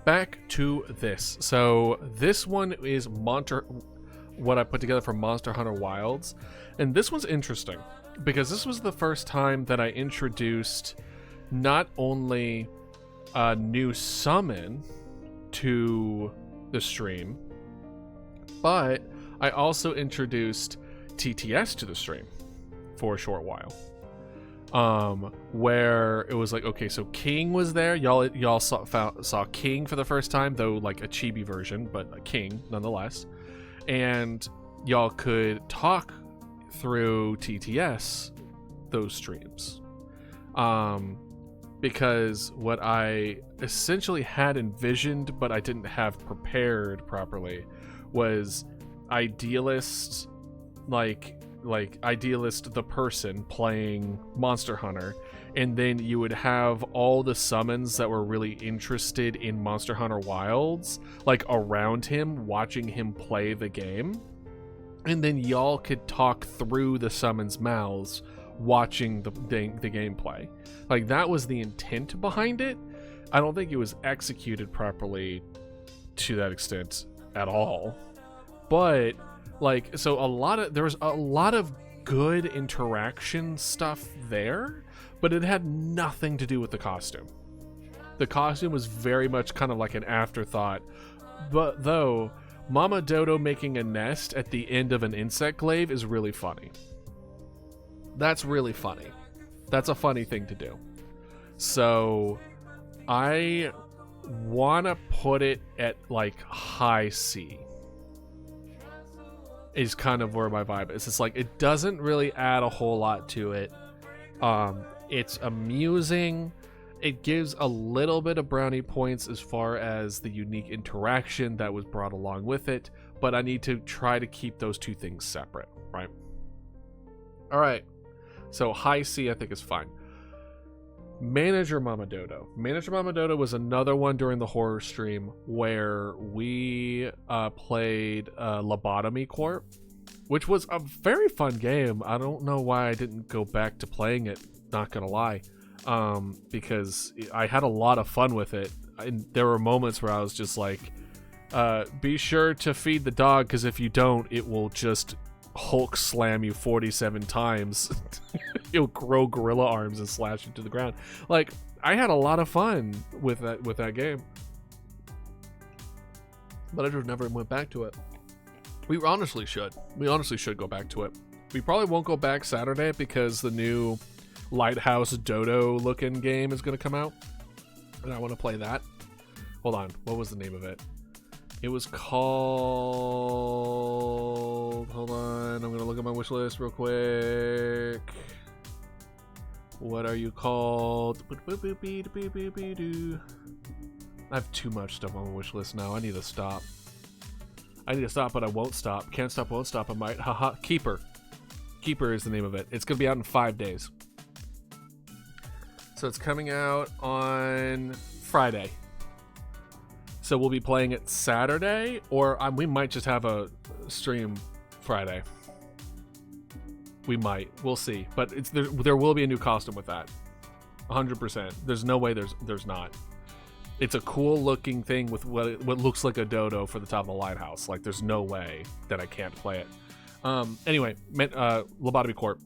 B: Back to this. So this one is what I put together for Monster Hunter Wilds. And this one's interesting because this was the first time that I introduced not only a new summon to the stream, but I also introduced TTS to the stream for a short while. Where it was like, okay, so King was there. Y'all saw King for the first time, though like a chibi version, but a King nonetheless. And y'all could talk through TTS those streams. Because what I essentially had envisioned, but I didn't have prepared properly, was Idealist, like Idealist the person playing Monster Hunter, and then you would have all the summons that were really interested in Monster Hunter Wilds like around him, watching him play the game, and then y'all could talk through the summons' mouths watching the gameplay. Like, that was the intent behind it. I don't think it was executed properly to that extent at all. But like, so there was a lot of good interaction stuff there, but it had nothing to do with the costume. The costume was very much kind of like an afterthought. But though Mama Dodo making a nest at the end of an insect glaive is really funny. That's really funny. That's a funny thing to do. So I want to put it at like high C. Is kind of where my vibe is. It's like it doesn't really add a whole lot to it. It's amusing. It gives a little bit of brownie points as far as the unique interaction that was brought along with it, but I need to try to keep those two things separate, right? All right. So high C I think is fine. Manager Mama Dodo. Manager Mama Dodo was another one during the horror stream where we played Lobotomy Court, which was a very fun game. I don't know why I didn't go back to playing it, not gonna lie, because I had a lot of fun with it. And there were moments where I was just like, be sure to feed the dog, because if you don't, it will just Hulk slam you 47 times. He'll grow gorilla arms and slash you to the ground. Like, I had a lot of fun with that game, but I just never went back to it. We honestly should go back to it. We probably won't go back Saturday because the new Lighthouse Dodo looking game is going to come out, and I want to play that. Hold on, what was the name of it? It was called... Hold on, I'm going to look at my wish list real quick. What are you called? I have too much stuff on my wish list now. I need to stop. But I won't stop. Can't stop, won't stop. I might. Haha. Keeper. Keeper is the name of it. It's going to be out in 5 days. So it's coming out on Friday. So we'll be playing it Saturday, or we might just have a stream Friday. We might. We'll see. But there will be a new costume with that. 100%. There's no way there's not. It's a cool looking thing with what looks like a dodo for the top of the lighthouse. Like, there's no way that I can't play it. Anyway, Lobotomy Court.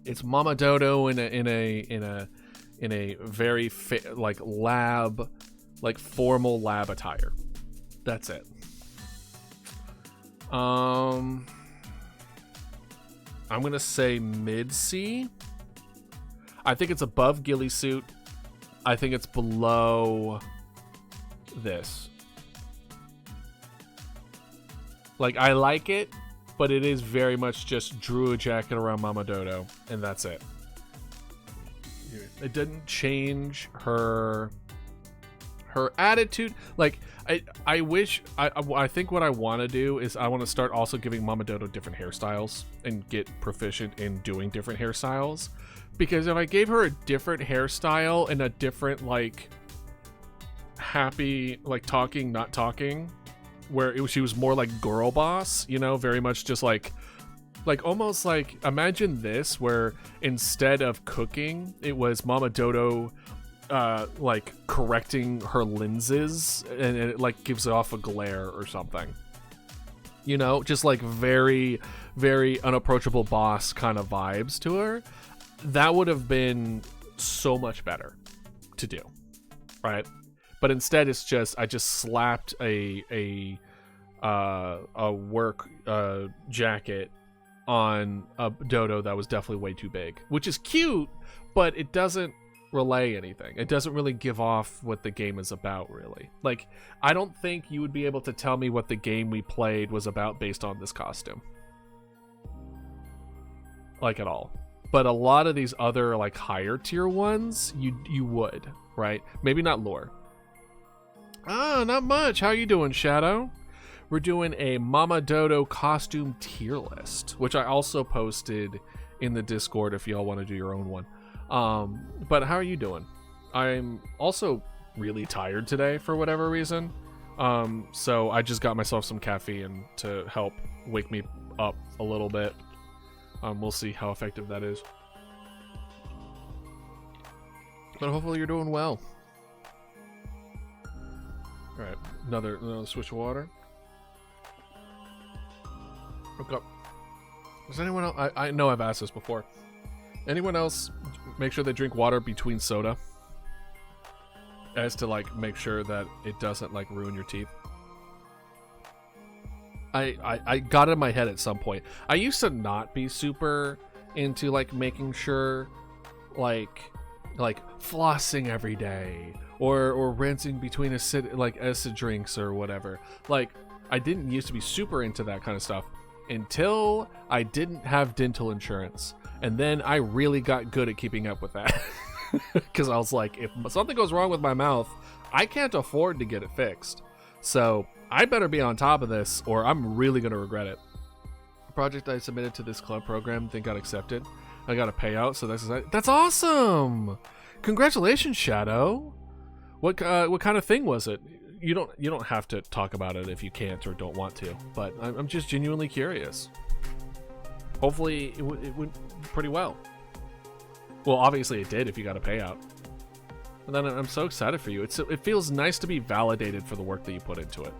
B: It's Mama Dodo in a very lab, like formal lab attire. That's it. I'm gonna say mid C. I think it's above ghillie suit. I think it's below this. Like, I like it, but it is very much just drew a jacket around Mama Dodo, and that's it. It didn't change her attitude. Like, I think what I want to do is I want to start also giving Mama Dodo different hairstyles and get proficient in doing different hairstyles. Because if I gave her a different hairstyle and a different, like, happy, like, talking, not talking, where she was more like girl boss, you know, very much just like almost like, imagine this, where instead of cooking, it was Mama Dodo, like, correcting her lenses, and it, like, gives off a glare or something. You know, just, like, very, very unapproachable boss kind of vibes to her. That would have been so much better to do, right? But instead, it's just I just slapped a work jacket on a dodo that was definitely way too big, which is cute, but it doesn't relay anything. It doesn't really give off what the game is about, really. Like, I don't think you would be able to tell me what the game we played was about based on this costume, like, at all. But a lot of these other, like, higher tier ones, you would, right? Maybe not lore. Not much. How you doing, Shadow? We're doing a Mama Dodo costume tier list, which I also posted in the Discord if y'all want to do your own one. But how are you doing? I'm also really tired today for whatever reason. So I just got myself some caffeine to help wake me up a little bit. We'll see how effective that is. But hopefully you're doing well. Alright, another switch of water. Okay. Does anyone else... I know I've asked this before. Anyone else make sure they drink water between soda? As to, like, make sure that it doesn't, like, ruin your teeth. I got it in my head at some point. I used to not be super into, like, making sure, like, like flossing every day or rinsing between acid drinks or whatever. Like, I didn't used to be super into that kind of stuff until I didn't have dental insurance. And then I really got good at keeping up with that. Because I was like, if something goes wrong with my mouth, I can't afford to get it fixed. So I better be on top of this or I'm really going to regret it. The project I submitted to this club program then got accepted. I got a payout, so that's awesome. Congratulations, Shadow. What kind of thing was it? You don't have to talk about it if you can't or don't want to, but I'm just genuinely curious. Hopefully it went pretty well. Well, obviously it did if you got a payout. And then I'm so excited for you. It feels nice to be validated for the work that you put into it.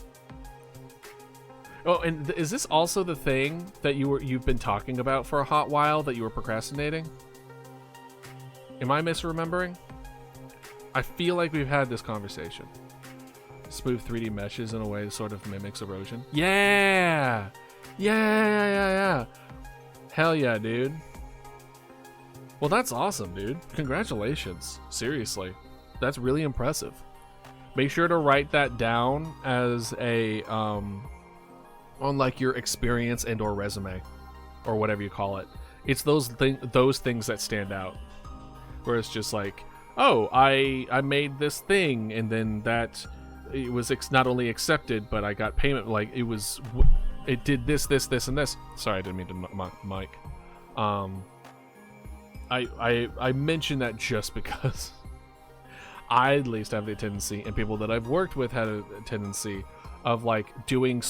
B: Oh, and is this also the thing that you've been talking about for a hot while that you were procrastinating? Am I misremembering? I feel like we've had this conversation. Smooth 3D meshes in a way that sort of mimics erosion. Yeah! Yeah. Hell yeah, dude. Well, that's awesome, dude. Congratulations. Seriously. That's really impressive. Make sure to write that down as a, on like your experience and or resume or whatever you call it. It's those things that stand out. Where it's just like, oh, I made this thing and then that it was not only accepted, but I got payment. Like it did this, and this. Sorry, I didn't mean to mic. I mentioned that just because I at least have the tendency, and people that I've worked with had a tendency of like doing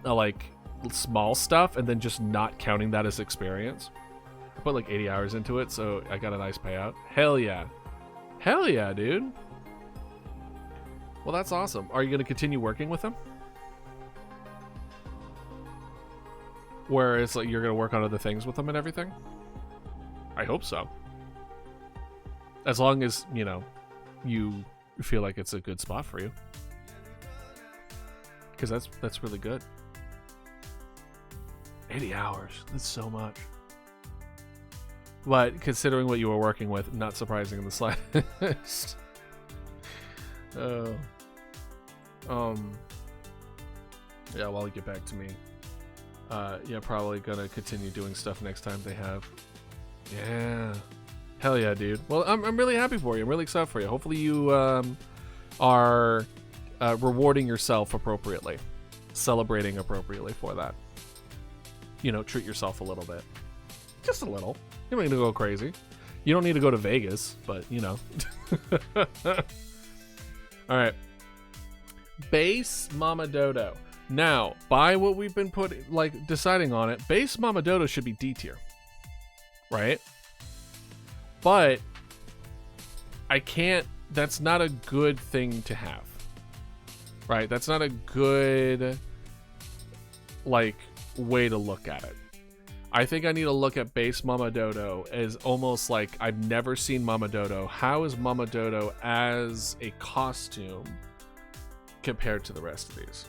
B: like small stuff and then just not counting that as experience. I put like 80 hours into it, so I got a nice payout. Hell yeah, dude. Well, that's awesome. Are you going to continue working with them? Where it's like you're going to work on other things with them and everything? I hope so. As long as, you feel like it's a good spot for you. Because that's really good. 80 hours. That's so much. But considering what you were working with, not surprising in the slightest. Yeah, while you get back to me. Yeah, probably gonna continue doing stuff next time they have. Yeah. Hell yeah, dude. Well, I'm really happy for you. I'm really excited for you. Hopefully you are rewarding yourself appropriately. Celebrating appropriately for that. Treat yourself a little bit. Just a little. You don't need to go crazy. You don't need to go to Vegas, but, Alright. Base Mama Dodo. Now, by what we've been deciding on it, Base Mama Dodo should be D tier. Right? But I can't, that's not a good thing to have. Right? That's not a good way to look at it. I think I need to look at Base Mama Dodo as almost like I've never seen Mama Dodo. How is Mama Dodo as a costume compared to the rest of these?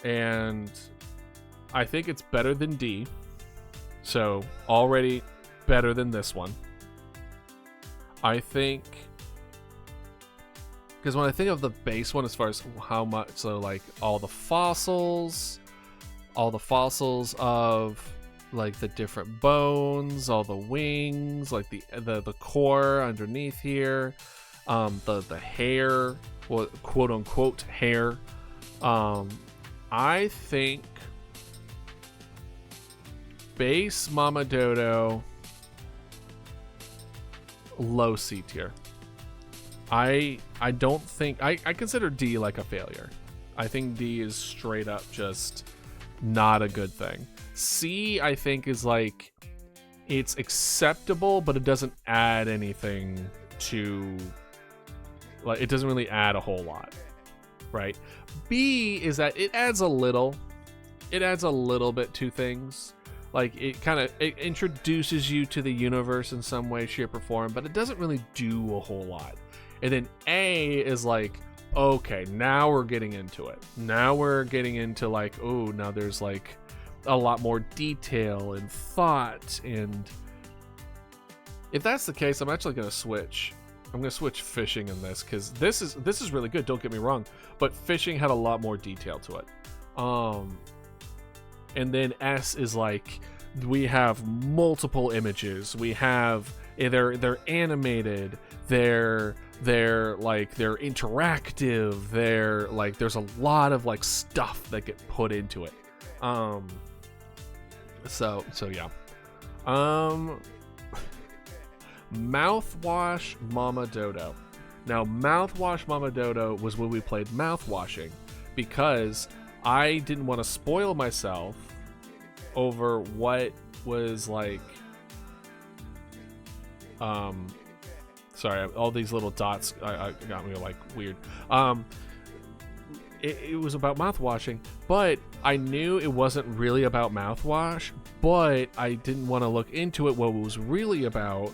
B: And I think it's better than D. So already better than this one. I think, because when I think of the base one, as far as how much, so like all the fossils of like the different bones, all the wings, like the core underneath here, the hair, well, quote unquote hair. I think Base Mama Dodo low C tier. I don't think I consider D like a failure. I think D is straight up just not a good thing. C, I think, is like it's acceptable, but it doesn't add anything to, like, it doesn't really add a whole lot, right? B is that it adds a little bit to things. Like it introduces you to the universe in some way, shape, or form, but it doesn't really do a whole lot. And then A is like, okay, now we're getting into it. Now we're getting into like, oh, now there's like a lot more detail and thought and If that's the case, I'm actually gonna switch. I'm gonna switch fishing in this because this is really good. Don't get me wrong, but fishing had a lot more detail to it. And then S is like we have multiple images. We have they're animated. They're interactive. They're like there's a lot of like stuff that get put into it. So yeah. Mouthwash Mama Dodo. Now, Mouthwash Mama Dodo was when we played mouthwashing because I didn't want to spoil myself over what was like. Sorry, all these little dots I got me like weird. It was about mouthwashing, but I knew it wasn't really about mouthwash, but I didn't want to look into it what it was really about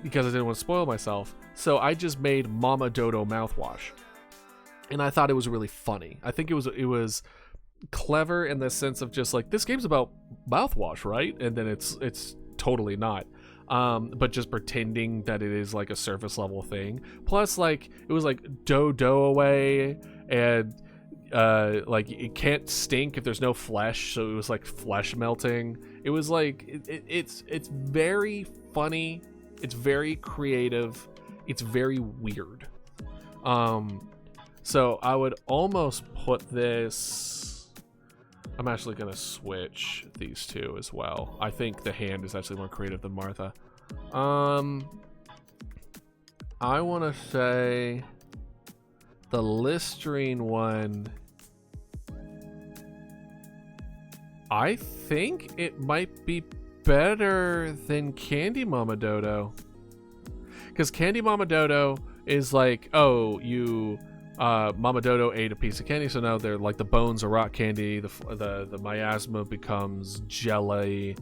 B: because I didn't want to spoil myself. So I just made Mama Dodo mouthwash. And I thought it was really funny. I think it was clever in the sense of just like, this game's about mouthwash, right? And then it's totally not. But just pretending that it is like a surface level thing. Plus, like, it was like dodo away, and like it can't stink if there's no flesh, so it was like flesh melting. It was like it's very funny, it's very creative, it's very weird. So I would almost put this. I'm actually gonna switch these two as well. I think the hand is actually more creative than Martha. I want to say the Listerine one. I think it might be better than Candy Mama Dodo, because Candy Mama Dodo is like, oh, you Mama Dodo ate a piece of candy, so now they're like the bones are rock candy, the miasma becomes jelly.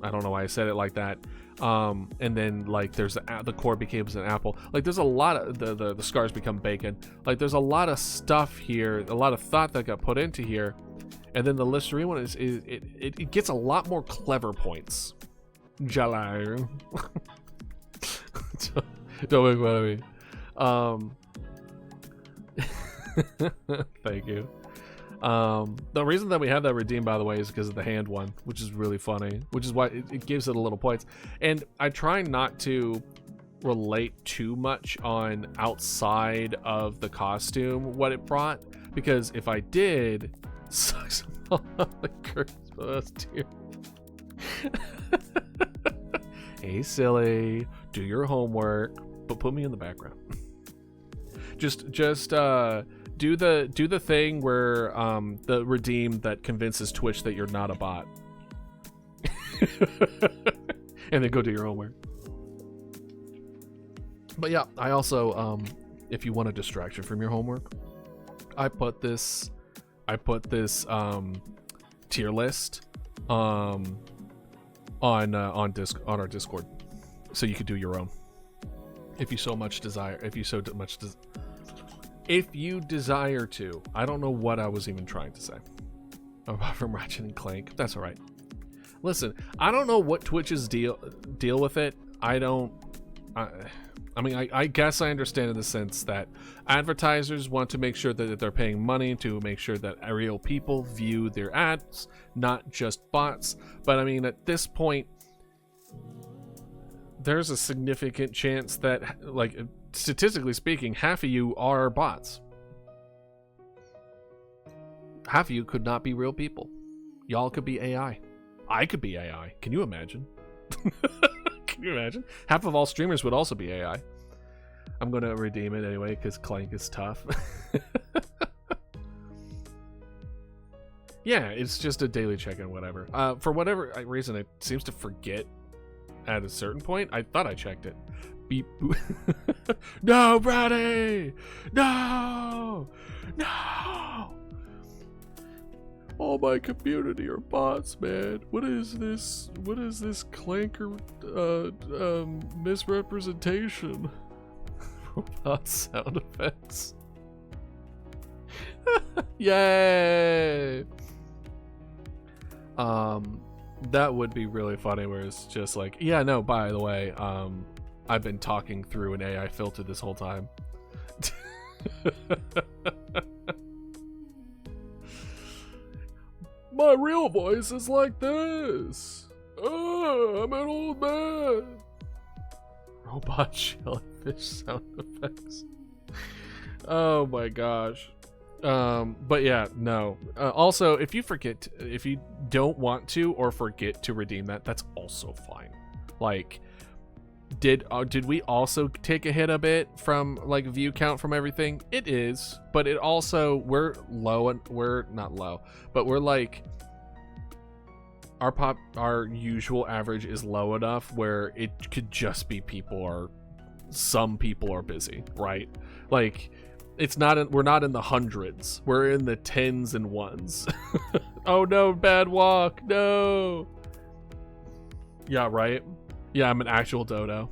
B: I don't know why I said it like that. And then like there's the core becomes an apple. Like there's a lot of the scars become bacon. Like there's a lot of stuff here, a lot of thought that got put into here. And then the Listerine one it gets a lot more clever points. Jelly. Don't make fun of me. Thank you. The reason that we have that redeemed, by the way, is because of the hand one, which is really funny, which is why it gives it a little points. And I try not to relate too much on outside of the costume what it brought, because if I did, sucks all the Christmas tear. Hey, silly, do your homework, but put me in the background. just do the thing where the redeem that convinces Twitch that you're not a bot. And then go do your homework. But yeah, I also if you want a distraction from your homework, I put this tier list on our Discord, so you could do your own if you so much desire. If you desire to. I don't know what I was even trying to say. Apart from Ratchet and Clank. That's alright. Listen, I don't know what Twitch's deal with it. I guess I understand in the sense that advertisers want to make sure that they're paying money to make sure that real people view their ads, not just bots. But I mean, at this point, there's a significant chance that, like, statistically speaking, half of you are bots. Half of you could not be real people. Y'all could be AI. I could be AI. Can you imagine? Can you imagine? Half of all streamers would also be AI. I'm going to redeem it anyway because Clank is tough. Yeah, it's just a daily check-in, whatever. For whatever reason, it seems to forget at a certain point. I thought I checked it. Beep. No, Brady! No! No! All my community are bots, man. What is this? What is this clanker misrepresentation? Robot sound effects. Yay! That would be really funny where it's just like, yeah, no, by the way, I've been talking through an AI filter this whole time. My real voice is like this. Oh, I'm an old man. Robot jellyfish sound effects. Oh my gosh. But yeah, no. Also, if you don't want to or forget to redeem that, that's also fine. Like, did we also take a hit a bit from like view count from everything? It is, but it also, we're not low, but we're like, our usual average is low enough where it could just be some people are busy, right? Like, we're not in the hundreds, we're in the tens and ones. Oh no, bad walk, no. Yeah, right. Yeah, I'm an actual dodo.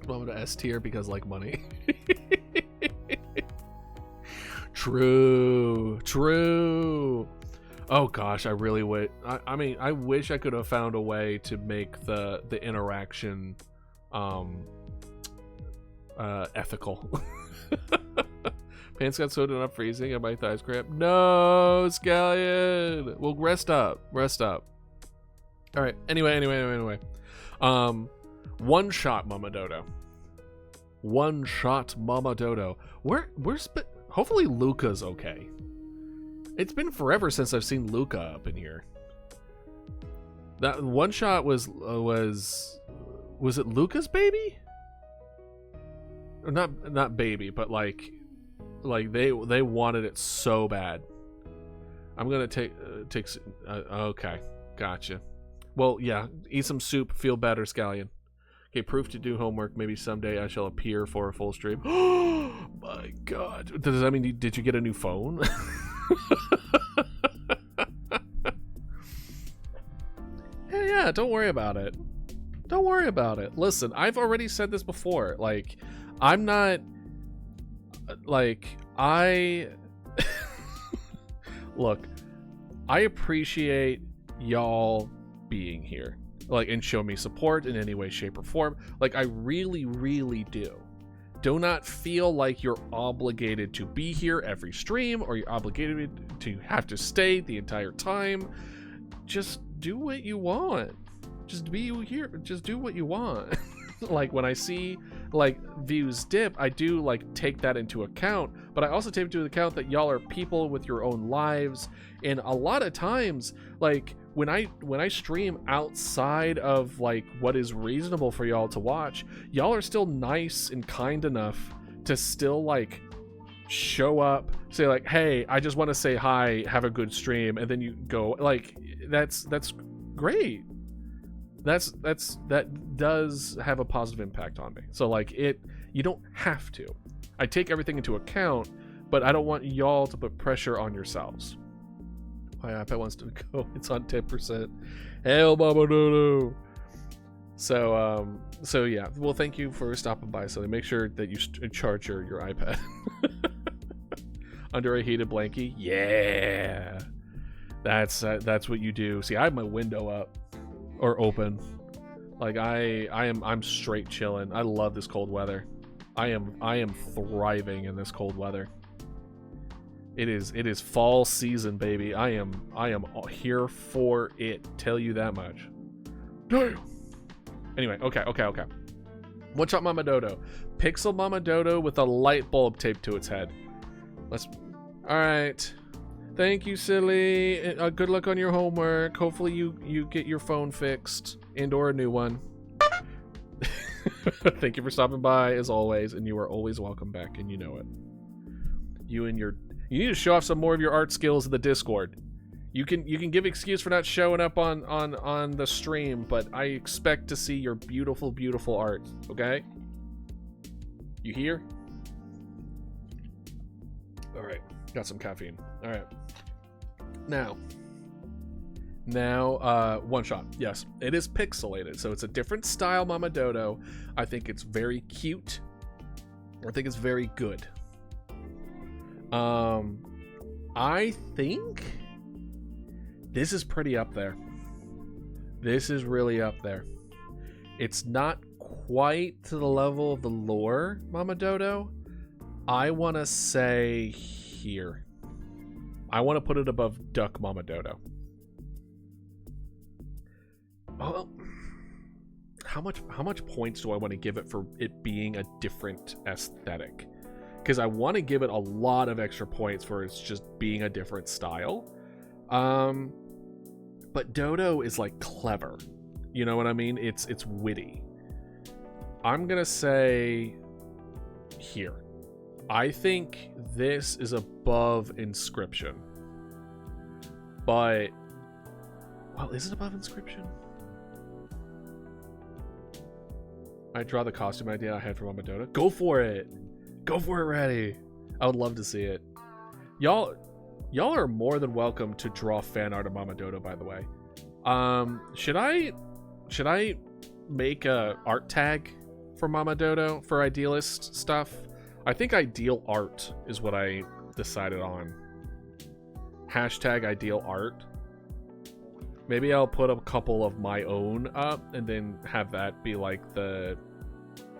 B: I'm an S tier because like money. True. Oh gosh, I really would. I mean, I wish I could have found a way to make the interaction ethical. Pants got soda up freezing and my thighs cramp. No, Scallion. Well, rest up. All right. Anyway. One shot Mama Dodo. Hopefully Luca's okay. It's been forever since I've seen Luca up in here. That one shot was it Luca's baby? Or not baby, but like they wanted it so bad. I'm gonna take okay, gotcha. Well, yeah, eat some soup, feel better, Scallion. Okay, proof to do homework. Maybe someday I shall appear for a full stream. Oh my god. Does that mean did you get a new phone? Yeah, don't worry about it. Listen, I've already said this before. Like, I'm not... Like, Look, I appreciate y'all being here. Like, and show me support in any way, shape, or form. Like, I really, really do. Do not feel like you're obligated to be here every stream, or you're obligated to have to stay the entire time. Just do what you want. Just be here. Just do what you want. Like, when I see like views dip, I do like take that into account, but I also take into account that y'all are people with your own lives, and a lot of times, like, when I stream outside of like what is reasonable for y'all to watch, y'all are still nice and kind enough to still like show up, say like, hey, I just want to say hi, have a good stream, and then you go. Like, that's great. That does have a positive impact on me. So like, you don't have to. I take everything into account, but I don't want y'all to put pressure on yourselves. My iPad wants to go. It's on 10%. Hell, Mama Dodo. So yeah. Well, thank you for stopping by. So make sure that you charge your iPad under a heated blankie. Yeah, that's what you do. See, I have my window up or open. Like, I'm straight chilling. I love this cold weather. I am thriving in this cold weather. It is fall season, baby. I am here for it. Tell you that much. Damn. Anyway, okay. One shot Mama Dodo. Pixel Mama Dodo with a light bulb taped to its head. All right. Thank you, silly. Good luck on your homework. Hopefully you get your phone fixed and/or a new one. Thank you for stopping by as always, and you are always welcome back, and you know it. You need to show off some more of your art skills in the Discord. You can give excuse for not showing up on the stream, but I expect to see your beautiful, beautiful art. Okay? You hear? All right. Got some caffeine. All right. Now, one shot. Yes, it is pixelated, so it's a different style Mama Dodo. I think it's very cute. I think it's very good. I think this is pretty up there. This is really up there. It's not quite to the level of the lore Mama Dodo. I want to say here. I want to put it above Duck Mama Dodo. Well, how much points do I want to give it for it being a different aesthetic? Because I want to give it a lot of extra points for it's just being a different style. But Dodo is like clever. You know what I mean? It's witty. I'm gonna say here. I think this is above Inscription. But well, is it above Inscription? I draw the costume idea I had for Mama Dodo. Go for it. Go for it, Ratty. I would love to see it. Y'all are more than welcome to draw fan art of Mama Dodo, by the way. Should I make a art tag for Mama Dodo for Idealist stuff? I think Ideal Art is what I decided on. Hashtag Ideal Art. Maybe I'll put a couple of my own up and then have that be like the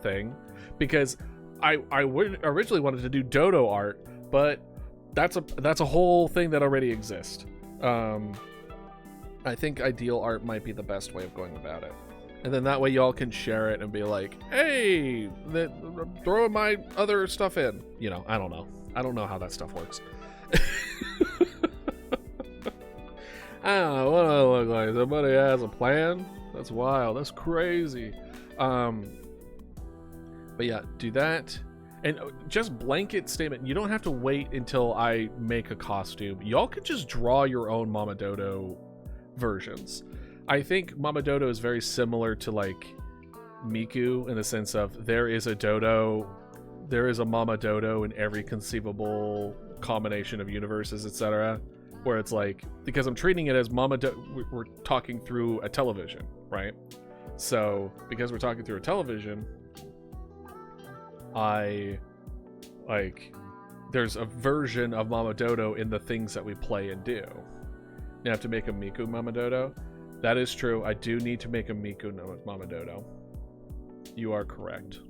B: thing. Because I originally wanted to do Dodo art, but that's a whole thing that already exists. I think Ideal Art might be the best way of going about it. And then that way y'all can share it and be like, hey, throw my other stuff in. You know, I don't know. I don't know how that stuff works. I don't know what do I look like. Somebody has a plan? That's wild. That's crazy. But yeah, do that. And just blanket statement. You don't have to wait until I make a costume. Y'all could just draw your own Mama Dodo versions. I think Mama Dodo is very similar to like Miku in the sense of there is a Mama Dodo in every conceivable combination of universes, etc. Where it's like, because I'm treating it as Mama Dodo, we're talking through a television, right? So because we're talking through a television, there's a version of Mama Dodo in the things that we play and do. You have to make a Miku Mama Dodo. That is true. I do need to make a Miku Mama Dodo. You are correct.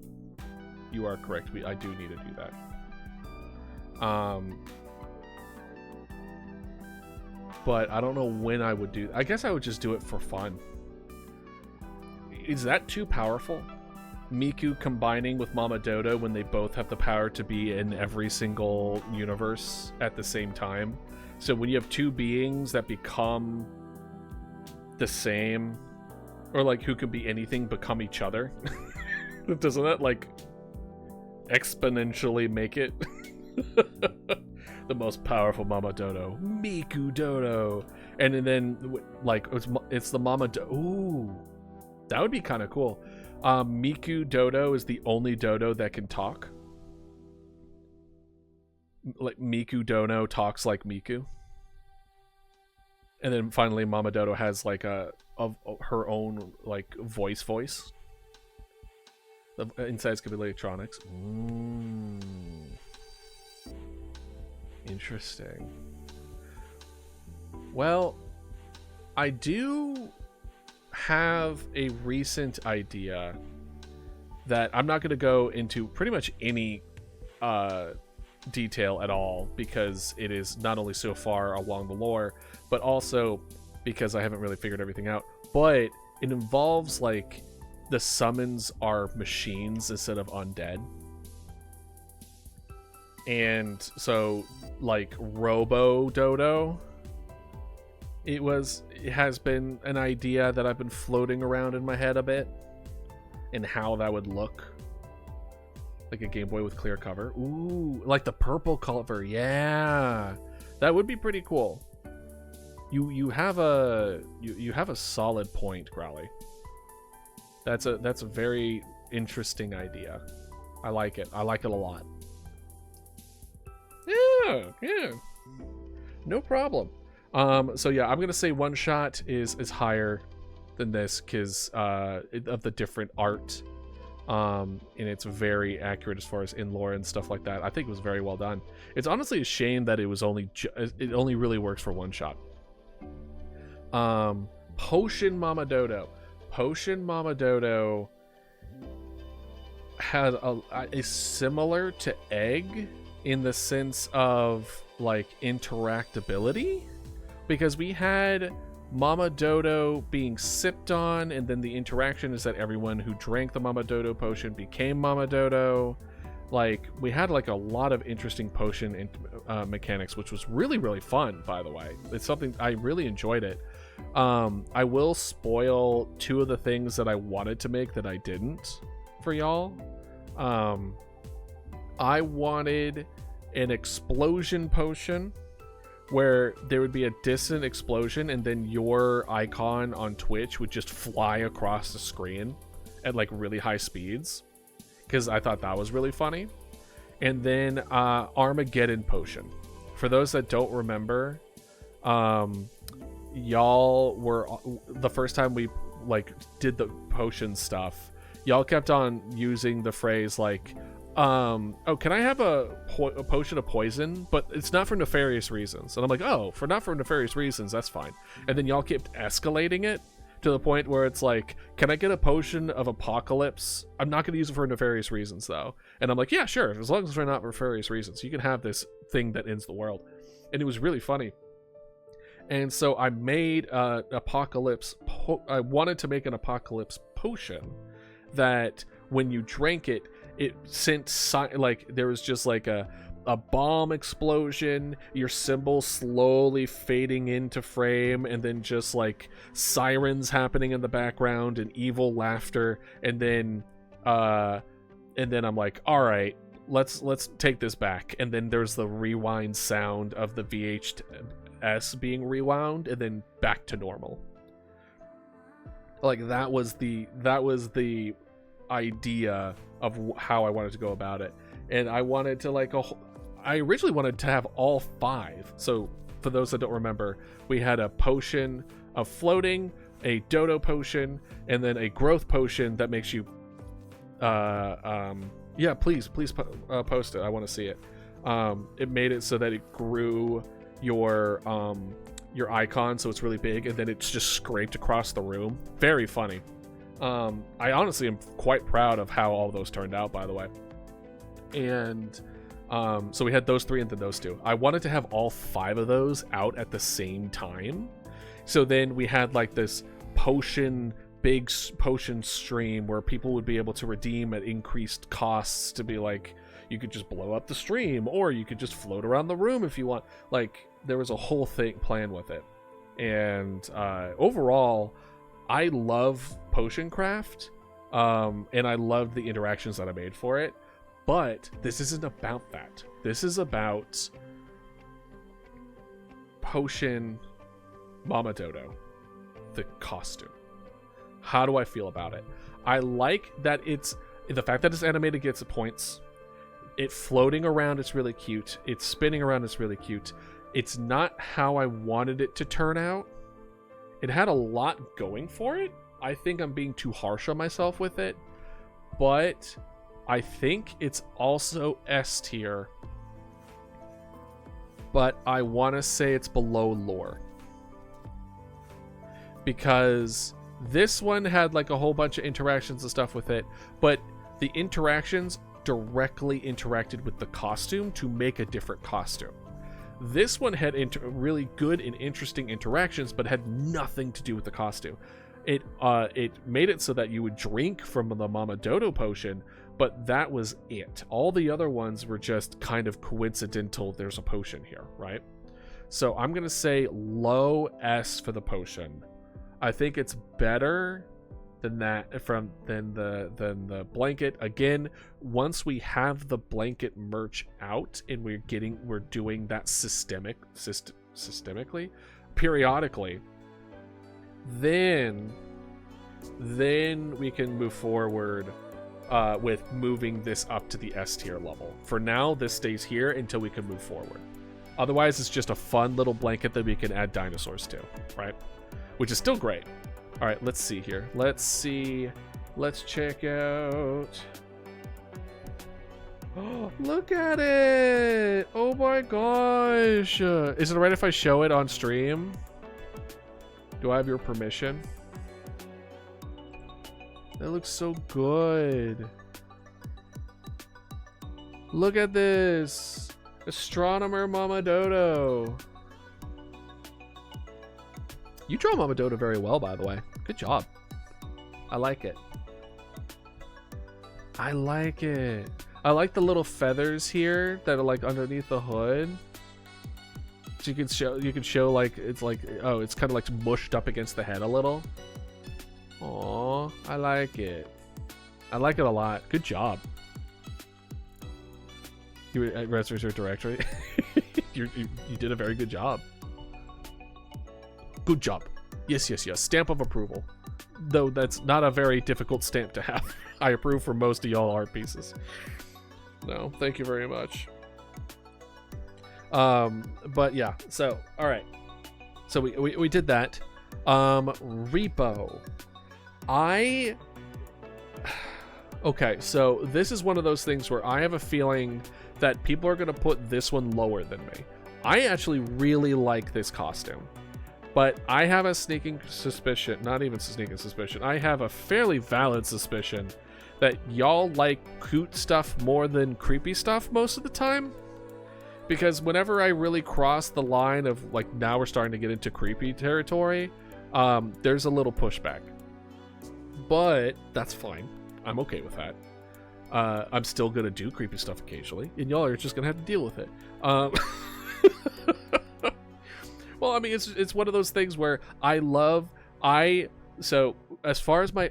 B: You are correct. I do need to do that. But I don't know when I would do. I guess I would just do it for fun. Is that too powerful? Miku combining with Mama Dodo when they both have the power to be in every single universe at the same time. So when you have two beings that become the same, or like who can be anything become each other, doesn't that like exponentially make it the most powerful Mama Dodo, Miku Dodo? And then like it's the Mama Dodo. Ooh, that would be kind of cool. Miku Dodo is the only Dodo that can talk. Like Miku Dodo talks like Miku. And then finally Mama Dodo has like her own like voice. The insides could be electronics. Interesting. Well, I do have a recent idea that I'm not going to go into pretty much any detail at all, because it is not only so far along the lore, but also because I haven't really figured everything out. But it involves like the summons are machines instead of undead. And so like Robo Dodo, it has been an idea that I've been floating around in my head a bit, and how that would look. Like a Game Boy with clear cover. Ooh, like the purple cover. Yeah, that would be pretty cool. You have a solid point, Growly. That's a very interesting idea. I like it. I like it a lot. Yeah. No problem. So yeah, I'm gonna say one shot is higher than this because of the different art, and it's very accurate as far as in lore and stuff like that. I think it was very well done. It's honestly a shame that it was only it only really works for one shot. Potion Mama Dodo. Potion Mama Dodo had is similar to egg in the sense of like interactability, because we had Mama Dodo being sipped on, and then the interaction is that everyone who drank the Mama Dodo potion became Mama Dodo. Like, we had like a lot of interesting potion mechanics, which was really, really fun, by the way. It's something I really enjoyed it. I will spoil two of the things that I wanted to make that I didn't for y'all. I wanted an explosion potion where there would be a distant explosion and then your icon on Twitch would just fly across the screen at like really high speeds, because I thought that was really funny. And then Armageddon potion. For those that don't remember, y'all were, the first time we like did the potion stuff, y'all kept on using the phrase like, oh, can I have a potion of poison? But it's not for nefarious reasons. And I'm like, oh, not for nefarious reasons, that's fine. And then y'all kept escalating it to the point where it's like, can I get a potion of apocalypse? I'm not going to use it for nefarious reasons, though. And I'm like, yeah, sure. As long as it's not for nefarious reasons, you can have this thing that ends the world. And it was really funny. And so I made I wanted to make an apocalypse potion that when you drank it, it sent like there was just like a bomb explosion, your symbol slowly fading into frame, and then just like sirens happening in the background and evil laughter, and then I'm like, all right, let's take this back. And then there's the rewind sound of the VHS being rewound and then back to normal. Like that was the idea of how I wanted to go about it. And I wanted to I originally wanted to have all 5. So for those that don't remember, we had a potion of floating, a dodo potion, and then a growth potion that makes you yeah, please post it. I want to see it. It made it so that it grew your icon so it's really big, and then it's just scraped across the room. Very funny. I honestly am quite proud of how all those turned out, by the way. And so we had those 3 and then those 2. I wanted to have all 5 of those out at the same time. So then we had like this big potion stream where people would be able to redeem at increased costs to be like, you could just blow up the stream, or you could just float around the room if you want. Like, there was a whole thing planned with it. And overall, I love potion craft, and I loved the interactions that I made for it. But this isn't about that. This is about Potion Mama Dodo, the costume. How do I feel about it? I like that it's the fact that it's animated gets points. It floating around, it's really cute. It's spinning around, it's really cute. It's not how I wanted it to turn out. It had a lot going for it. I think I'm being too harsh on myself with it, but I think it's also S tier, but I want to say it's below lore, because this one had like a whole bunch of interactions and stuff with it, but the interactions directly interacted with the costume to make a different costume. This one had really good and interesting interactions, but had nothing to do with the costume. It made it so that you would drink from the Mama Dodo potion, but that was it. All the other ones were just kind of coincidental. There's a potion here, right? So I'm gonna say low S for the potion. I think it's better than that than the blanket. Again, once we have the blanket merch out and we're doing that systemically, periodically, then we can move forward with moving this up to the S tier level. For now, this stays here until we can move forward. Otherwise, it's just a fun little blanket that we can add dinosaurs to, right? Which is still great. All right, let's see here. Let's check out. Oh, look at it! Oh my gosh! Is it alright if I show it on stream? Do I have your permission? That looks so good. Look at this. Astronomer Mama Dodo. You draw Mama Dodo very well, by the way. Good job. I like it. I like it. I like the little feathers here that are like underneath the hood. So you can show like it's like, oh, it's kind of like mushed up against the head a little. Aw, I like it. I like it a lot. Good job. You were at Reservoir Directory. you did a very good job. Good job. Yes, yes, yes. Stamp of approval. Though that's not a very difficult stamp to have. I approve for most of y'all art pieces. No, thank you very much. But yeah, so all right. So we did that. Repo. Okay, so this is one of those things where I have a feeling that people are going to put this one lower than me. I actually really like this costume, but I have a sneaking suspicion, not even sneaking suspicion, I have a fairly valid suspicion that y'all like cute stuff more than creepy stuff most of the time. Because whenever I really cross the line of like, now we're starting to get into creepy territory, there's a little pushback. But that's fine. I'm okay with that. I'm still gonna do creepy stuff occasionally, and y'all are just gonna have to deal with it. Well, I mean, it's one of those things where so as far as my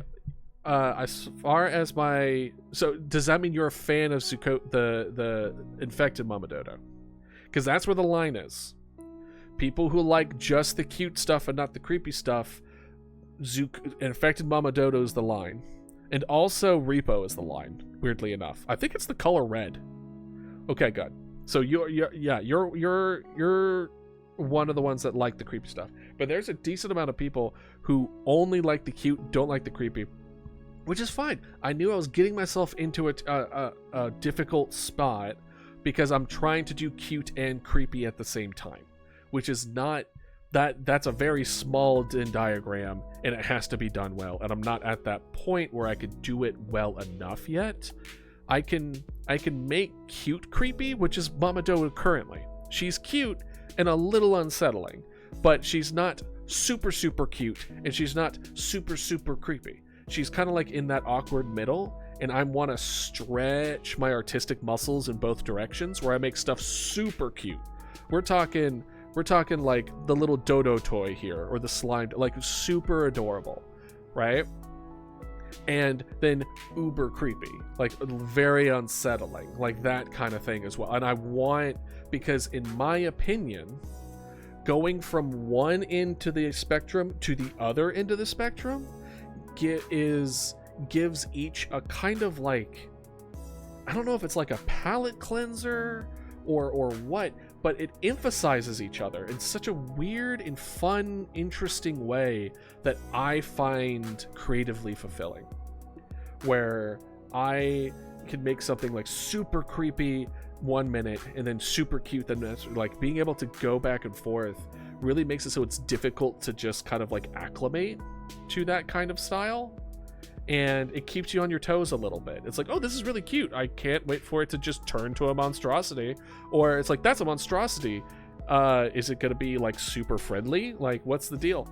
B: so does that mean you're a fan of the infected Mama Dodo? Because that's where the line is. People who like just the cute stuff and not the creepy stuff, infected Mama Dodo is the line. And also Repo is the line, weirdly enough. I think it's the color red. Okay, good. So you're one of the ones that like the creepy stuff. But there's a decent amount of people who only like the cute, don't like the creepy, which is fine. I knew I was getting myself into a difficult spot because I'm trying to do cute and creepy at the same time, which is not that's a very small Venn diagram, and it has to be done well, and I'm not at that point where I could do it well enough yet. I can make cute creepy, which is Mama Dodo currently. She's cute and a little unsettling, but she's not super cute, and she's not super creepy. She's kind of like in that awkward middle, and I want to stretch my artistic muscles in both directions where I make stuff super cute. We're talking like the little Dodo toy here, or the slime, like super adorable, right? And then uber creepy, like very unsettling, like that kind of thing as well. And I want, because in my opinion, going from one end of the spectrum to the other end of the spectrum gives each a kind of like, I don't know if it's like a palate cleanser or what, but it emphasizes each other in such a weird and fun, interesting way that I find creatively fulfilling. Where I can make something like super creepy 1 minute and then super cute the next. Like being able to go back and forth really makes it so it's difficult to just kind of like acclimate to that kind of style. And it keeps you on your toes a little bit. It's like, oh, this is really cute. I can't wait for it to just turn to a monstrosity. Or it's like, that's a monstrosity. Is it going to be like super friendly? Like, what's the deal?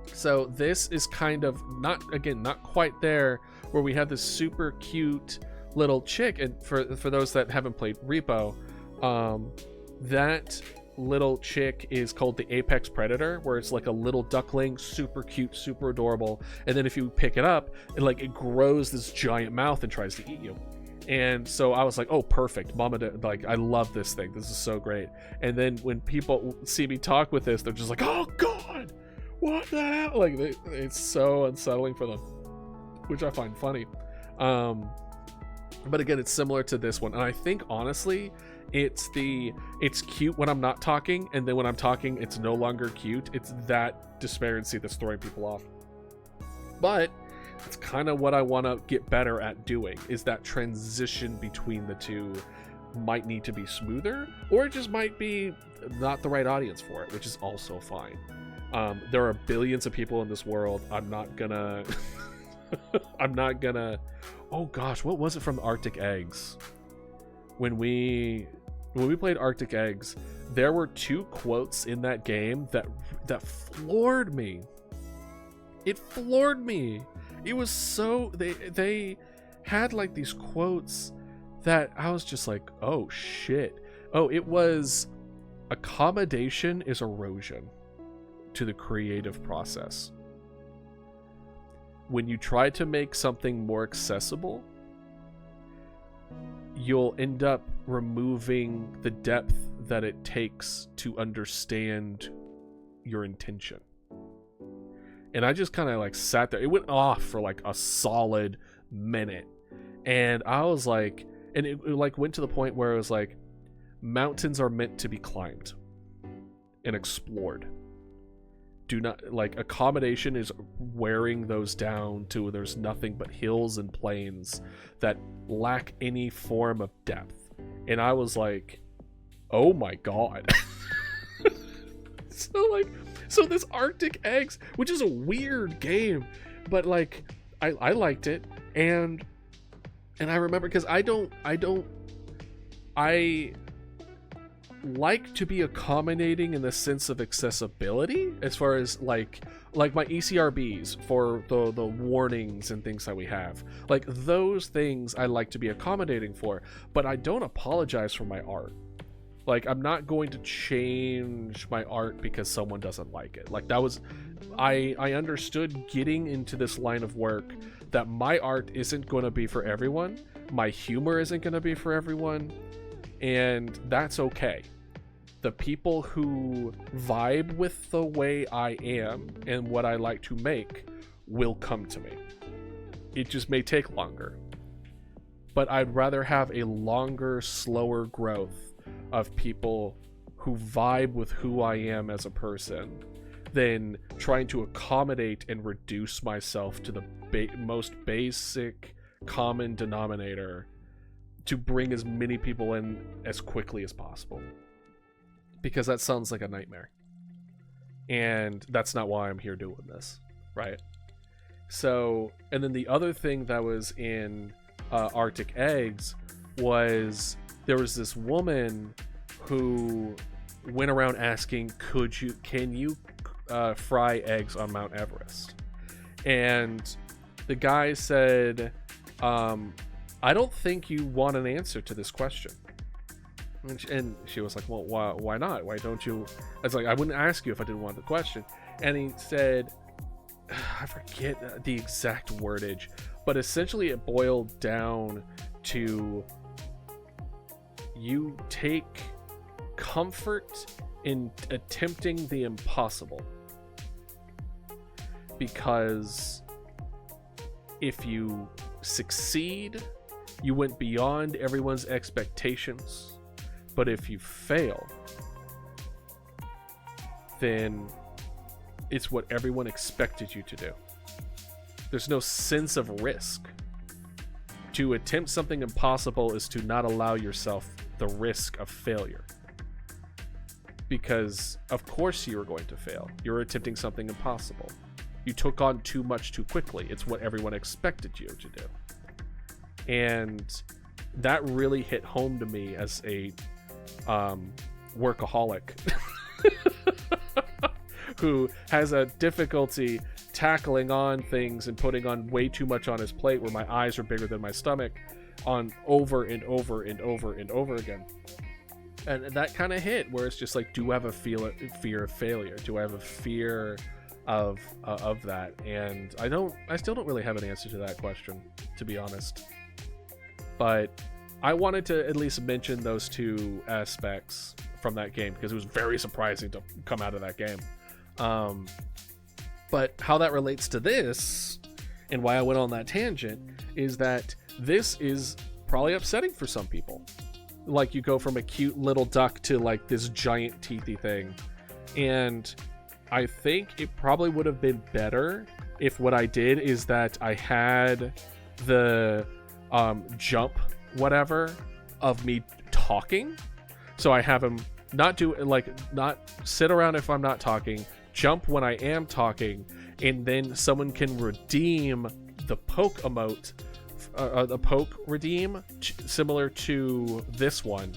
B: So this is kind of not quite there, where we have this super cute little chick. And for those that haven't played Repo, that little chick is called the apex predator, where it's like a little duckling, super cute, super adorable, and then if you pick it up, it grows this giant mouth and tries to eat you. And so I was like, oh, perfect, Mama, like, I love this thing, this is so great. And then when people see me talk with this, they're just like, oh god, what the hell? Like, it's so unsettling for them, which I find funny. But again, it's similar to this one, and I think honestly it's cute when I'm not talking, and then when I'm talking it's no longer cute. It's that disparity that's throwing people off. But it's kind of what I want to get better at doing, is that transition between the two might need to be smoother, or it just might be not the right audience for it, which is also fine. There are billions of people in this world. I'm not gonna oh gosh, what was it from Arctic Eggs? When we played Arctic Eggs, there were 2 quotes in that game that floored me. It floored me. It was so they had like these quotes that I was just like, oh shit. Oh, it was, accommodation is erosion to the creative process. When you try to make something more accessible, you'll end up removing the depth that it takes to understand your intention. And I just kind of like sat there. It went off for like a solid minute. And I was like, and it like went to the point where it was like, mountains are meant to be climbed and explored. Do not, like, accommodation is wearing those down to there's nothing but hills and plains that lack any form of depth. And I was like, oh my god. So this Arctic Eggs, which is a weird game, but like I liked it, and I remember, because I like to be accommodating in the sense of accessibility, as far as like my ECRBs for the warnings and things that we have, like those things I like to be accommodating for, but I don't apologize for my art. Like, I'm not going to change my art because someone doesn't like it. Like, that was, I understood getting into this line of work that my art isn't going to be for everyone, my humor isn't going to be for everyone, and that's okay. The people who vibe with the way I am and what I like to make will come to me. It just may take longer. But I'd rather have a longer, slower growth of people who vibe with who I am as a person than trying to accommodate and reduce myself to the most basic common denominator to bring as many people in as quickly as possible. Because that sounds like a nightmare. And that's not why I'm here doing this, right? So, and then the other thing that was in Arctic Eggs was there was this woman who went around asking, can you fry eggs on Mount Everest? And the guy said, I don't think you want an answer to this question. And she was like, well, why not? Why don't you? I was like, I wouldn't ask you if I didn't want the question. And he said, I forget the exact wordage, but essentially it boiled down to, you take comfort in attempting the impossible, because if you succeed, you went beyond everyone's expectations. But if you fail, then it's what everyone expected you to do. There's no sense of risk. To attempt something impossible is to not allow yourself the risk of failure. Because, of course, you are going to fail. You're attempting something impossible. You took on too much too quickly. It's what everyone expected you to do. And that really hit home to me as a workaholic who has a difficulty tackling on things and putting on way too much on his plate, where my eyes are bigger than my stomach, on over and over and over and over again. And that kind of hit where it's just like, do I have a fear of failure? Do I have a fear of that? And I still don't really have an answer to that question, to be honest. But I wanted to at least mention those two aspects from that game, because it was very surprising to come out of that game. But how that relates to this, and why I went on that tangent, is that this is probably upsetting for some people. Like, you go from a cute little duck to like this giant teethy thing. And I think it probably would have been better if what I did is that I had the jump whatever of me talking. So I have him not sit around if I'm not talking, jump when I am talking, and then someone can redeem the poke emote, the poke redeem, similar to this one,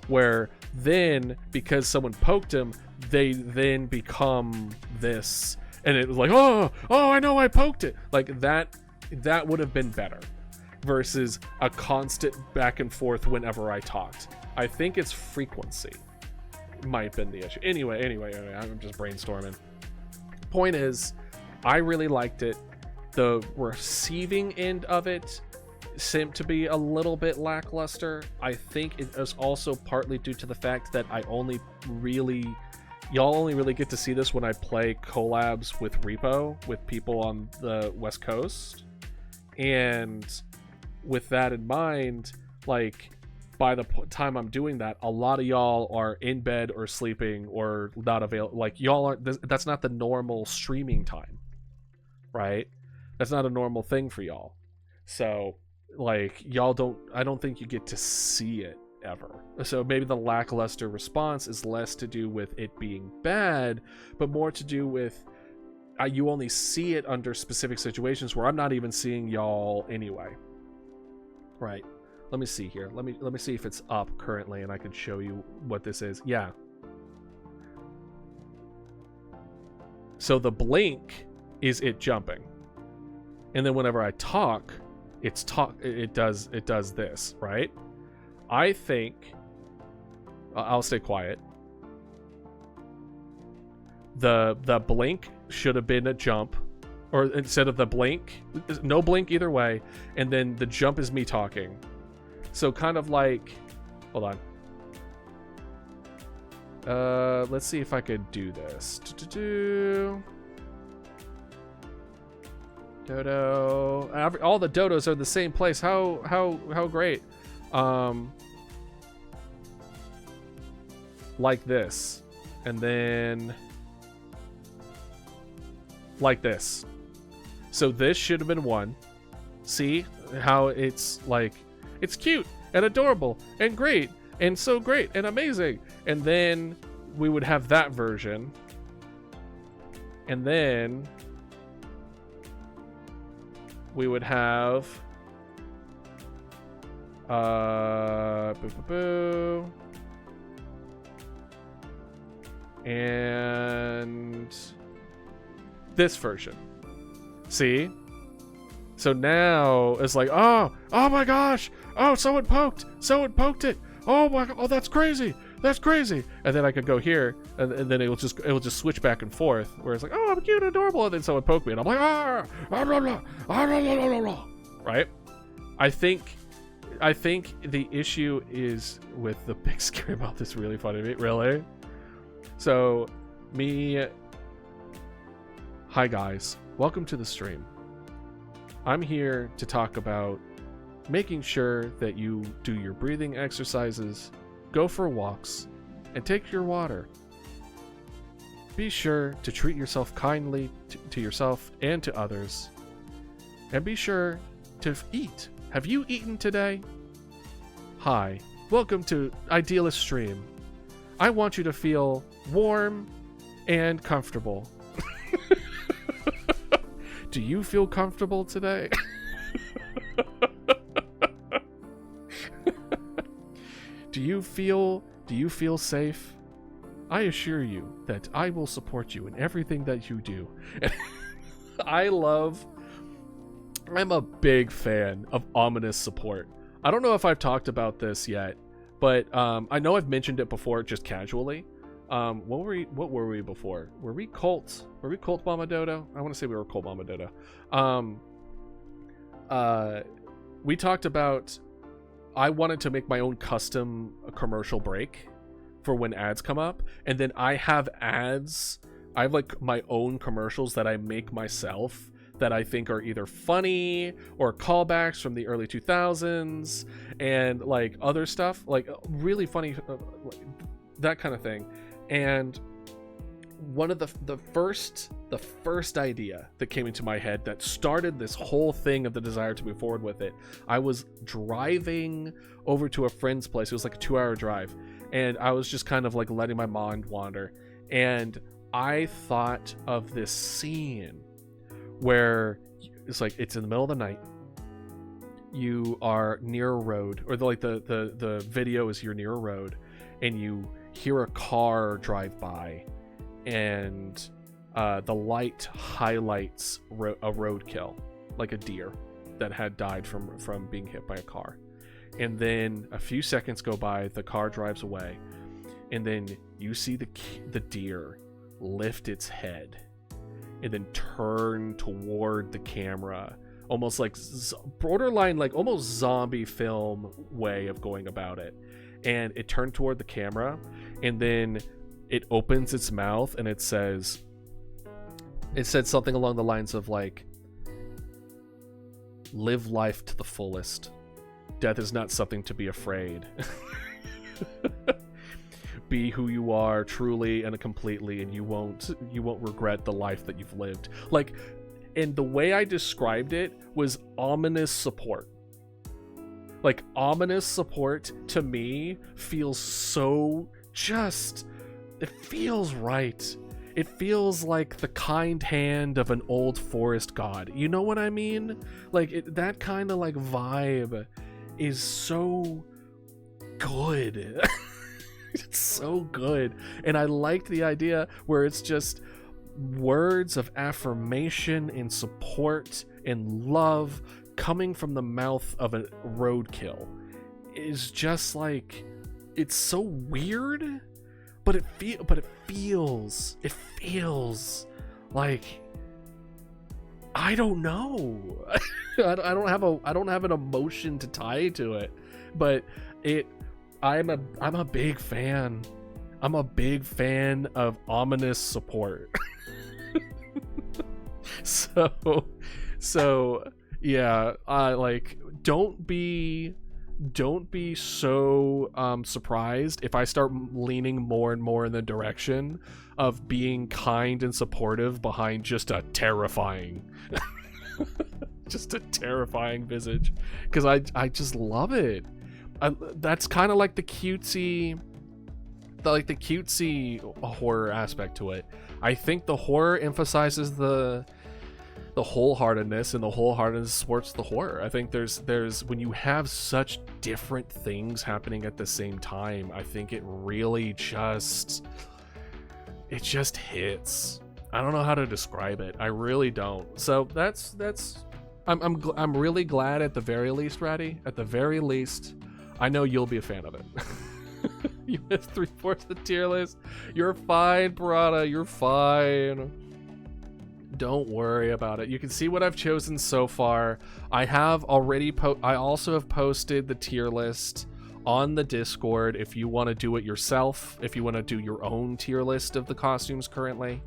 B: where then because someone poked him, they then become this, and it was like, oh, I know I poked it. Like that would have been better versus a constant back and forth whenever I talked. I think it's frequency might have been the issue. Anyway, I'm just brainstorming. Point is, I really liked it. The receiving end of it seemed to be a little bit lackluster. I think it is also partly due to the fact that y'all only really get to see this when I play collabs with Repo with people on the West Coast. And with that in mind, like, by the time I'm doing that, a lot of y'all are in bed or sleeping or not available. Like, y'all aren't, that's not the normal streaming time, right? That's not a normal thing for y'all. So, like, I don't think you get to see it ever. So maybe the lackluster response is less to do with it being bad, but more to do with you only see it under specific situations where I'm not even seeing y'all anyway. Right. Let me see here. Let me see if it's up currently and I can show you what this is. Yeah. So the blink is it jumping. And then whenever I talk, it does this, right? I think I'll stay quiet. The blink should have been a jump, or instead of the blink, no blink either way, and then the jump is me talking. So kind of like, hold on. Let's see if I could do this. Dodo. All the dodos are the same place. How great. Like this, and then like this. So this should have been one. See how it's like, it's cute and adorable and great and so great and amazing. And then we would have that version. And then we would have and this version. See? So now it's like, oh my gosh, oh, someone poked it. Oh, that's crazy. And then I could go here, and then it will just switch back and forth, where it's like, oh, I'm cute and adorable, and then someone poked me, and I'm like, right? I think the issue is with the big scary mouth is really funny to me, really. So, hi guys, welcome to the stream. I'm here to talk about making sure that you do your breathing exercises, go for walks, and take your water. Be sure to treat yourself kindly to yourself and to others. And be sure to eat. Have you eaten today? Hi, welcome to Idealist Stream. I want you to feel warm and comfortable. Do you feel comfortable today? Do you feel safe? I assure you that I will support you in everything that you do. I'm a big fan of ominous support. I don't know if I've talked about this yet, but I know I've mentioned it before, just casually. What were we before? Were we Cult Mama Dodo? I want to say we were Cult Mama Dodo. We talked about, I wanted to make my own custom commercial break for when ads come up, and then I have ads. I have like my own commercials that I make myself that I think are either funny or callbacks from the early 2000s and like other stuff, like really funny, like, that kind of thing. And one of the first idea that came into my head that started this whole thing of the desire to move forward with it, I was driving over to a friend's place. It was like a 2-hour drive, and I was just kind of like letting my mind wander, and I thought of this scene where it's like it's in the middle of the night. You are near a road, or the video is you're near a road, and you hear a car drive by, and the light highlights a roadkill, like a deer that had died from being hit by a car. And then a few seconds go by, the car drives away, and then you see the deer lift its head and then turn toward the camera, almost like borderline, like almost zombie film way of going about it. And it turned toward the camera, and then it opens its mouth, and it said something along the lines of like, live life to the fullest. Death is not something to be afraid. Be who you are truly and completely, and you won't regret the life that you've lived. Like, and the way I described it was ominous support. Like, ominous support to me feels so just, it feels right. It feels like the kind hand of an old forest god. You know what I mean? Like, that kind of like vibe is so good. It's so good. And I liked the idea where it's just words of affirmation and support and love coming from the mouth of a roadkill. Is just like, it's so weird, but it feels like, I don't know. I don't have an emotion to tie to it, but I'm a big fan. I'm a big fan of ominous support. So yeah, like, don't be so surprised if I start leaning more and more in the direction of being kind and supportive behind just a terrifying visage, because I just love it. That's kind of like the cutesy horror aspect to it. I think the horror emphasizes the wholeheartedness, and the wholeheartedness supports the horror. I think there's when you have such different things happening at the same time, I think it really just hits. I don't know how to describe it. I really don't. So that's I'm really glad, at the very least, Ratty. At the very least, I know you'll be a fan of it. You missed 3/4 of the tier list. You're fine, Piranha. You're fine. Don't worry about it. You can see what I've chosen so far. I have already I also have posted the tier list on the Discord if you want to do it yourself, if you want to do your own tier list of the costumes currently.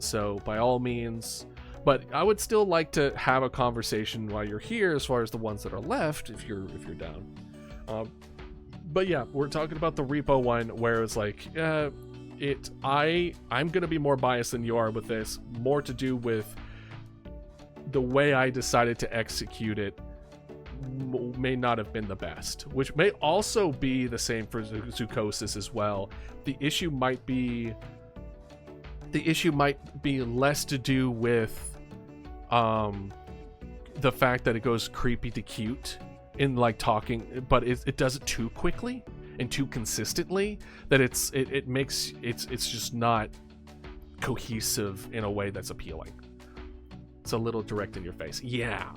B: So by all means, but I would still like to have a conversation while you're here as far as the ones that are left, if you're down. But yeah, we're talking about the repo one, where it's like, I'm gonna be more biased than you are with this. More to do with the way I decided to execute it may not have been the best, which may also be the same for Zoocosis as well. The issue might be less to do with the fact that it goes creepy to cute in like talking, but it does it too quickly and too consistently that it's just not cohesive in a way that's appealing. It's a little direct in your face. Yeah.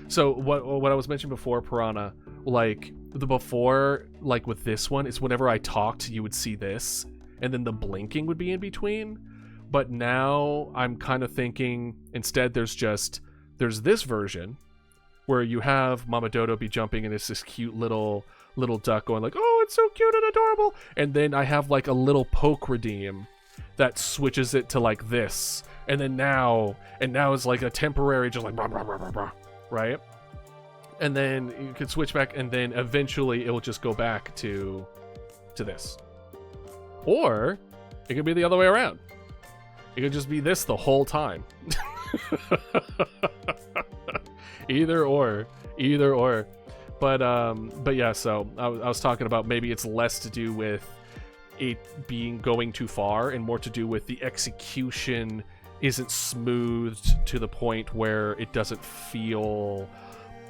B: So what I was mentioning before, Piranha, like the before, like with this one, is whenever I talked, you would see this, and then the blinking would be in between. But now I'm kind of thinking instead there's this version where you have Mama Dodo be jumping, and it's this cute little duck going like, oh, it's so cute and adorable, and then I have like a little poke redeem that switches it to like this, and now it's like a temporary just like blah, blah, blah, blah, blah, right? And then you could switch back, and then eventually it will just go back to this. Or it could be the other way around. It could just be this the whole time. Either or. But yeah, so I was talking about maybe it's less to do with it being going too far, and more to do with the execution isn't smoothed to the point where it doesn't feel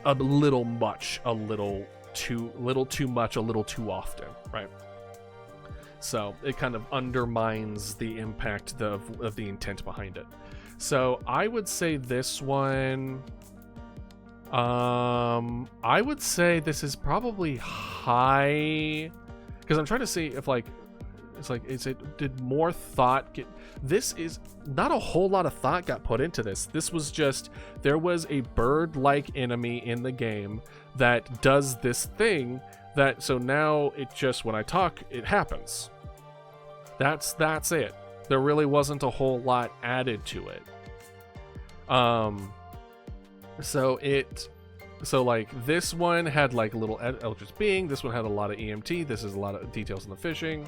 B: a little much, a little too much, a little too often, right? So it kind of undermines the impact of the intent behind it. So I would say this one, I would say this is probably high, because I'm trying to see if did more thought get, this is not a whole lot of thought got put into this. This was just, there was a bird-like enemy in the game that does this thing that, so now it just, when I talk, it happens. That's it. There really wasn't a whole lot added to it. So like this one had like little Eldritch Being, this one had a lot of EMT, this is a lot of details in the fishing,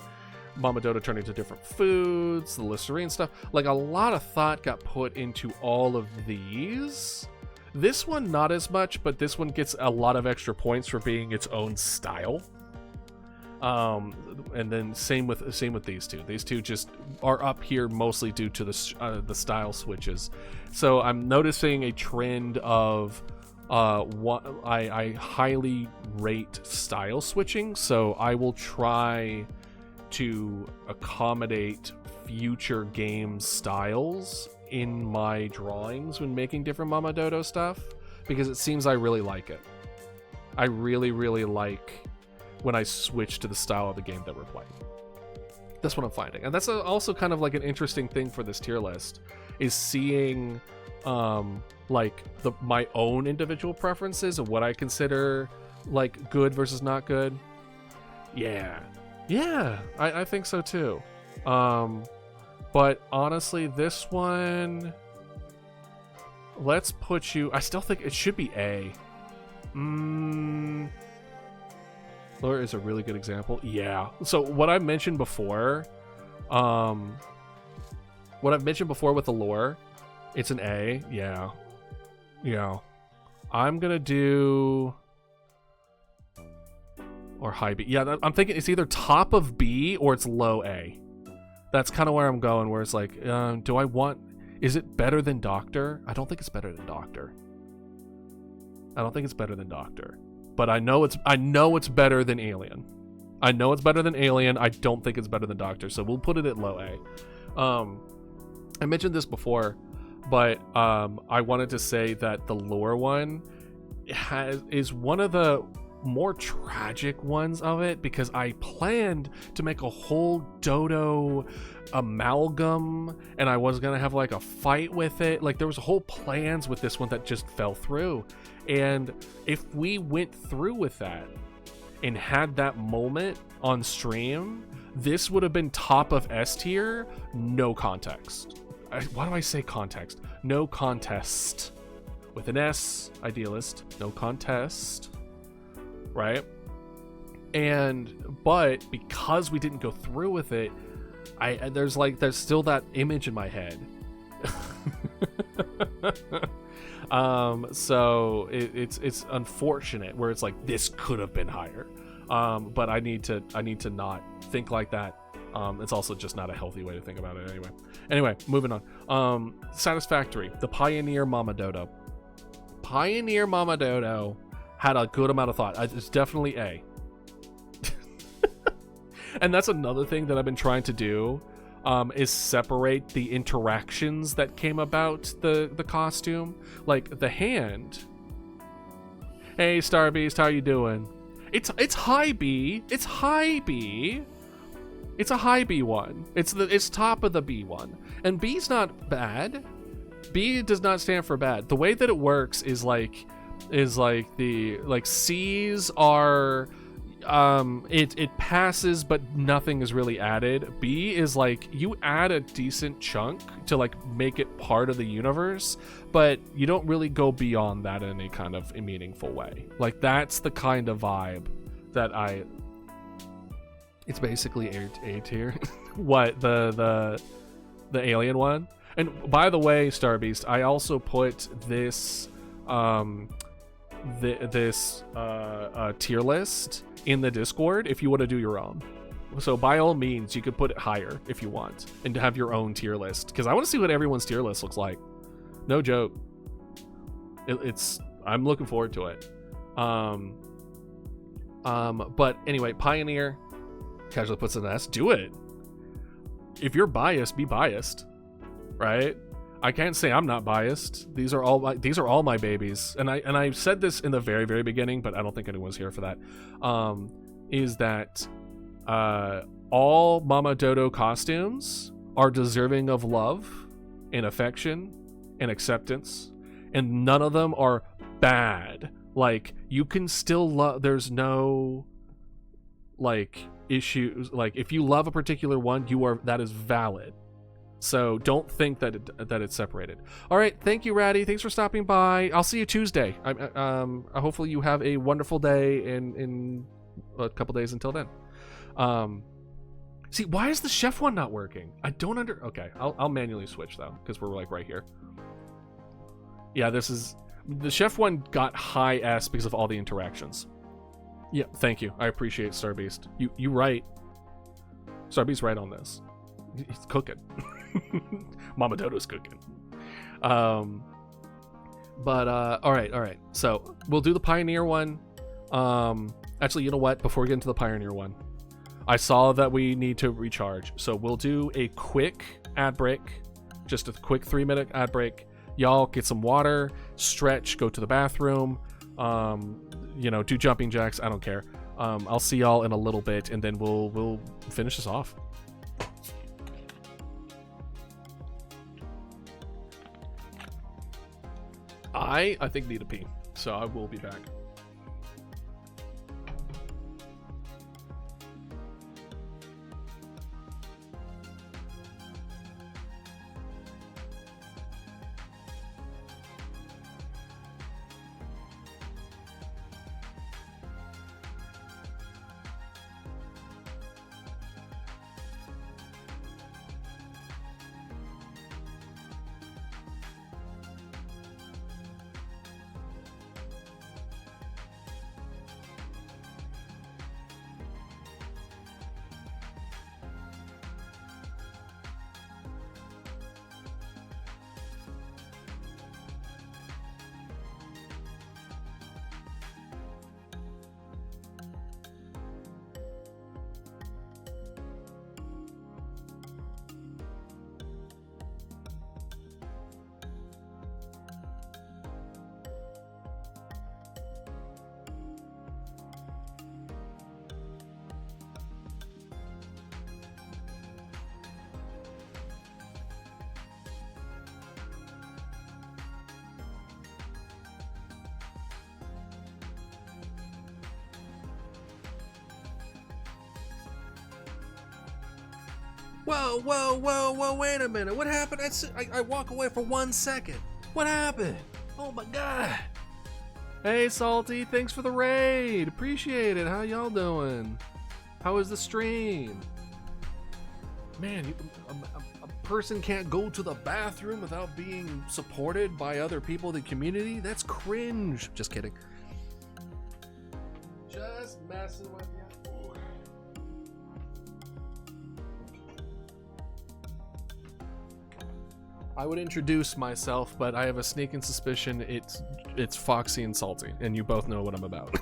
B: Mama Dodo turning to different foods, the Listerine stuff. Like a lot of thought got put into all of these. This one not as much, but this one gets a lot of extra points for being its own style. And then same with these two. These two just are up here mostly due to the style switches. So I'm noticing a trend of I highly rate style switching. So I will try to accommodate future game styles in my drawings when making different Mama Dodo stuff, because it seems I really like it. I really, really like when I switch to the style of the game that we're playing. That's what I'm finding. And that's also kind of like an interesting thing for this tier list, is seeing like my own individual preferences of what I consider like good versus not good. Yeah, I think so too. But honestly, this one, let's put you, I still think it should be A. Lure is a really good example. Yeah. So what I mentioned before, what I've mentioned before with the lure, it's an A. Yeah. I'm gonna do, or high B. Yeah, I'm thinking it's either top of B or it's low A. That's kind of where I'm going, where it's like, do I want, is it better than Doctor? I don't think it's better than Doctor. But I know it's better than Alien. I don't think it's better than Doctor, so we'll put it at low A. I mentioned this before, but I wanted to say that the lure one is one of the more tragic ones of it, because I planned to make a whole Dodo amalgam, and I was gonna have like a fight with it. Like there was whole plans with this one that just fell through. And if we went through with that and had that moment on stream, this would have been top of S tier, no context. Why do I say context? No contest. With an S, idealist, no contest. Right? But because we didn't go through with it, there's still that image in my head. So it's unfortunate where it's like this could have been higher. But I need to not think like that. It's also just not a healthy way to think about it anyway. Moving on. Satisfactory, the Pioneer Mama Dodo. Pioneer Mama Dodo had a good amount of thought. It's definitely A. And that's another thing that I've been trying to do, is separate the interactions that came about the costume. Like the hand. Hey Star Beast, how you doing? It's high B. It's high B. It's a high B one. It's top of the B one. And B's not bad. B does not stand for bad. The way that it works is like C's are it passes, but nothing is really added. B is like you add a decent chunk to like make it part of the universe, but you don't really go beyond that in any kind of a meaningful way. Like that's the kind of vibe that it's basically A tier. What, the Alien one? And by the way, Star Beast, I also put this tier list in the Discord if you want to do your own. So by all means, you could put it higher if you want and have your own tier list, because I want to see what everyone's tier list looks like. No joke. I'm looking forward to it. But anyway, Pioneer casually puts in the S. Do it. If you're biased, be biased, right? I can't say I'm not biased. These are all my babies, and I said this in the very, very beginning, but I don't think anyone's here for that. Is that all Mama Dodo costumes are deserving of love and affection and acceptance, and none of them are bad. Like, you can still love. There's no like issues. Like, if you love a particular one, that is valid. So don't think that it's separated. All right, thank you, Ratty. Thanks for stopping by. I'll see you Tuesday. Hopefully you have a wonderful day in a couple days until then. See, why is the chef one not working? I don't Okay, I'll manually switch though, because we're like right here. Yeah, the chef one got high S because of all the interactions. Yeah, thank you. I appreciate Starbeast. You right. Starbeast right on this. He's cooking. Mama Dodo's cooking. All right. So we'll do the Pioneer one. Actually, you know what? Before we get into the Pioneer one, I saw that we need to recharge. So we'll do a quick ad break. Just a quick 3-minute ad break. Y'all get some water, stretch, go to the bathroom, do jumping jacks. I don't care. I'll see y'all in a little bit, and then we'll finish this off. I think need a pee, so I will be back. Whoa, wait a minute. What happened? I walk away for 1 second. What happened? Oh my god. Hey, Salty, thanks for the raid. Appreciate it. How y'all doing? How was the stream? Man, a person can't go to the bathroom without being supported by other people in the community? That's cringe. Just kidding. Just messing with you. I would introduce myself, but I have a sneaking suspicion it's Foxy and Salty, and you both know what I'm about.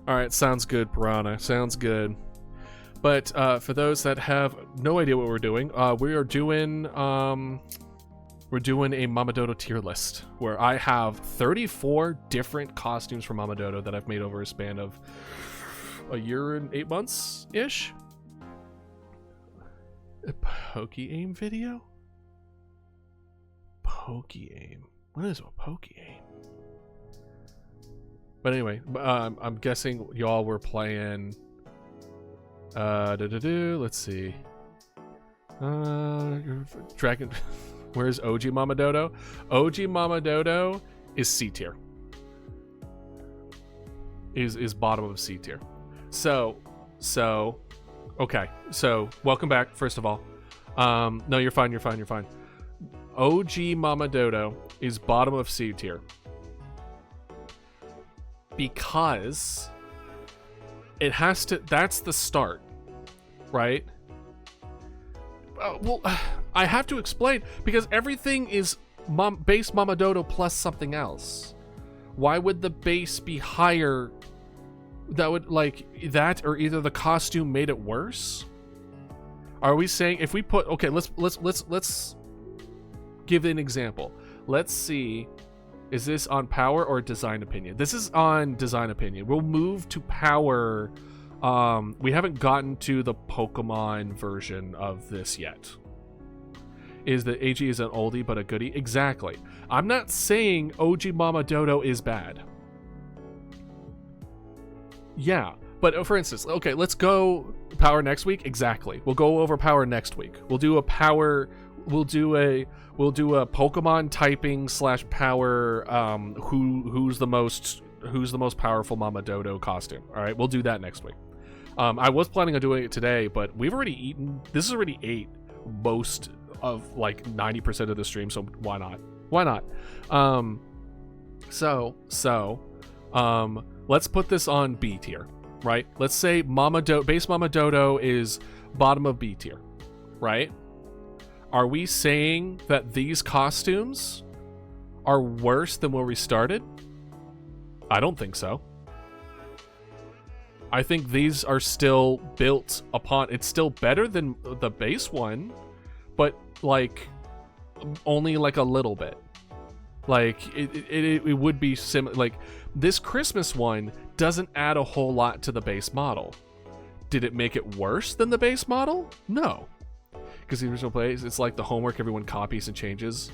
B: All right, sounds good, Piranha. Sounds good. But for those that have no idea what we're doing, we're doing a Mama Dodo tier list where I have 34 different costumes for Mama Dodo that I've made over a span of a year and 8 months ish. A Pokey Aim video? Pokey Aim. What is a Pokey Aim? But anyway, I'm guessing y'all were playing. Let's see. Dragon. Where's OG Mama Dodo? OG Mama Dodo is C tier. Is bottom of C tier. So. Okay, so welcome back, first of all. No, you're fine. OG Mama Dodo is bottom of C tier. Because it has to. That's the start, right? Well, I have to explain because everything is base Mama Dodo plus something else. Why would the base be higher? That would like that, or either the costume made it worse. Are we saying if we put okay? Let's give an example. Let's see. Is this on power or design opinion? This is on design opinion. We'll move to power. We haven't gotten to the Pokemon version of this yet. Is the AG is an oldie but a goodie? Exactly. I'm not saying OG Mama Dodo is bad. Yeah, but for instance, okay, let's go power next week. Exactly. We'll go over power next week. We'll do a power. We'll do a Pokemon typing / power. Who's the most powerful Mama Dodo costume? All right, we'll do that next week. I was planning on doing it today, but we've already eaten. This is already ate most of like 90% of the stream, so why not? Why not? Let's put this on B tier, right? Let's say base Mama Dodo is bottom of B tier, right? Are we saying that these costumes are worse than where we started? I don't think so. I think these are still built upon. It's still better than the base one, but like only like a little bit. Like it would be similar. Like this Christmas one doesn't add a whole lot to the base model. Did it make it worse than the base model? No. Because the original plays, it's like the homework everyone copies and changes.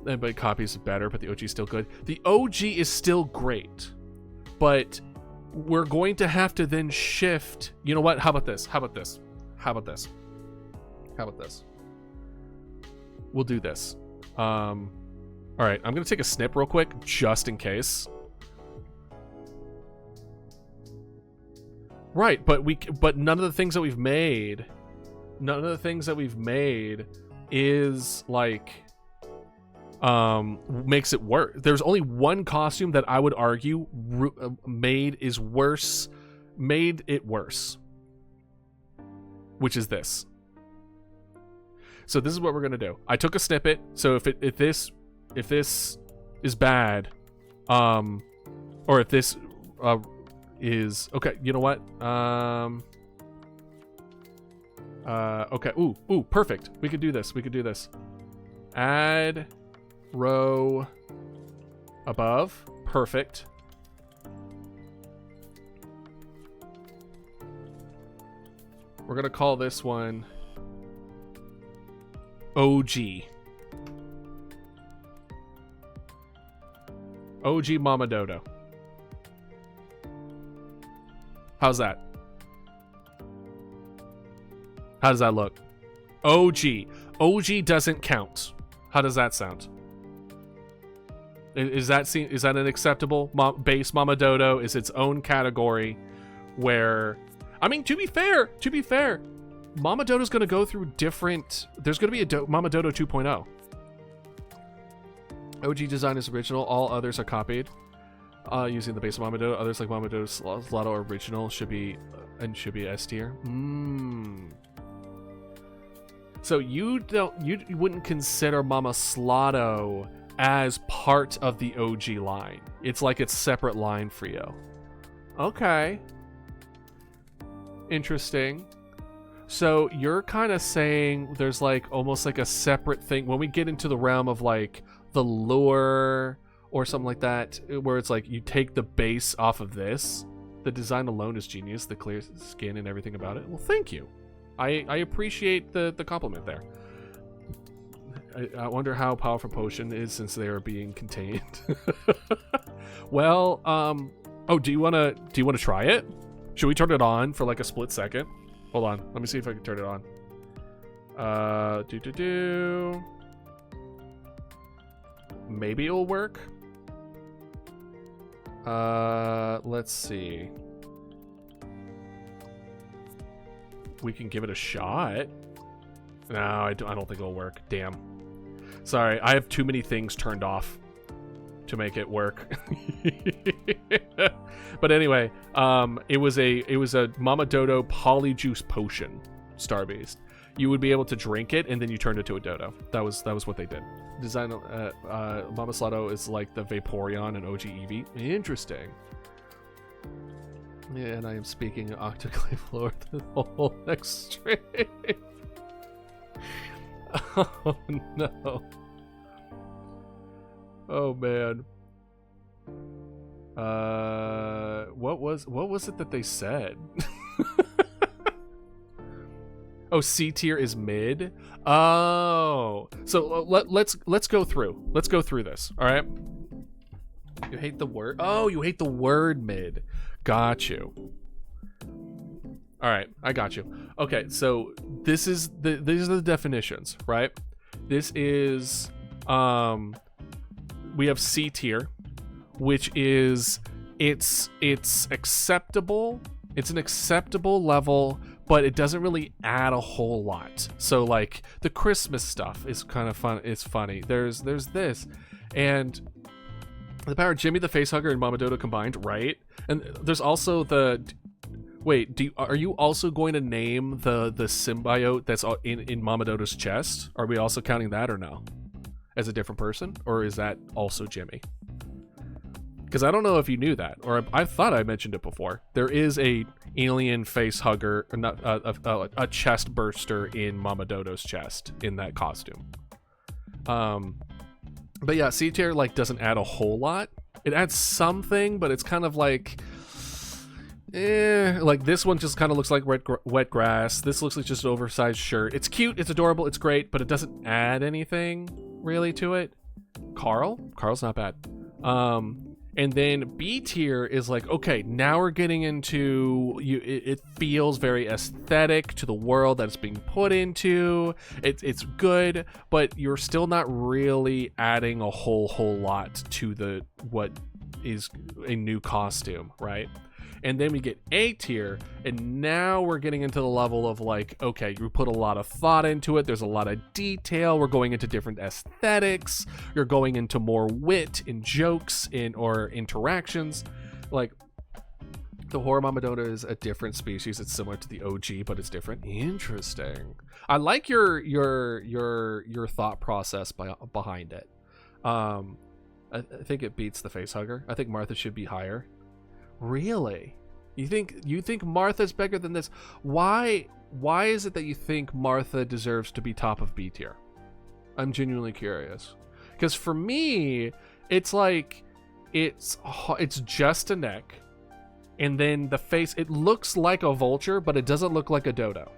B: Everybody copies better, but the OG is still good. The OG is still great, but we're going to have to then shift. You know what? How about this? How about this? How about this? How about this? We'll do this. All right, I'm gonna take a snip real quick, just in case. Right, but none of the things that we've made. None of the things that we've made is like makes it worse. There's only one costume that I would argue made it worse, which is this. So this is what we're gonna do. I took a snippet. So if this is bad, or if this is okay, you know what? Okay. Ooh, perfect. We could do this. Add row above. Perfect. We're gonna call this one OG. OG Mama Dodo. How's that? How does that look? OG. OG doesn't count. How does that sound? Is that an acceptable? Base Mama Dodo is its own category where, I mean, to be fair, Mama Dodo's going to go through different, there's going to be a Mama Dodo 2.0. OG design is original. All others are copied. Using the base of Mama Dodo. Others like Mama Dodo Slato original should be S tier. So you wouldn't consider Mama Slato as part of the OG line. It's like its separate line for you. Okay. Interesting. So you're kind of saying there's like almost like a separate thing when we get into the realm of like the lure or something like that, where it's like you take the base off of this. The design alone is genius. The clear skin and everything about it. Well, thank you. I appreciate the compliment there. I wonder how powerful potion is since they are being contained. Well, oh, do you wanna try it? Should we turn it on for like a split second? Hold on, let me see if I can turn it on. Maybe it'll work. Let's see. We can give it a shot. No, I don't think it'll work. Damn. Sorry, I have too many things turned off. to make it work. But anyway, it was a Mama Dodo Polyjuice potion, Star-based. You would be able to drink it, and then you turned it to a dodo. That was what they did. Design Mama Slato is like the Vaporeon and OG Eevee. Interesting. Yeah, and I am speaking Octoclave Lord the whole next stream. Oh no. Oh man. What was it that they said? Oh, C tier is mid. Oh, so let's go through. Let's go through this. All right. You hate the word. Oh, you hate the word mid. Got you. All right, I got you. Okay, so these are the definitions, right? This is we have C tier, which is it's acceptable. It's an acceptable level, but it doesn't really add a whole lot. So like the Christmas stuff is kind of fun. It's funny. There's this, and the power of Jimmy the Facehugger and Mama Dodo combined, right? And there's also the. Wait, are you also going to name the symbiote that's in Mama Dodo's chest? Are we also counting that or no? As a different person, or is that also Jimmy? Because I don't know if you knew that, or I thought I mentioned it before. There is a alien face hugger, not a chest burster in Mama Dodo's chest in that costume. But yeah, C tier like doesn't add a whole lot. It adds something, but it's kind of like, like this one just kind of looks like wet grass. This looks like just an oversized shirt. It's cute, it's adorable, it's great, but it doesn't add anything really to it. Carl's not bad. And then B tier is like, okay, now we're getting into it feels very aesthetic to the world that it's being put into. It's good, but you're still not really adding a whole lot to what is a new costume, right? And then we get A tier, and now we're getting into the level of like, okay, you put a lot of thought into it. There's a lot of detail. We're going into different aesthetics. You're going into more wit and jokes or interactions. Like the Horror Mama Dodo is a different species. It's similar to the OG, but it's different. Interesting. I like your thought process behind it. I think it beats the Facehugger. I think Martha should be higher. Really? You think Martha's bigger than this? Why is it that you think Martha deserves to be top of B tier? I'm genuinely curious. Because for me, it's like it's just a neck, and then the face, it looks like a vulture, but it doesn't look like a dodo.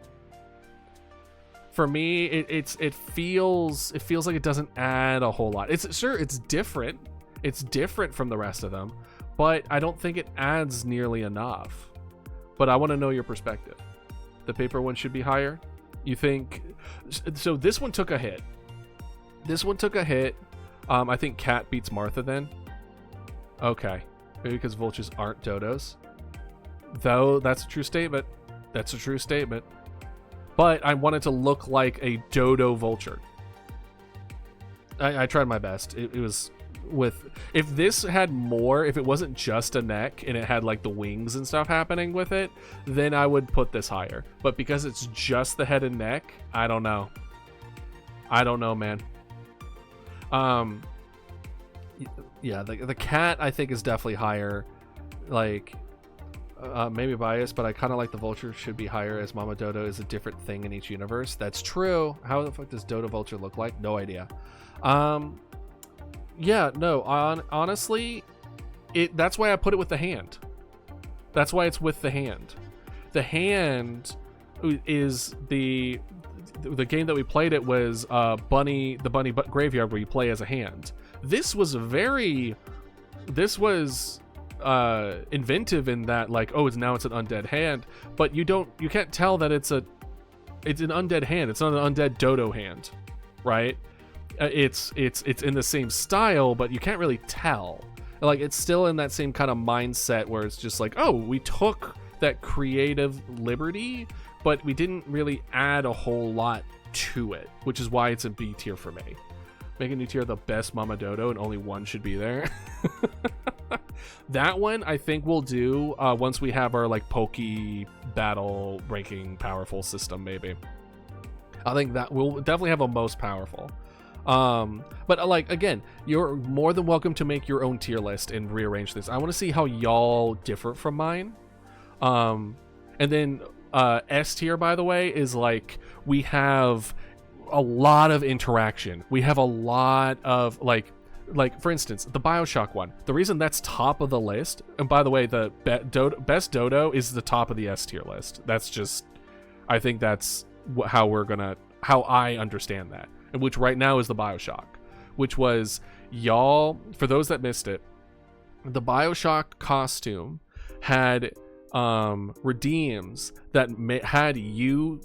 B: For me, it feels like it doesn't add a whole lot. It's different. It's different from the rest of them, but I don't think it adds nearly enough. But I want to know your perspective. The paper one should be higher? You think? So this one took a hit. I think Cat beats Martha then. Okay. Maybe because vultures aren't dodos. Though that's a true statement. But I wanted to look like a dodo vulture. I tried my best. It was... if this had more, if it wasn't just a neck and it had like the wings and stuff happening with it, then I would put this higher. But because it's just the head and neck, I don't know, man. Yeah, the cat I think is definitely higher. Like maybe biased, but I kind of like the vulture should be higher, as Mama Dodo is a different thing in each universe. That's true. How the fuck does Dodo vulture look like? No idea. Yeah, no, honestly, that's why I put it with the hand. That's why it's with the hand. The hand is the game that we played. It was the bunny graveyard, where you play as a hand. This was inventive in that, like, oh, it's an undead hand, but you can't tell that it's an undead hand. It's not an undead dodo hand, right? It's in the same style, but you can't really tell. Like, it's still in that same kind of mindset where it's just like, oh, we took that creative liberty, but we didn't really add a whole lot to it, which is why it's a B tier for me.
A: Make a new tier, the best Mama Dodo, and only one should be there. That one I think we'll do once we have our like Poke battle ranking powerful system. Maybe I think that we'll definitely have a most powerful. But like again, you're more than welcome to make your own tier list and rearrange this. I want to see how y'all differ from mine. And then S tier, by the way, is like we have a lot of interaction. We have a lot of like for instance, the BioShock one. The reason that's top of the list, and by the way, the best Dodo is the top of the S tier list. That's just, I think that's how I understand that. And which right now is the BioShock, which was y'all, for those that missed it, the BioShock costume had redeems that had you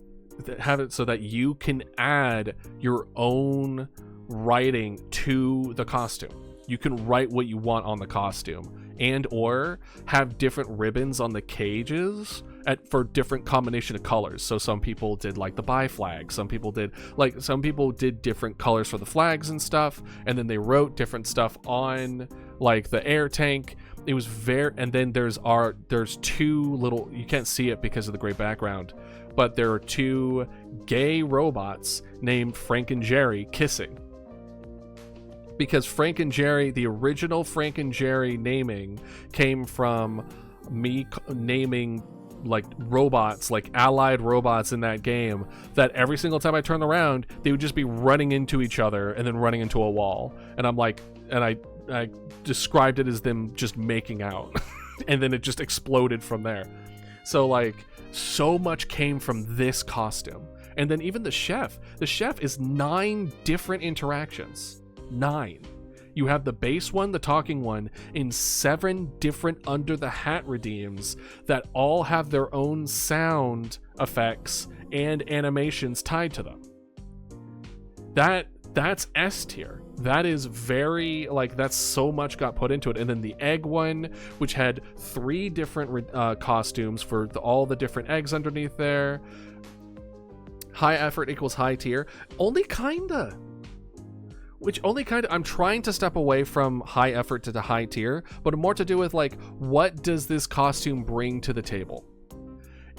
A: have it so that you can add your own writing to the costume. You can write what you want on the costume and or have different ribbons on the cages for different combination of colors. So some people did like the bi flag, some people did different colors for the flags and stuff, and then they wrote different stuff on like the air tank. It was and then there's two little, you can't see it because of the gray background, but there are two gay robots named Frank and Jerry kissing. Because Frank and Jerry, the original Frank and Jerry naming came from me naming like robots, like allied robots in that game, that every single time I turned around, they would just be running into each other and then running into a wall. And I'm like, and I described it as them just making out. And then it just exploded from there. So like, so much came from this costume. And then even the chef is 9 different interactions. 9. You have the base one, the talking one, in 7 different under the hat redeems that all have their own sound effects and animations tied to them. That's S tier. That is very, like, that's so much got put into it. And then the egg one, which had 3 different costumes for all the different eggs underneath there. High effort equals high tier. Only kinda. I'm trying to step away from high effort to the high tier, but more to do with like, what does this costume bring to the table?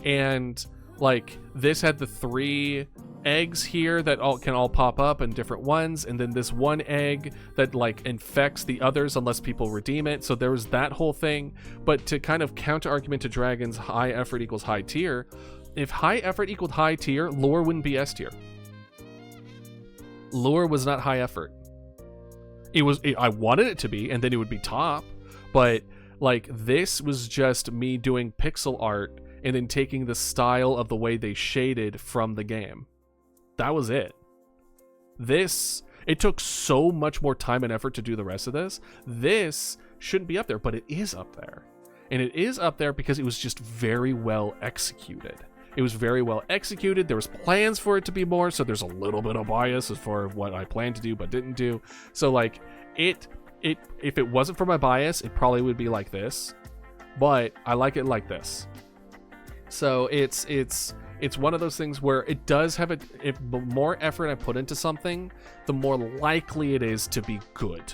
A: And like, this had the 3 eggs here that can all pop up in different ones, and then this one egg that like infects the others unless people redeem it. So there was that whole thing. But to kind of counter argument to Dragon's high effort equals high tier, if high effort equaled high tier, lore wouldn't be S tier. Lure was not high effort. I wanted it to be, and then it would be top, but like, this was just me doing pixel art and then taking the style of the way they shaded from the game. That was it. It took so much more time and effort to do the rest of this. This shouldn't be up there, but it is up there. And it is up there because it was just very well executed. It was very well executed. There was plans for it to be more, so there's a little bit of bias as far as what I planned to do but didn't do. So like, if it wasn't for my bias, it probably would be like this, but I like it like this. So it's one of those things where it does have if the more effort I put into something, the more likely it is to be good.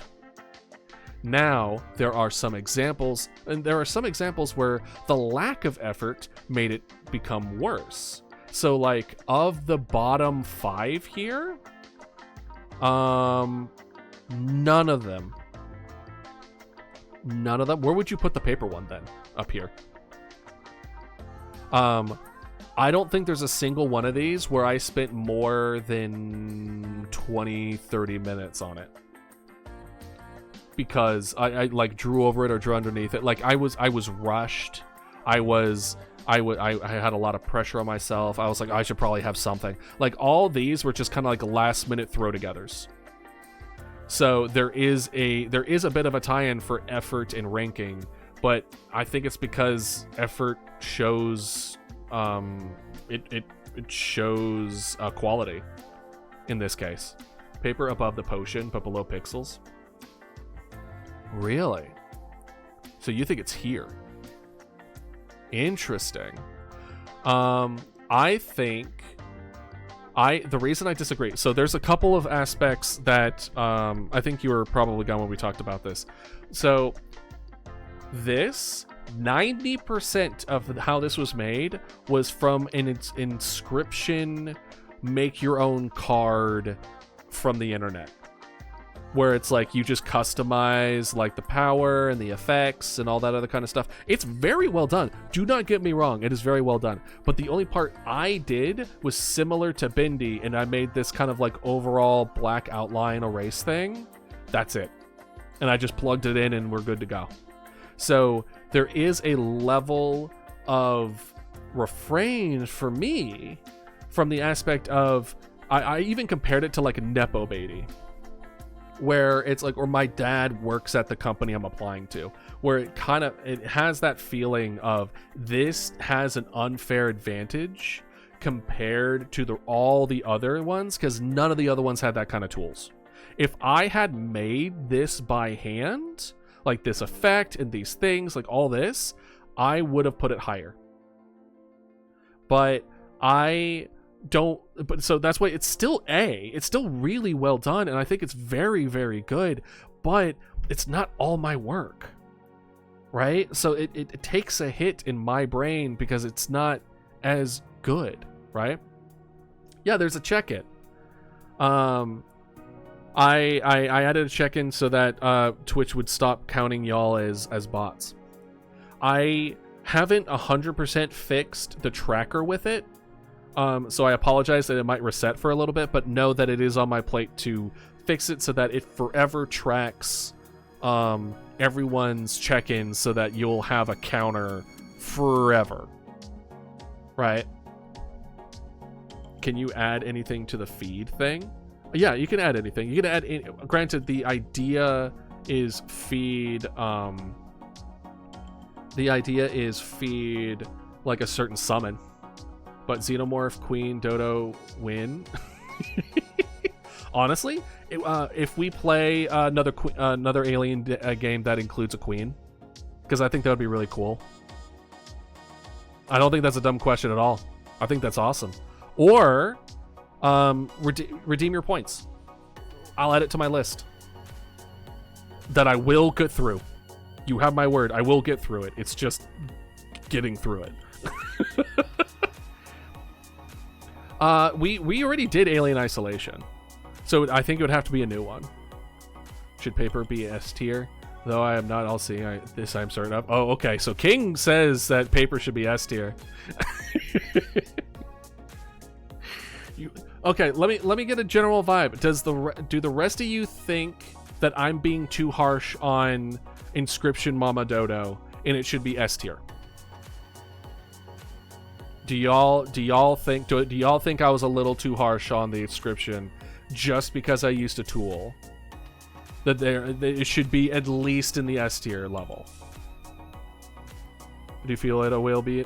A: Now, there are some examples, and there are some examples where the lack of effort made it become worse. So, like, of the bottom 5 here, none of them. Where would you put the paper one then? Up here. I don't think there's a single one of these where I spent more than 20-30 minutes on it. Because I like drew over it or drew underneath it. Like I was rushed. I had a lot of pressure on myself. I was like, I should probably have something. Like, all these were just kind of like last minute throw togethers. So there is a bit of a tie-in for effort and ranking, but I think it's because effort shows it shows quality in this case. Paper above the potion, but below pixels. Really? So you think it's here? Interesting. I think
B: The reason I disagree, so there's a couple of aspects that I think you were probably gone when we talked about this. So this 90% of how this was made was from an inscription, make your own card from the internet, where it's like you just customize like the power and the effects and all that other kind of stuff. It's very well done. Do not get me wrong, it is very well done. But the only part I did was similar to Bindi, and I made this kind of like overall black outline erase thing. That's it. And I just plugged it in and we're good to go. So there is a level of refrain for me from the aspect of, I even compared it to like a Nepo baby, where it's like, or my dad works at the company I'm applying to, where it has that feeling of this has an unfair advantage compared to all the other ones, because none of the other ones had that kind of tools. If I had made this by hand, like this effect and these things, like all this, I would have put it higher. But so that's why it's still it's still really well done, and I think it's very, very good, but it's not all my work, right? So it takes a hit in my brain because it's not as good, right? Yeah, there's a check-in. I added a check-in so that Twitch would stop counting y'all as bots. I haven't 100% fixed the tracker with it, so I apologize that it might reset for a little bit, but know that it is on my plate to fix it so that it forever tracks everyone's check-ins, so that you'll have a counter forever, right? Can you add anything to the feed thing? Yeah, you can add anything. You can add. Granted, the idea is feed. The idea is feed like a certain summon, but Xenomorph, Queen, Dodo win. Honestly, if we play another Alien game that includes a Queen, because I think that would be really cool. I don't think that's a dumb question at all. I think that's awesome. Or redeem your points. I'll add it to my list that I will get through. You have my word, I will get through it. It's just getting through it. We already did Alien Isolation, so I think it would have to be a new one. Should paper be S tier? Though I am not all seeing this, I'm certain of. Oh, okay. So King says that paper should be S tier. Okay, let me get a general vibe. Do the rest of you think that I'm being too harsh on Inscription Mama Dodo and it should be S tier? Do y'all think I was a little too harsh on the Inscription just because I used a tool? That it should be at least in the S tier level. Do you feel it will be?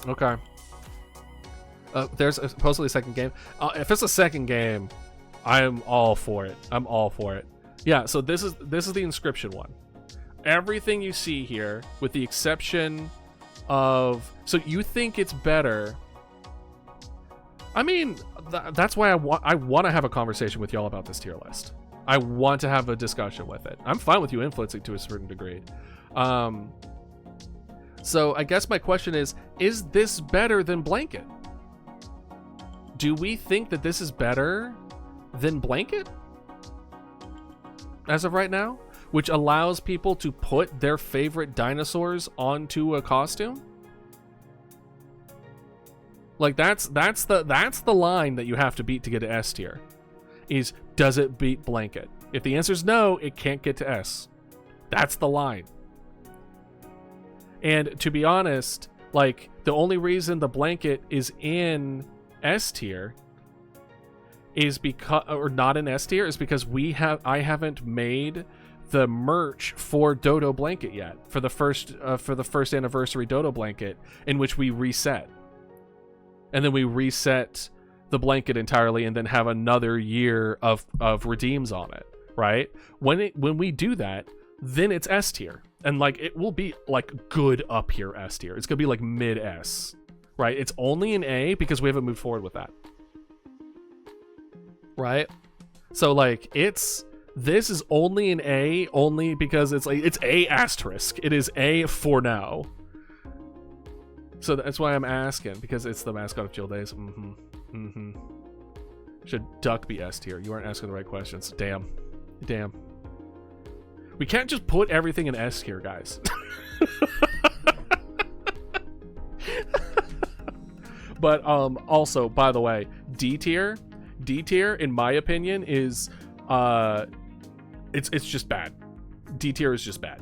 B: Okay. There's supposedly a second game. If it's a second game, I'm all for it. Yeah, so this is the Inscription one. Everything you see here, with the exception of... So you think it's better... I mean, that's why I want to have a conversation with y'all about this tier list. I want to have a discussion with it. I'm fine with you influencing to a certain degree. So I guess my question is this better than Blanket? Do we think that this is better than Blanket as of right now, which allows people to put their favorite dinosaurs onto a costume? Like that's the line that you have to beat to get to S tier. Is, does it beat Blanket? If the answer is no, it can't get to S. That's the line. And to be honest, like the only reason the Blanket is in S tier is because, or not in S tier, is because I haven't made the merch for Dodo Blanket yet, for the first anniversary Dodo Blanket, in which we reset, and then we reset the blanket entirely, and then have another year of redeems on it, right? When we do that, then it's S tier, and like it will be like good up here S tier. It's gonna be like mid S. Right, it's only an A because we haven't moved forward with that. right? So like this is only an A only because it's like it's A asterisk. It is A for now. So that's why I'm asking, because it's the mascot of Chill Days. Should duck be S tier? You aren't asking the right questions. Damn. We can't just put everything in S tier, guys. But also, by the way, D tier, in my opinion, is it's just bad. D tier is just bad.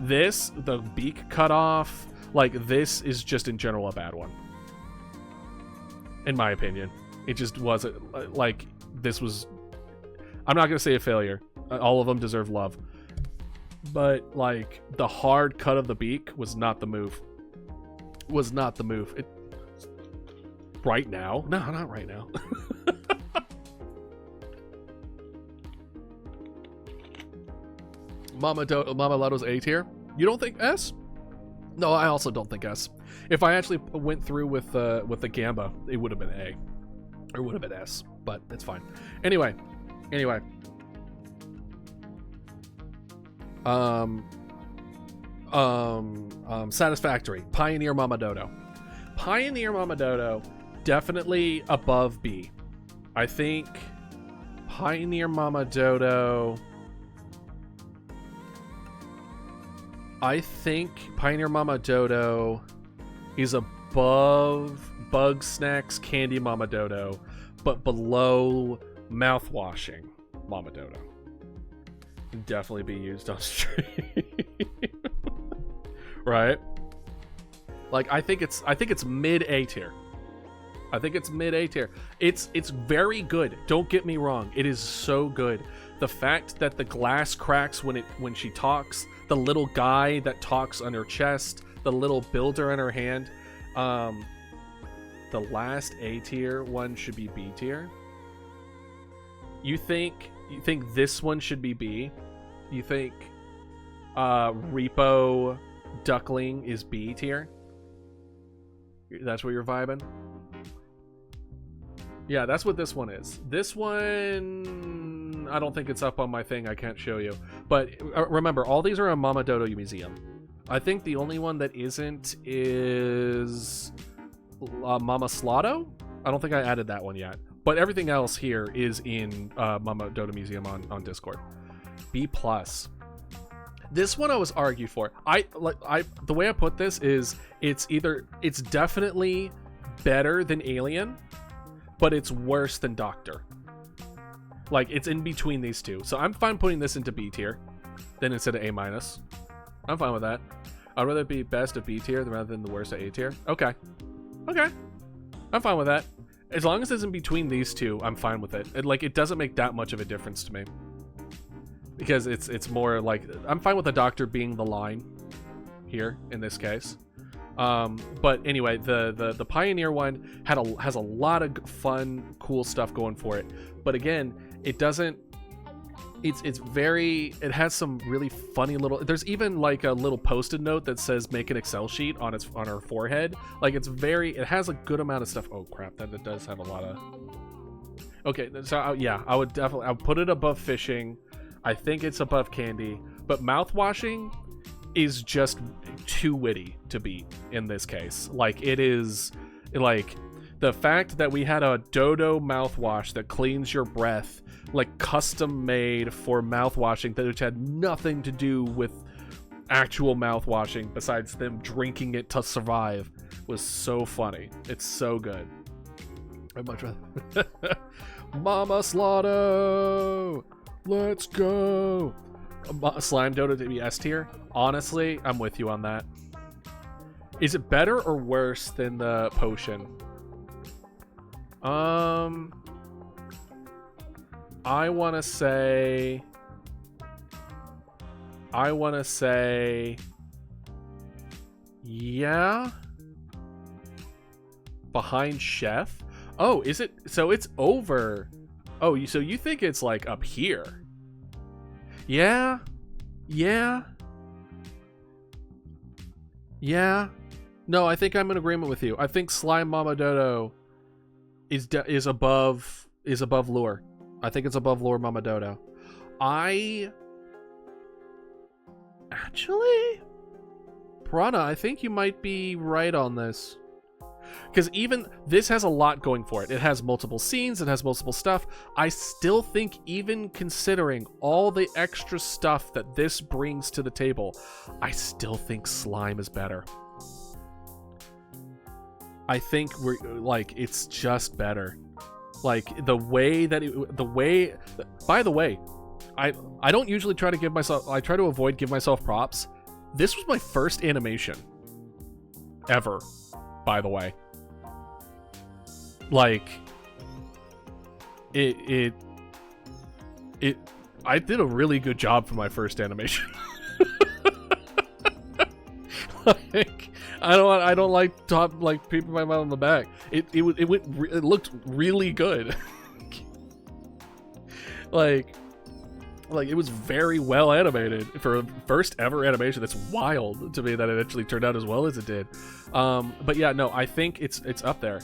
B: This, the beak cut off, like this is just in general a bad one. In my opinion. It just wasn't like this was. I'm not gonna say a failure. All of them deserve love, but like the hard cut of the beak was not the move. Right now? No, not right now. Mama Lotto's A tier. You don't think S? No, I also don't think S. If I actually went through with the Gamba, it would have been A. Or would have been S, but it's fine. Anyway. Satisfactory. Pioneer Mama Dodo. Pioneer Mama Dodo, definitely above B. I think Pioneer Mama Dodo. Is above Bug Snacks Candy Mama Dodo, but below Mouthwashing Mama Dodo. Can definitely be used on stream. Right? Like I think it's mid A tier. It's very good. Don't get me wrong. It is so good. The fact that the glass cracks when she talks, the little guy that talks on her chest, the little builder in her hand. The last A tier one should be B tier. You think this one should be B? You think Repo Duckling is B tier? That's where you're vibing? Yeah, that's what this one is. This one, I don't think it's up on my thing. I can't show you. But remember, all these are a Mama Dodo museum. I think the only one that isn't is Mama Slotto. I don't think I added that one yet. But everything else here is in Mama Dodo Museum on Discord. B+. This one I was argued for. The way I put this is it's definitely better than Alien, but it's worse than Doctor. Like it's in between these two. So I'm fine putting this into B tier then instead of A-. I'm fine with that. I'd rather be best of B tier rather than the worst of A tier. Okay. I'm fine with that. As long as it's in between these two, I'm fine with it. It doesn't make that much of a difference to me. Because it's more like, I'm fine with the Doctor being the line here in this case. But anyway, the Pioneer one has a lot of fun, cool stuff going for it. But again, it doesn't. It has some really funny little. There's even like a little post-it note that says "make an Excel sheet" on her forehead. Like it has a good amount of stuff. Oh crap, that it does have a lot of. Okay, so I would put it above fishing. I think it's above candy, but mouthwashing is just too witty to beat in this case. Like it is, like the fact that we had a Dodo mouthwash that cleans your breath, like custom made for mouthwashing, which had nothing to do with actual mouthwashing besides them drinking it to survive, was so funny. It's so good. I'd much rather. Mama Slotto, let's go. Slime Dodo to be S tier. Honestly, I'm with you on that. Is it better or worse than the potion? I want to say yeah. Behind Chef? Oh, is it? So it's over. Oh, so you think it's like up here? Yeah. No, I think I'm in agreement with you. I think Slime Mama Dodo is above Lure.
A: I think it's above Lord Mama Dodo. Actually, Piranha, I think you might be right on this. Because even this has a lot going for it. It has multiple scenes, it has multiple stuff. I still think, even considering all the extra stuff that this brings to the table, I still think Slime is better. I think it's just better. Like the way that by the way, I don't usually try to avoid give myself props. This was my first animation ever, by the way. Like it I did a really good job for my first animation. Like I don't like peeping my mouth on the back. It looked really good. like it was very well animated for a first ever animation. That's wild to me that it actually turned out as well as it did. But yeah, no, I think it's up there.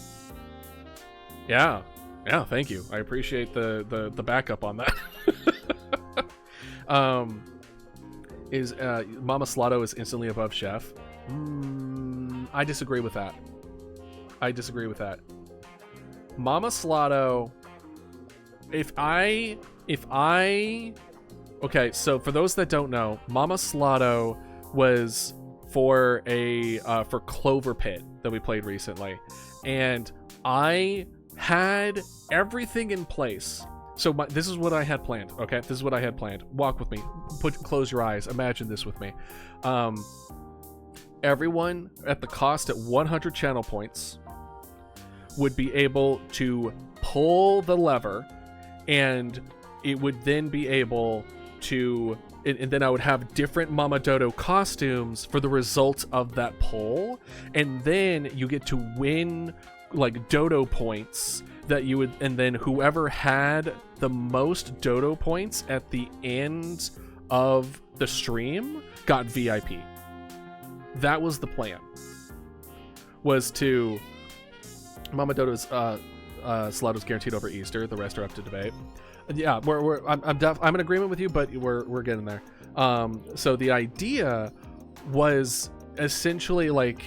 A: Yeah, thank you. I appreciate the backup on that. Is Mama Slotto is instantly above Chef? I disagree with that. Mama Slotto, okay, so for those that don't know, Mama Slotto was for Clover Pit that we played recently, and I had everything in place. So this is what I had planned. Okay, this is what I had planned. Walk with me. Close your eyes. Imagine this with me. Everyone at the cost at 100 channel points would be able to pull the lever, and it would then be able to, and then I would have different Mama Dodo costumes for the result of that pull, and then you get to win like Dodo points that you would, and then whoever had the most Dodo points at the end of the stream got VIP. That was the plan. Was to Mama Dodo's slot was guaranteed over Easter. The rest are up to debate. Yeah, I'm in agreement with you, but we're getting there. So the idea was essentially like,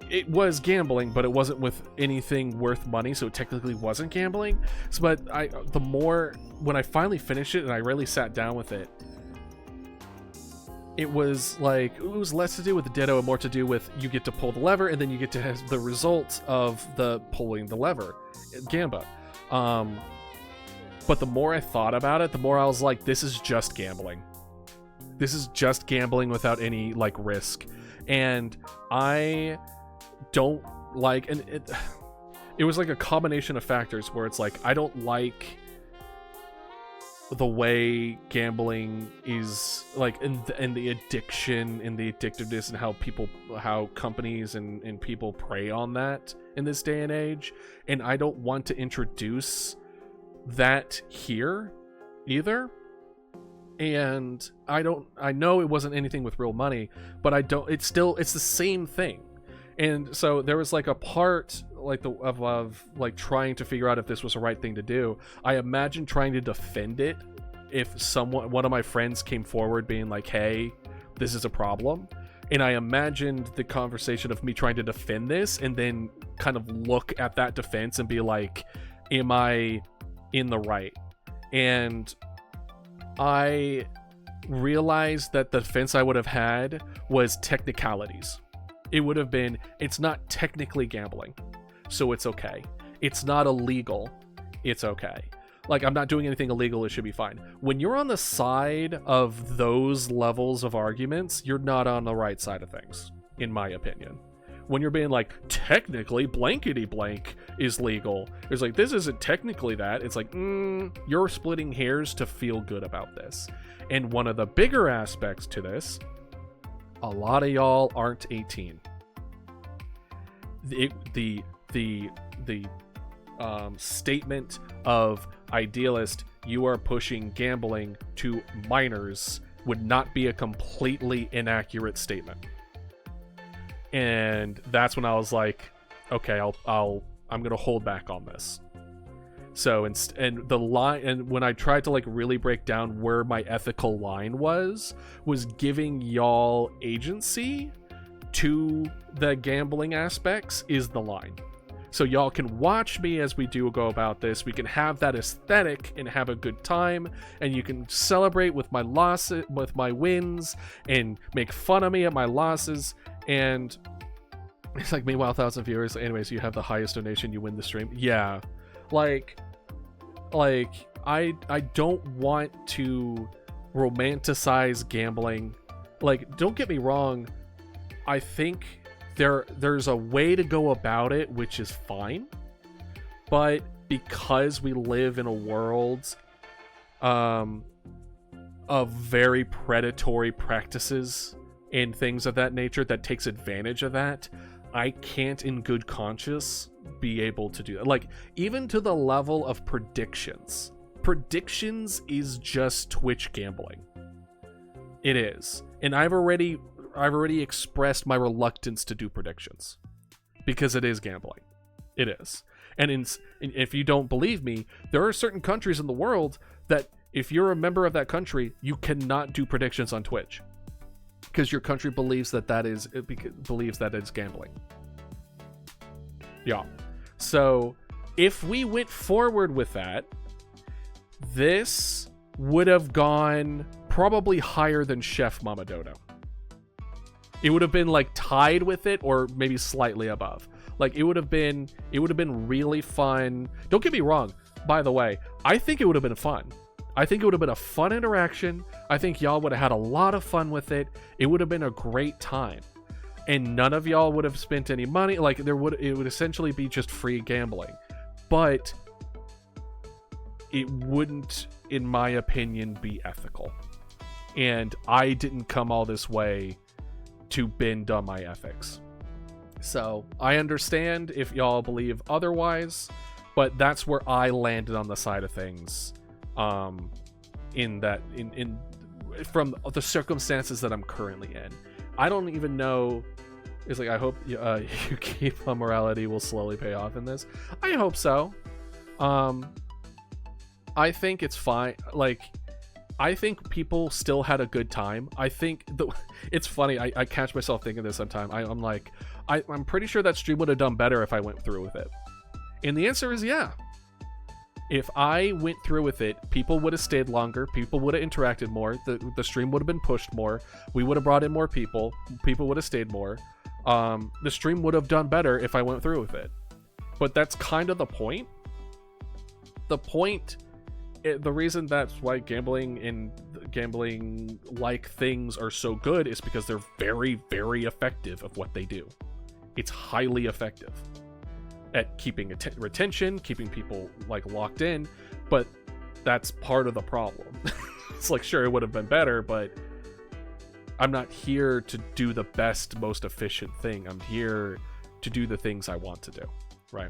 A: it was gambling, but it wasn't with anything worth money, so it technically wasn't gambling. So, but when I finally finished it and I really sat down with it, it was less to do with the Ditto and more to do with you get to pull the lever and then you get to have the result of the pulling the lever, Gamba. But the more I thought about it, the more I was like, this is just gambling. This is just gambling without any like risk, and I don't like, and it was like a combination of factors where it's like, I don't like the way gambling is like, and the addiction and the addictiveness and how companies and people prey on that in this day and age. And I don't want to introduce that here either. And I know it wasn't anything with real money, but it's the same thing. And so there was like a part like of trying to figure out if this was the right thing to do. I imagine trying to defend it if one of my friends came forward being like, hey, this is a problem. And I imagined the conversation of me trying to defend this and then kind of look at that defense and be like, am I in the right? And I realized that the defense I would have had was technicalities. It would have been, it's not technically gambling, so it's okay. It's not illegal, it's okay. Like, I'm not doing anything illegal, it should be fine. When you're on the side of those levels of arguments, you're not on the right side of things, in my opinion. When you're being like, technically blankety blank is legal, it's like, this isn't technically that. It's like, you're splitting hairs to feel good about this. And one of the bigger aspects to this, a lot of y'all aren't 18. The statement of Idealist, you are pushing gambling to minors, would not be a completely inaccurate statement. And that's when I was like, okay, I'm gonna hold back on this.
B: So and the line, and when I tried to like really break down where my ethical line was giving y'all agency to the gambling aspects is the line. So y'all can watch me as we do go about this. We can have that aesthetic and have a good time, and you can celebrate with my losses, with my wins, and make fun of me at my losses. And it's like, meanwhile, 1,000 viewers. Anyways, you have the highest donation, you win the stream. Yeah, like I don't want to romanticize gambling. Like, don't get me wrong. I think there's a way to go about it, which is fine. But because we live in a world of very predatory practices and things of that nature that takes advantage of that, I can't in good conscience be able to do that. Like, even to the level of predictions. Predictions is just Twitch gambling. It is. And I've already expressed my reluctance to do predictions because it is gambling. It is. And if you don't believe me, there are certain countries in the world that if you're a member of that country, you cannot do predictions on Twitch because your country believes that it's gambling. Yeah. So if we went forward with that, this would have gone probably higher than Chef Mama Dodo. It would have been like tied with it or maybe slightly above. Like it would have been really fun. Don't get me wrong, by the way, I think it would have been fun. I think it would have been a fun interaction. I think y'all would have had a lot of fun with it. It would have been a great time. And none of y'all would have spent any money. Like it would essentially be just free gambling. But it wouldn't, in my opinion, be ethical. And I didn't come all this way to bend on my ethics. So I understand if y'all believe otherwise, but that's where I landed on the side of things. In from the circumstances that I'm currently in. I don't even know. It's like, I hope you keep morality will slowly pay off in this. I hope so. I think it's fine. Like, I think people still had a good time. I think it's funny. I catch myself thinking this sometimes. I'm like, I'm pretty sure that stream would have done better if I went through with it. And the answer is yeah. If I went through with it, people would have stayed longer. People would have interacted more. The stream would have been pushed more. We would have brought in more people. People would have stayed more. The stream would have done better if I went through with it. But that's kind of the point. The reason that's why gambling and gambling-like things are so good is because they're very, very effective of what they do. It's highly effective at keeping retention, keeping people like locked in, but that's part of the problem. It's like, sure, it would have been better, but I'm not here to do the best, most efficient thing. I'm here to do the things I want to do, right?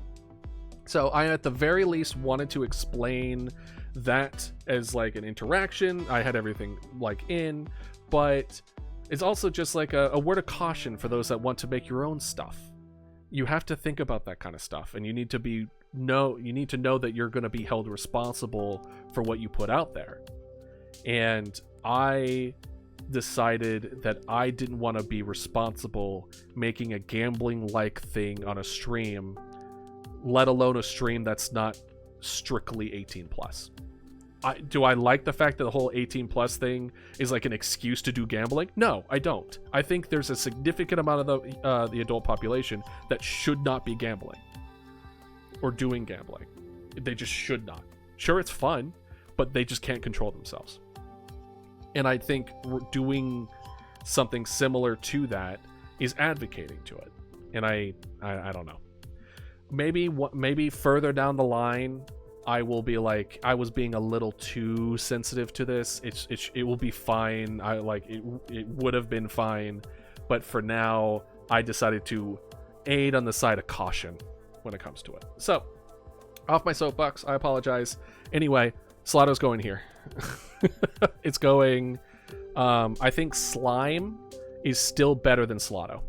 B: So I, at the very least, wanted to explain that as like an interaction. I had everything like in, but it's also just like a word of caution for those that want to make your own stuff. You have to think about that kind of stuff, and you need to know that you're going to be held responsible for what you put out there. And I decided that I didn't want to be responsible making a gambling-like thing on a stream, let alone a stream that's not strictly 18 plus. Do I like the fact that the whole 18 plus thing is like an excuse to do gambling? No, I don't. I think there's a significant amount of the adult population that should not be gambling or doing gambling. They just should not. Sure, it's fun, but they just can't control themselves. And I think doing something similar to that is advocating to it. And I don't know. Maybe further down the line, I will be like, I was being a little too sensitive to this. It will be fine. It would have been fine, but for now, I decided to aid on the side of caution when it comes to it. So, off my soapbox. I apologize. Anyway, Slato's going here. It's going. I think Slime is still better than Slato.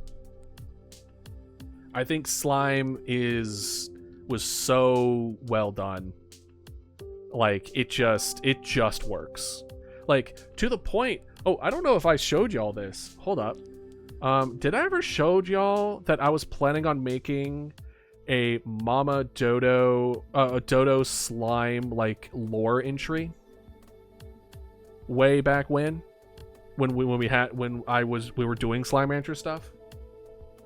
B: I think Slime was so well done Like it just works. Like to the point. Oh, I don't know if I showed y'all this. Hold up. Did I ever showed y'all that I was planning on making a Mama Dodo, a Dodo slime like lore entry? Way back when we were doing Slime Rancher stuff.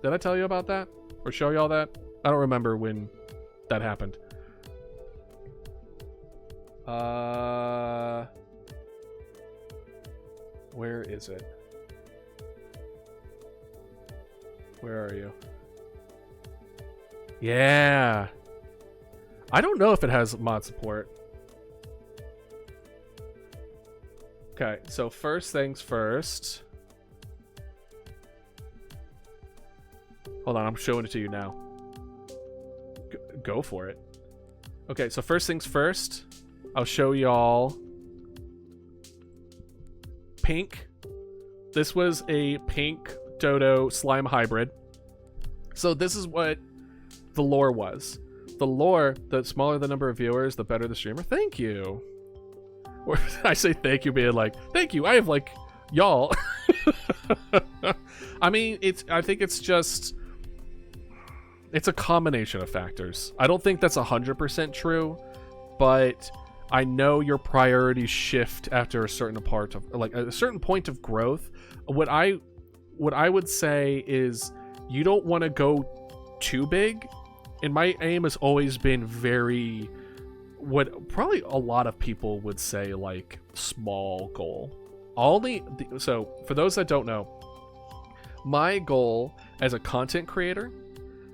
B: Did I tell you about that or show y'all that? I don't remember when that happened. Where is it? Where are you? Yeah. I don't know if it has mod support. Okay, so first things first. Hold on, I'm showing it to you now. Go for it. Okay, so first things first, I'll show y'all pink. This was a pink Dodo slime hybrid. So this is what the lore was. The lore, the smaller the number of viewers, the better the streamer. Thank you. Or I say thank you being like, thank you, I have like y'all. I mean, I think it's a combination of factors. I don't think that's 100% true, but I know your priorities shift after a certain part of, like, a certain point of growth. What I would say is you don't want to go too big, and my aim has always been very, what probably a lot of people would say, like, small goal. So for those that don't know, my goal as a content creator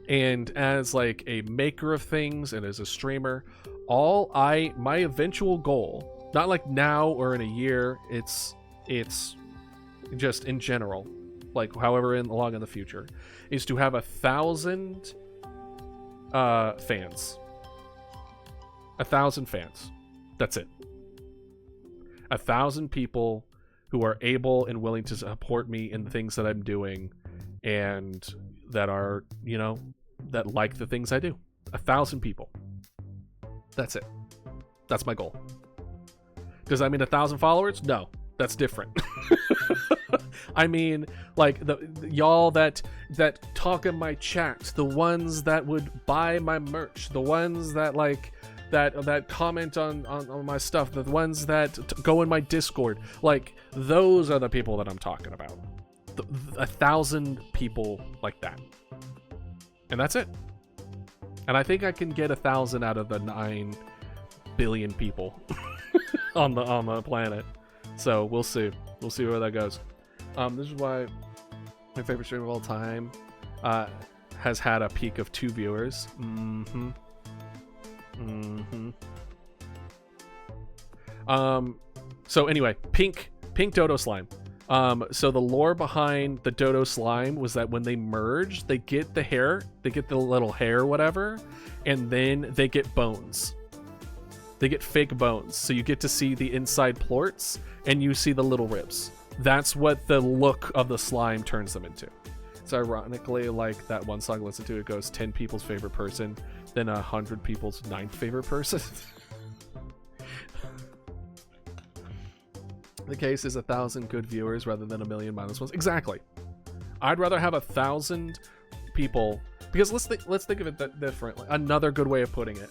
B: and as like a maker of things and as a streamer, my eventual goal, not like now or in a year, it's just in general, like however long in the future, is to have 1,000 fans. 1,000 fans. That's it. 1,000 people who are able and willing to support me in the things that I'm doing and that are, that like the things I do. 1,000 people. That's it. That's my goal. Does that mean 1,000 followers? No, that's different. I mean, like y'all that talk in my chat, the ones that would buy my merch, the ones that like that comment on my stuff, the ones that go in my Discord, like those are the people that I'm talking about. 1,000 people like that, and that's it. And I think I can get 1,000 out of the 9 billion people on the planet. So we'll see. We'll see where that goes. This is why my favorite stream of all time has had a peak of 2 viewers. So anyway, pink Dodo slime. So the lore behind the Dodo slime was that when they merge, they get the hair, they get the little hair, whatever, and then they get bones. They get fake bones. So you get to see the inside plorts and you see the little ribs. That's what the look of the slime turns them into. It's ironically like that one song I listened to, it goes 10 people's favorite person, then 100 people's 9th favorite person. The case is 1,000 good viewers rather than 1,000,000 minus ones. Exactly. I'd rather have 1,000 people, because let's think of it that differently. Another good way of putting it.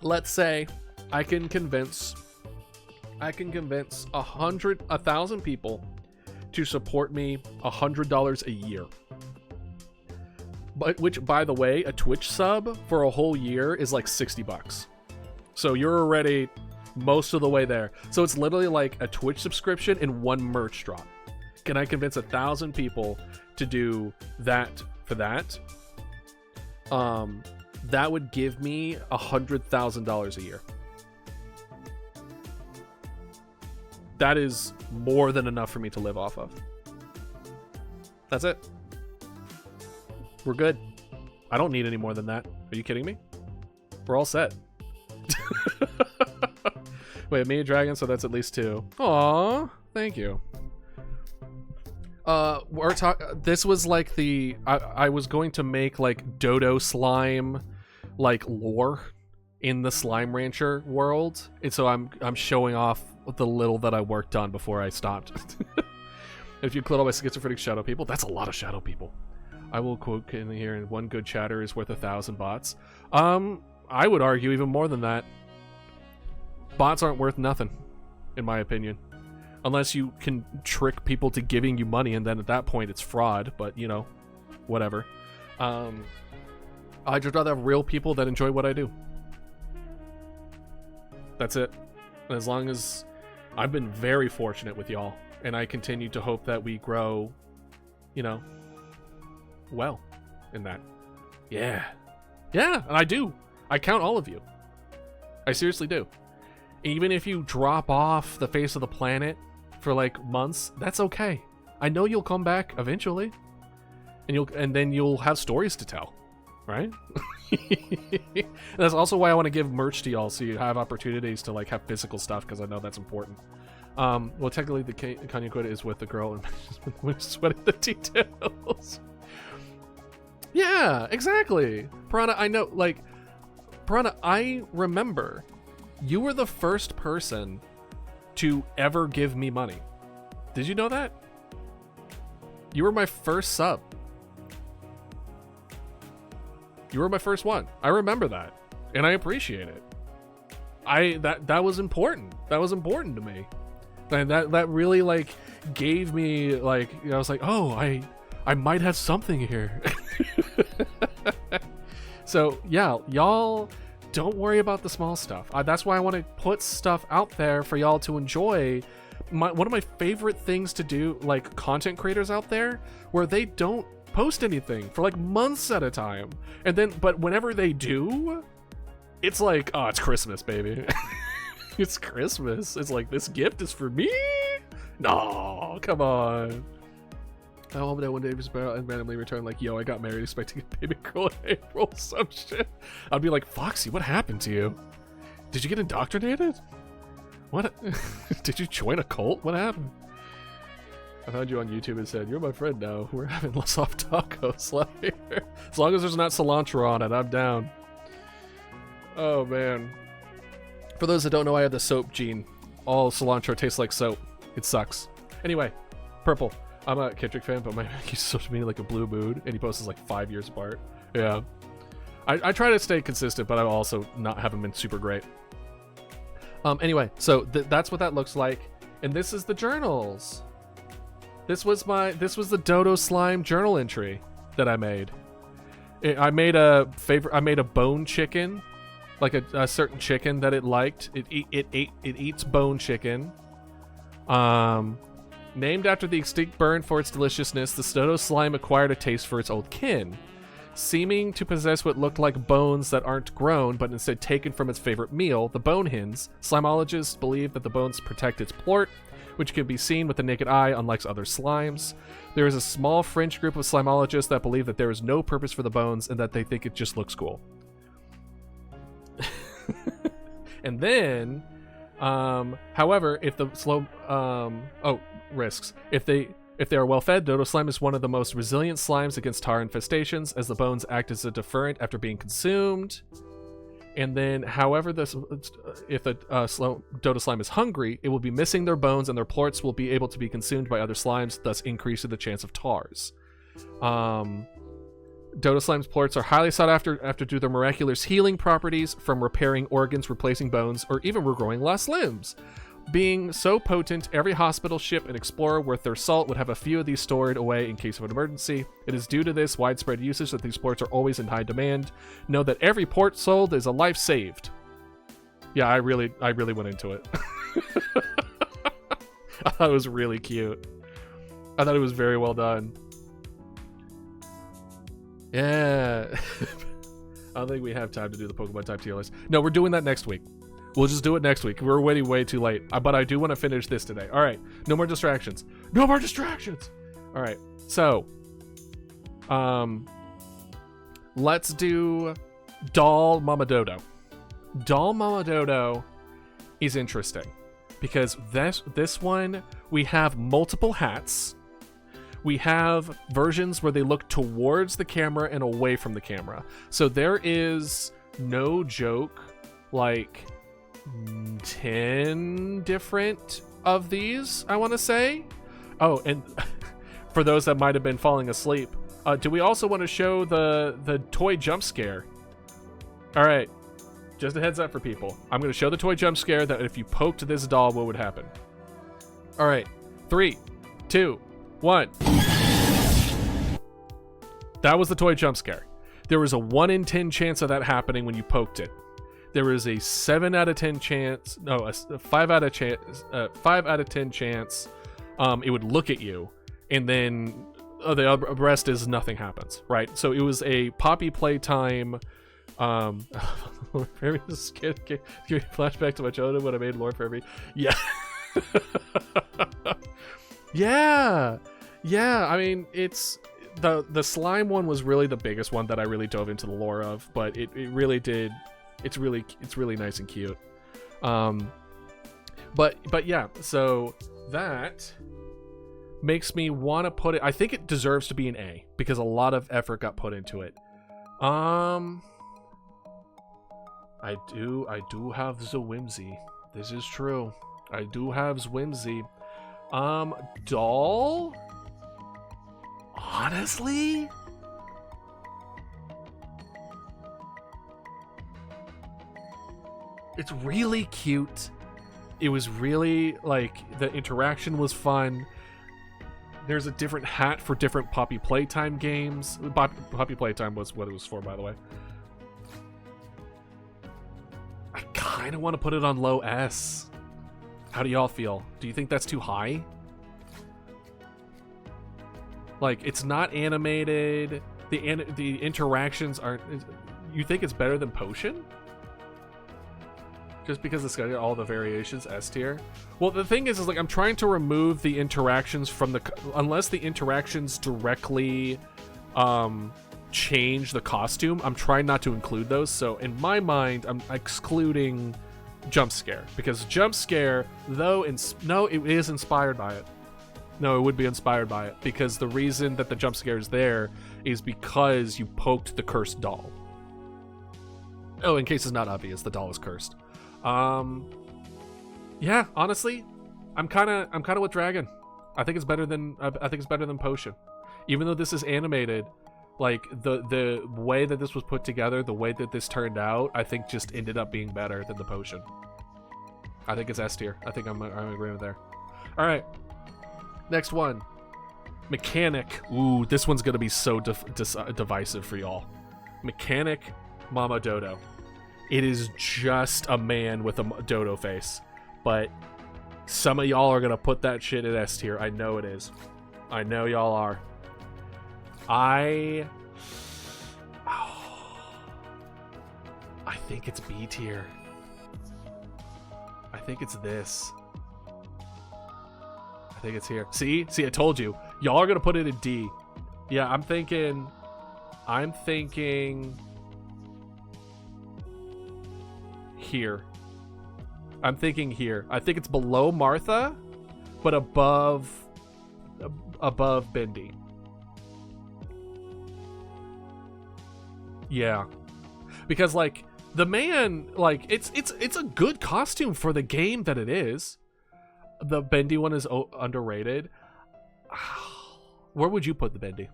B: Let's say I can convince 1,000 people to support me $100 a year. But which, by the way, a Twitch sub for a whole year is like $60. So you're already most of the way there. So it's literally like a Twitch subscription and 1 merch drop. Can I convince 1,000 people to do that for that? That would give me $100,000 a year. That is more than enough for me to live off of. That's it. We're good. I don't need any more than that. Are you kidding me? We're all set. Wait, me and Dragon, so that's at least 2. Aw, thank you. This was like I was going to make like Dodo slime like lore in the Slime Rancher world, and so I'm showing off the little that I worked on before I stopped. If you include all my schizophrenic shadow people, that's a lot of shadow people. I will quote in here, and one good chatter is worth 1,000 bots. I would argue even more than that. Bots aren't worth nothing, in my opinion. Unless you can trick people to giving you money, and then at that point it's fraud, but, you know, whatever. I'd just rather have real people that enjoy what I do. That's it. And as long as... I've been very fortunate with y'all, and I continue to hope that we grow, you know, well in that. Yeah. Yeah, and I do. I count all of you. I seriously do. Even if you drop off the face of the planet for like months, that's okay. I know you'll come back eventually, and then you'll have stories to tell, right? And that's also why I want to give merch to y'all, so you have opportunities to like have physical stuff, because I know that's important. Well, technically the Kanye quote is with the girl and we're sweating the details. Yeah, exactly. Piranha, I know, like, Piranha, I remember you were the first person to ever give me money. Did you know that? You were my first sub. You were my first one. I remember that, and I appreciate it. That was important. That was important to me. And that really like gave me like, you know, I was like, oh, I might have something here. So yeah, y'all don't worry about the small stuff. That's why I want to put stuff out there for y'all to enjoy. One of my favorite things to do, like content creators out there, where they don't post anything for like months at a time, and then but whenever they do, it's like, oh, it's Christmas, baby. It's Christmas. It's like, this gift is for me? No, come on. I hope that one day just and randomly return like, yo, I got married expecting a baby girl in April, some shit. I'd be like, Foxy, what happened to you? Did you get indoctrinated? What? Did you join a cult? What happened? I found you on YouTube and said, you're my friend now. We're having soft tacos later. As long as there's not cilantro on it, I'm down. Oh, man. For those that don't know, I have the soap gene. All cilantro tastes like soap. It sucks. Anyway, Purple. I'm a Kendrick fan, but my he's social media like a blue mood, and he posts like 5 years apart. Yeah. I try to stay consistent, but I also haven't been super great. Anyway, so that's what that looks like, and this is the journals. This was the Dodo Slime journal entry that I made. I made a bone chicken, like a certain chicken that it liked. It eats bone chicken. Named after the extinct bird for its deliciousness, the Dodo slime acquired a taste for its old kin, seeming to possess what looked like bones that aren't grown, but instead taken from its favorite meal, the bone hens. Slimologists believe that the bones protect its plort, which can be seen with the naked eye, unlike other slimes. There is a small fringe group of slimologists that believe that there is no purpose for the bones and that they think it just looks cool. And then, however, if the risks. If they are well fed, Dodo slime is one of the most resilient slimes against tar infestations, as the bones act as a deterrent after being consumed. And then, however, if a Dodo slime is hungry, it will be missing their bones, and their plorts will be able to be consumed by other slimes, thus increasing the chance of tars. Dodo slime's plorts are highly sought after due to their miraculous healing properties, from repairing organs, replacing bones, or even regrowing lost limbs. Being so potent, every hospital, ship, and explorer worth their salt would have a few of these stored away in case of an emergency. It is due to this widespread usage that these plorts are always in high demand. Know that every port sold is a life saved. Yeah, I really went into it. I thought it was really cute. I thought it was very well done. Yeah. I don't think we have time to do the Pokemon type tier list. No, we're doing that next week. We'll just do it next week. We're waiting way too late. But I do want to finish this today. All right. No more distractions. No more distractions. All right. So, let's do Doll Mama Dodo. Doll Mama Dodo is interesting because this one, we have multiple hats. We have versions where they look towards the camera and away from the camera. So there is, no joke, like 10 different of these, I want to say. Oh, and for those that might have been falling asleep, do we also want to show the toy jump scare? All right, just a heads up for people. I'm going to show the toy jump scare that if you poked this doll, what would happen? All right, 3, 2, 1. That was the toy jump scare. There was a 1 in 10 chance of that happening when you poked it. There was a 7 out of 10 chance, no, a 5 out of 10 chance it would look at you, and then the rest is nothing happens, right? So it was a Poppy Playtime. Give me flashback to my childhood when I made Lord Fairy. Yeah. yeah. I mean, it's the slime one was really the biggest one that I really dove into the lore of, but it really did. It's really nice and cute. But yeah, so that makes me want to put it. I think it deserves to be an A because a lot of effort got put into it. I do have the whimsy. This is true. I do have whimsy. Doll? Honestly? It's really cute. It was really, like, the interaction was fun. There's a different hat for different Poppy Playtime games. Poppy Playtime was what it was for, by the way. I kind of want to put it on low S. How do y'all feel? Do you think that's too high? Like, it's not animated. The interactions aren't... You think it's better than Potion? Just because it's got all the variations S tier? Well, the thing is like, I'm trying to remove the interactions from the... Unless the interactions directly change the costume, I'm trying not to include those. So in my mind, I'm excluding Jump Scare. Because Jump Scare, though... No, it is inspired by it. No, it would be inspired by it. Because the reason that the Jump Scare is there is because you poked the cursed doll. Oh, in case it's not obvious, the doll is cursed. Yeah, honestly, I'm kind of with Dragon. I think it's better than Potion. Even though this is animated, like the way that this was put together, the way that this turned out, I think just ended up being better than the Potion. I think it's S tier. I think I'm agreeing there. All right, next one, Mechanic. Ooh, this one's gonna be so divisive for y'all. Mechanic Mama Dodo. It is just a man with a dodo face, but some of y'all are gonna put that shit at S tier. I know it is. I know y'all are. I think it's B tier. I think it's this. I think it's here. See, I told you. Y'all are gonna put it in D. Yeah, I'm thinking here. I'm thinking here. I think it's below Martha, but above Bendy. Yeah. Because like the man, like it's a good costume for the game that it is. The Bendy one is underrated. Where would you put the Bendy?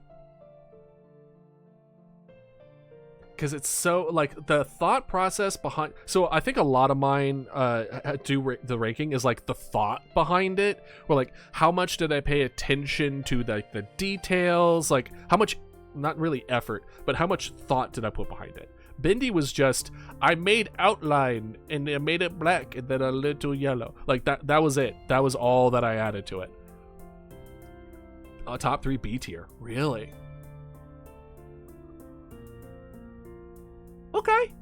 B: Because it's so, like, the thought process behind... So I think a lot of mine the ranking is, like, the thought behind it. Or, like, how much did I pay attention to, the details? Like, how much, not really effort, but how much thought did I put behind it? Bendy was just, I made outline, and I made it black, and then a little yellow. Like, that was it. That was all that I added to it. Top 3 B tier. Really? Okay.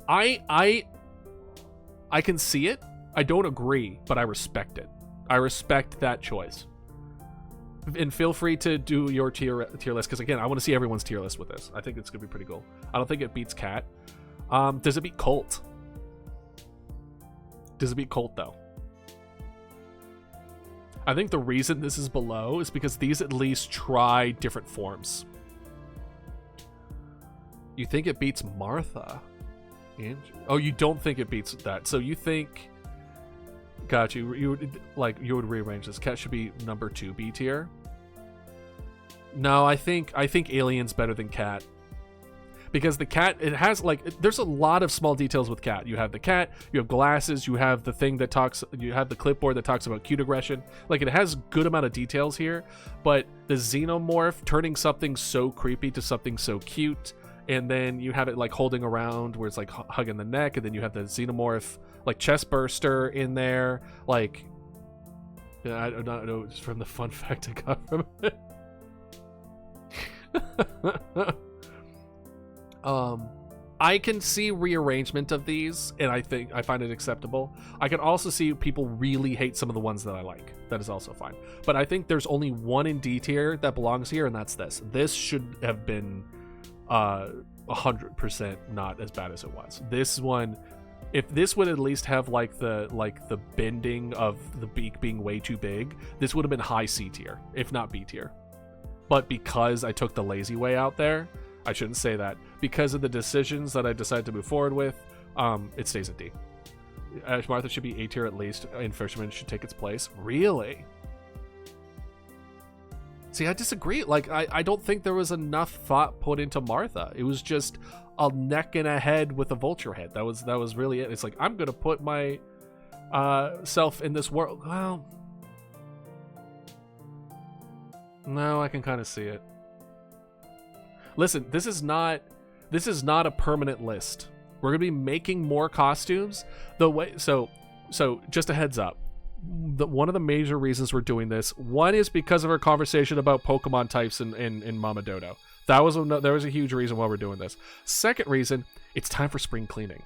B: I can see it. I don't agree, but I respect it. I respect that choice. And feel free to do your tier list, because again, I want to see everyone's tier list with this. I think it's gonna be pretty cool. I don't think it beats Cat. Does it beat Colt? Does it beat Colt though? I think the reason this is below is because these at least try different forms. You think it beats Martha? Oh, you don't think it beats that. So you think... Got you. You would rearrange this. Cat should be number 2 B tier. No, I think Alien's better than Cat. Because the cat, it has like, there's a lot of small details with Cat. You have the cat, you have glasses, you have the thing that talks, you have the clipboard that talks about cute aggression. Like, it has good amount of details here, but the xenomorph turning something so creepy to something so cute, and then you have it like holding around where it's like hugging the neck, and then you have the xenomorph like chest burster in there. Like, I don't know, it's from the fun fact I got from it. I can see rearrangement of these, and I find it acceptable. I can also see people really hate some of the ones that I like. That is also fine. But I think there's only one in D tier that belongs here, and that's this. This should have been 100% not as bad as it was. This one, if this would at least have like the bending of the beak being way too big, this would have been high C tier, if not B tier. But because I took the lazy way out there, I shouldn't say that. Because of the decisions that I decided to move forward with, it stays at D. Martha should be A tier at least, and Fisherman should take its place. Really? See, I disagree. Like, I don't think there was enough thought put into Martha. It was just a neck and a head with a vulture head. That was really it. It's like, I'm gonna put my self in this world. Well, no, I can kind of see it. Listen, this is not a permanent list. We're gonna be making more costumes. So just a heads up. One of the major reasons we're doing this, one is because of our conversation about Pokemon types in Mama Dodo. There was a huge reason why we're doing this. Second reason, it's time for spring cleaning.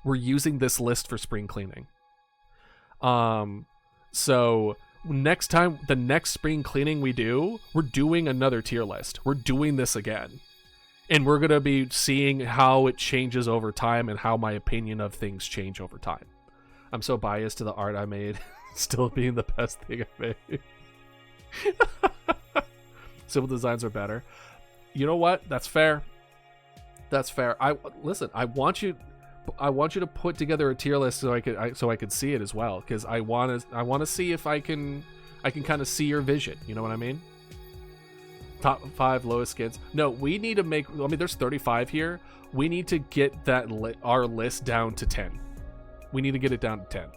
B: We're using this list for spring cleaning. So next time, the next spring cleaning we do, we're doing another tier list. We're doing this again. And we're going to be seeing how it changes over time and how my opinion of things change over time. I'm so biased to the art I made still being the best thing I made. Simple designs are better. You know what? That's fair. That's fair. Listen, I want you to put together a tier list so I could see it as well, because I want to see if I can kind of see your vision. You know what I mean? Top 5 lowest skins. No, we need to make. I mean, there's 35 here. We need to get our list down to 10. We need to get it down to 10.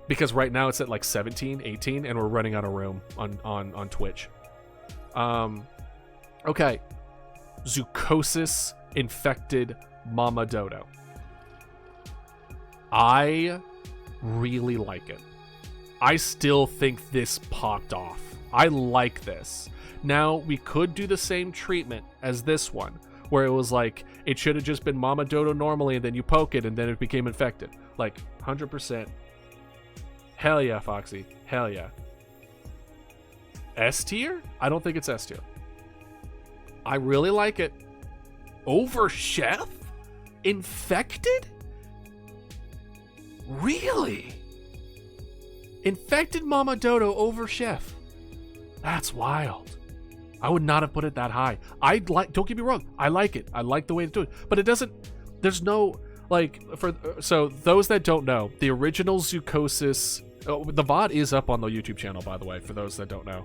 B: Because right now it's at like 17, 18, and we're running out of room on Twitch. Okay. Zoochosis infected Mama Dodo. I really like it. I still think this popped off. I like this. Now, we could do the same treatment as this one, where it was like, it should have just been Mama Dodo normally, and then you poke it, and then it became infected. Like, 100%. Hell yeah, Foxy. Hell yeah. S tier? I don't think it's S tier. I really like it. Over Chef? Infected? Really? Infected Mama Dodo over Chef. That's wild. I would not have put it that high. Don't get me wrong, I like it. I like the way to do it. But it doesn't, there's no, like, so those that don't know, the original Zoochosis, the VOD is up on the YouTube channel, by the way, for those that don't know.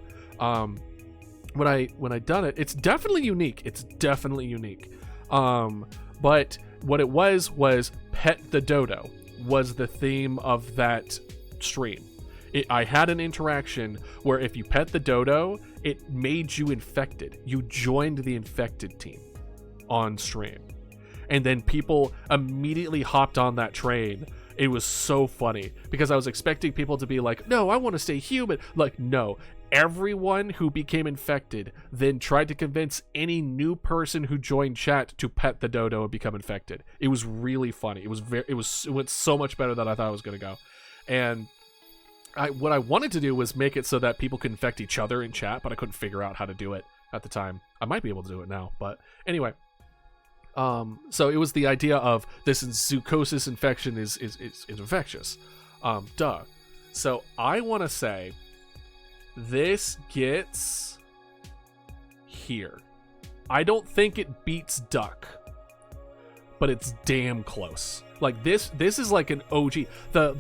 B: When I done it, it's definitely unique. It's definitely unique. But what it was Pet the Dodo was the theme of that stream. I had an interaction where if you pet the dodo, it made you infected. You joined the infected team on stream. And then people immediately hopped on that train. It was so funny because I was expecting people to be like, no, I want to stay human. Like, no. Everyone who became infected then tried to convince any new person who joined chat to pet the dodo and become infected. It was really funny. It went so much better than I thought it was going to go. And what I wanted to do was make it so that people could infect each other in chat, but I couldn't figure out how to do it at the time. I might be able to do it now, but anyway. So it was the idea of this zoochosis infection is infectious. Duh. So I want to say this gets here. I don't think it beats Duck. but it's damn close. Like this is like an OG. The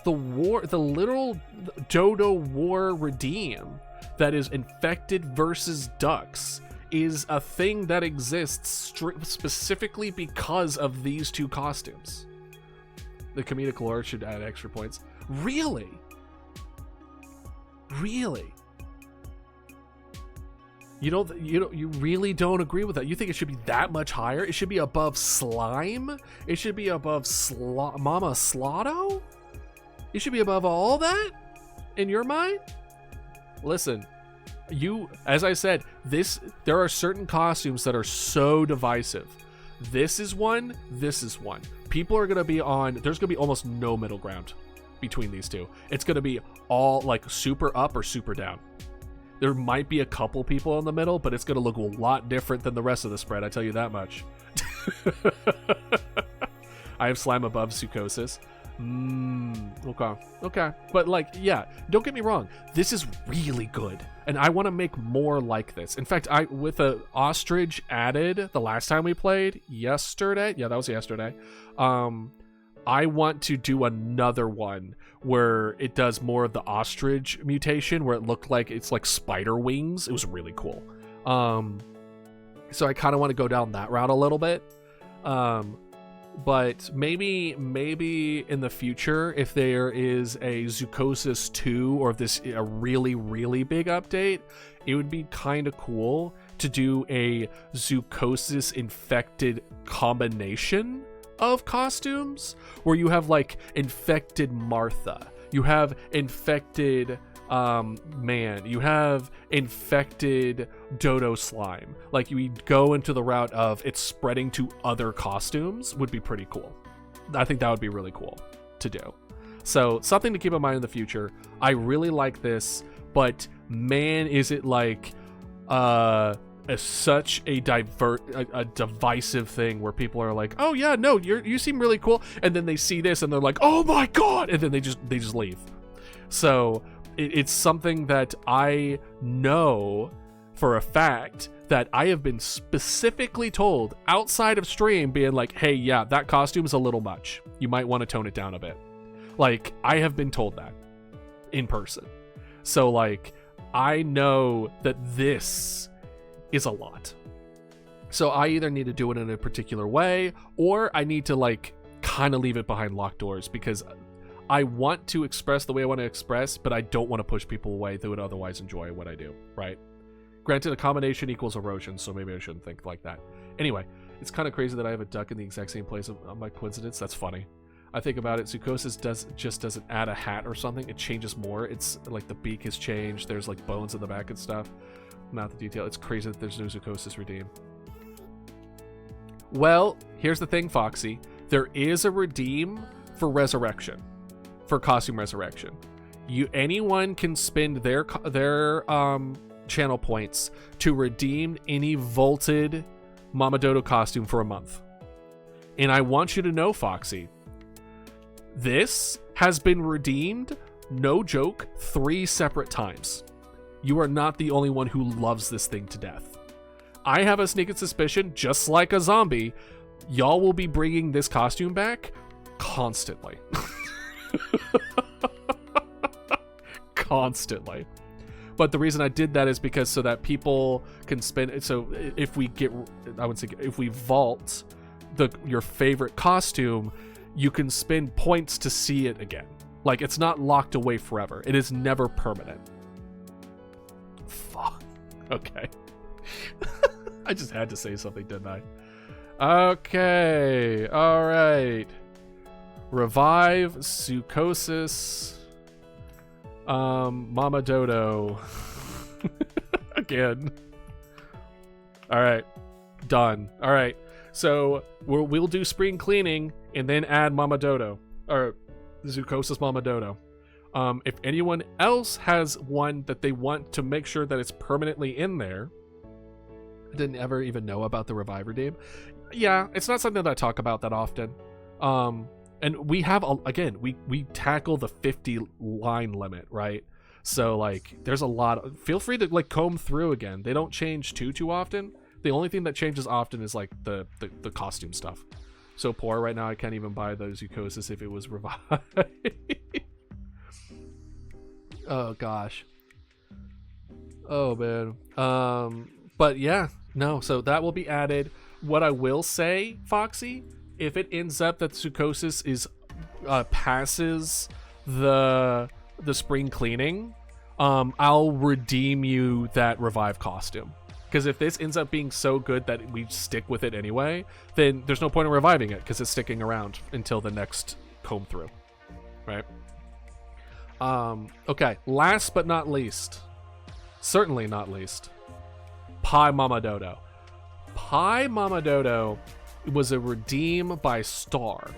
B: literal Dodo War redeem that is infected versus ducks is a thing that exists specifically because of these two costumes. The comedic lore should add extra points. Really? You really don't agree with that? You think it should be that much higher? It should be above slime? It should be above Mama Slotto? It should be above all that? In your mind? Listen, as I said, there are certain costumes that are so divisive. This is one. People are going to be there's going to be almost no middle ground between these two. It's going to be all like super up or super down. There might be a couple people in the middle, but it's going to look a lot different than the rest of the spread, I tell you that much. I have slime above Sucosis. Okay. But like, yeah, don't get me wrong. This is really good. And I want to make more like this. In fact, with a ostrich added the last time we played yesterday. Yeah, that was yesterday. I want to do another one where it does more of the ostrich mutation, where it looked like it's like spider wings. It was really cool. So I kind of want to go down that route a little bit. But maybe in the future, if there is a Zoocosis 2 or if this a really, really big update, it would be kind of cool to do a Zoocosis infected combination of costumes where you have like infected Martha, you have infected man, you have infected Dodo slime. Like you go into the route of it's spreading to other costumes would be pretty cool. I think that would be really cool to do. So something to keep in mind in the future. I really like this, but man, is it like such a divisive thing where people are like, oh yeah, no, you seem really cool, and then they see this and they're like, oh my god, and then they just leave. So it's something that I know for a fact that I have been specifically told outside of stream, being like, hey, yeah, that costume's a little much, you might want to tone it down a bit. Like, I have been told that in person. So like, I know that this is a lot. So I either need to do it in a particular way, or I need to like kind of leave it behind locked doors, because I want to express the way I want to express, but I don't want to push people away that would otherwise enjoy what I do, right? Granted, a combination equals erosion, so maybe I shouldn't think like that. Anyway, it's kind of crazy that I have a duck in the exact same place on my coincidence. That's funny. I think about it, Zoocosis doesn't add a hat or something. It changes more. It's like the beak has changed. There's like bones in the back and stuff. Not the detail. It's crazy that there's no Zoocosis redeem. Well, here's the thing, Foxy. There is a redeem for resurrection, for costume resurrection. Anyone can spend their channel points to redeem any vaulted Mama Dodo costume for a month. And I want you to know, Foxy, this has been redeemed, no joke, 3 separate times. You are not the only one who loves this thing to death. I have a sneaking suspicion, just like a zombie, y'all will be bringing this costume back constantly. Constantly. But the reason I did that is because so that people can spend, so if we vault your favorite costume, you can spend points to see it again. Like, it's not locked away forever. It is never permanent. Fuck. Okay. I just had to say something, didn't I? Okay. All right. Revive Zoocosis Mama Dodo. Again. All right. Done. All right. So we'll do spring cleaning and then add Mama Dodo, or Zoocosis Mama Dodo. If anyone else has one that they want to make sure that it's permanently in there, I didn't ever even know about the Revive redeem. Yeah, it's not something that I talk about that often. And we have, again, we tackle the 50 line limit, right? So like, there's a lot. Feel free to like comb through again. They don't change too often, The only thing that changes often is like the costume stuff. So poor right now, I can't even buy those Yukosis if it was revived. Oh gosh. Oh man. But yeah, no. So that will be added. What I will say, Foxy, if it ends up that Sukosis is passes the spring cleaning, I'll redeem you that revive costume. Because if this ends up being so good that we stick with it anyway, then there's no point in reviving it because it's sticking around until the next comb through, right? Okay, last but not least, certainly not least, Pie Mama Dodo. Pie Mama Dodo was a redeem by Star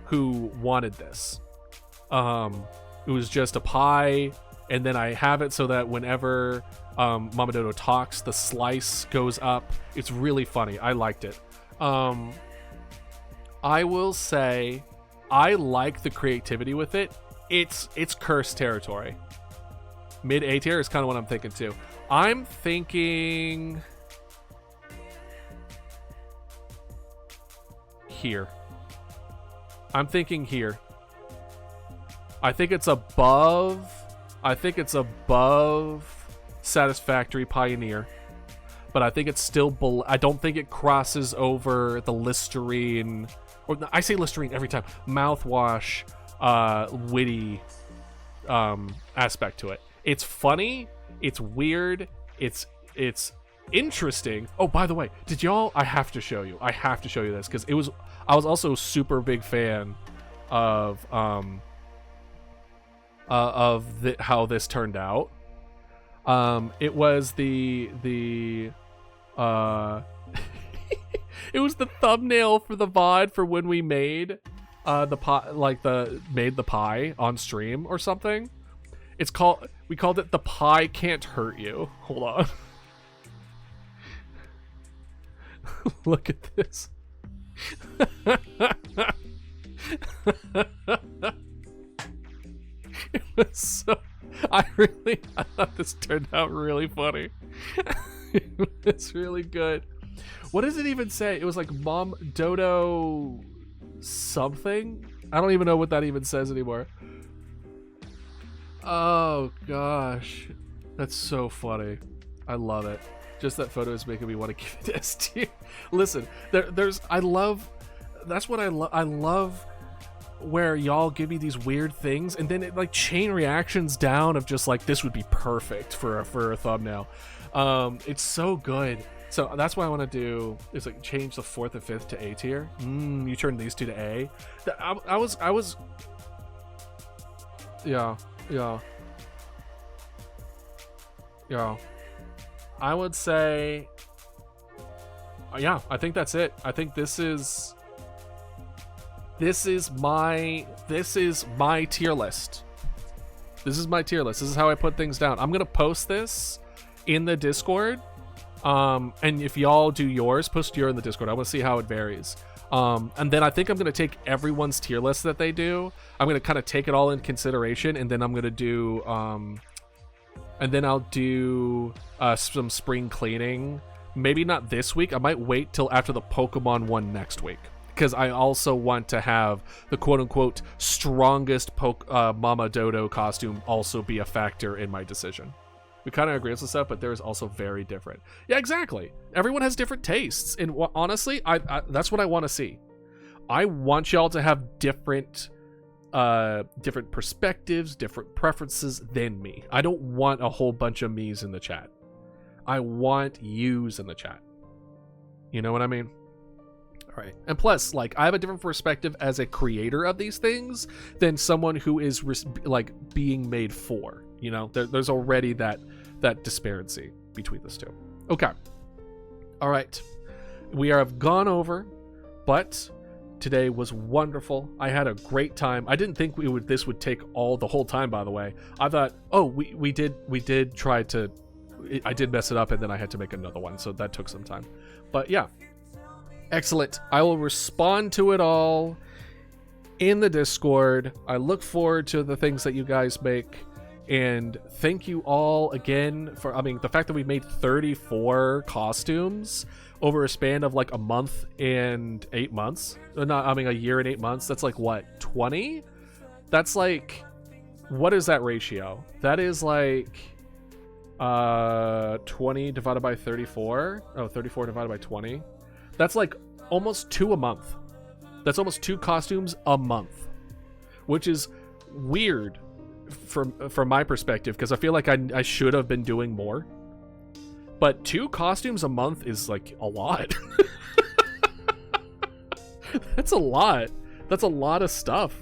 B: who wanted this. It was just a pie, and then I have it so that whenever Mama Dodo talks, the slice goes up. It's really funny. I liked it. I will say I like the creativity with it. It's cursed territory. Mid A tier is kind of what I'm thinking too. I'm thinking here. I'm thinking here. I think it's above Satisfactory Pioneer, but I think it's still below. I don't think it crosses over the Listerine, or I say Listerine every time, mouthwash, witty aspect to it. It's funny, it's weird, it's interesting. Oh, by the way, did y'all? I have to show you this because I was also a super big fan of how this turned out. It was the it was the thumbnail for the VOD for when we made the pie on stream or something. We called it The Pie Can't Hurt You. Hold on. Look at this. It was so I thought this turned out really funny. It's really good. What does it even say? It was like Mom Dodo something? I don't even know what that even says anymore. Oh gosh. That's so funny. I love it. Just that photo is making me want to give it S tier. Listen, I love where y'all give me these weird things and then it like chain reactions down of just like this would be perfect for a thumbnail. It's so good. So that's what I want to do is like change the 4th and 5th to A tier. You turn these two to A. I was yeah. I would say yeah, I think that's it. I think this is my tier list. This is my tier list. This is how I put things down. I'm gonna post this in the Discord. And if y'all do yours, post your in the Discord. I want to see how it varies. And then I think I'm gonna take everyone's tier list that they do. I'm gonna kind of take it all in consideration, and then I'm gonna do and then I'll do some spring cleaning. Maybe not this week. I might wait till after the Pokemon one next week, because I also want to have the quote-unquote strongest Mama Dodo costume also be a factor in my decision. We kind of agree on some stuff, but there's also very different. Yeah, exactly. Everyone has different tastes, and honestly, I that's what I want to see. I want y'all to have different perspectives, different preferences than me. I don't want a whole bunch of me's in the chat. I want yous in the chat. You know what I mean? All right. And plus, like, I have a different perspective as a creator of these things than someone who is like being made for. You know, there's already that disparity between those two. Okay. All right. We have gone over, but today was wonderful. I had a great time. I didn't think this would take the whole time, by the way. I thought, oh, we did try to, I did mess it up and then I had to make another one. So that took some time. But yeah. Excellent. I will respond to it all in the Discord. I look forward to the things that you guys make. And thank you all again for, the fact that we made 34 costumes over a span of like a month and 8 months. A year and 8 months. That's like what, 20? That's like, what is that ratio? That is like 20 divided by 34. Oh, 34 divided by 20. That's like almost 2 a month. That's almost 2 costumes a month, which is weird from my perspective, because I feel like I should have been doing more. But 2 costumes a month is like a lot. That's a lot. That's a lot of stuff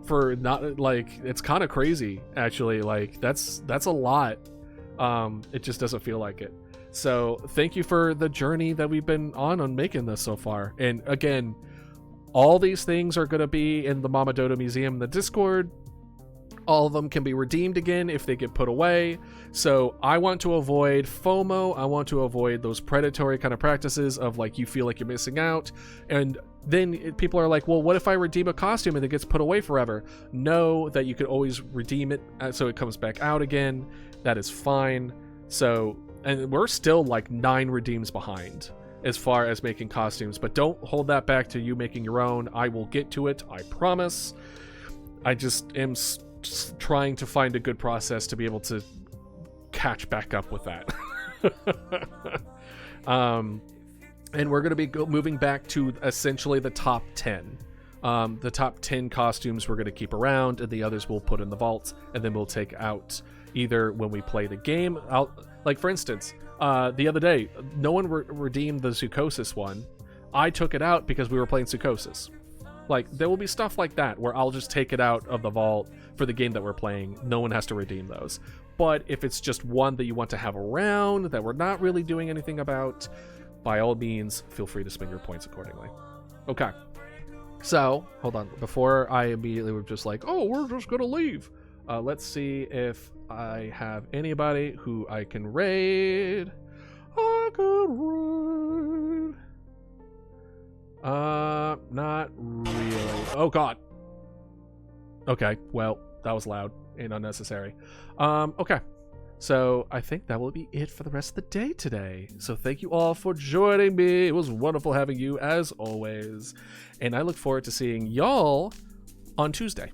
B: for not, like, it's kind of crazy actually. Like that's a lot. It just doesn't feel like it. So thank you for the journey that we've been on making this so far. And again, all these things are going to be in the Mama Dodo Museum in the Discord. All of them can be redeemed again if they get put away. So I want to avoid FOMO. I want to avoid those predatory kind of practices of like, you feel like you're missing out. And then people are like, well, what if I redeem a costume and it gets put away forever? Know that you can always redeem it so it comes back out again. That is fine. So, and we're still like 9 redeems behind as far as making costumes, but don't hold that back to you making your own. I will get to it, I promise. I just am trying to find a good process to be able to catch back up with that. And we're going to be moving back to essentially the top 10. The top 10 costumes we're going to keep around, and the others we'll put in the vault, and then we'll take out either when we play the game. Like, for instance, the other day, no one redeemed the Zoocosis one. I took it out because we were playing Zoocosis. Like, there will be stuff like that where I'll just take it out of the vault for the game that we're playing. No one has to redeem those. But if it's just one that you want to have around that we're not really doing anything about, by all means, feel free to spend your points accordingly. Okay. So, hold on. Before I immediately were just like, oh, we're just going to leave. Let's see if I have anybody who I can raid. I can raid. Not really. Oh, God. Okay, well, that was loud and unnecessary. Okay. So I think that will be it for the rest of the day today. So thank you all for joining me. It was wonderful having you as always. And I look forward to seeing y'all on Tuesday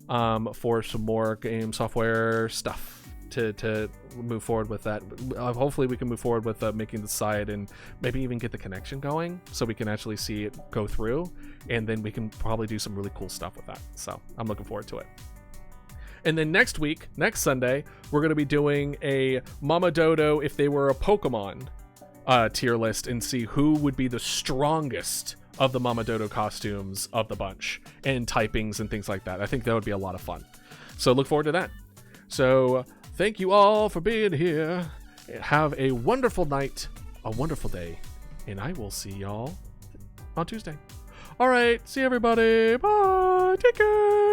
B: for some more game software stuff to move forward with that. Hopefully we can move forward with making the site and maybe even get the connection going so we can actually see it go through. And then we can probably do some really cool stuff with that. So I'm looking forward to it. And then next week, next Sunday, we're going to be doing a Mama Dodo if they were a Pokemon tier list and see who would be the strongest of the Mama Dodo costumes of the bunch and typings and things like that. I think that would be a lot of fun. So look forward to that. So thank you all for being here. Have a wonderful night, a wonderful day, and I will see y'all on Tuesday. All right, see everybody. Bye. Take care.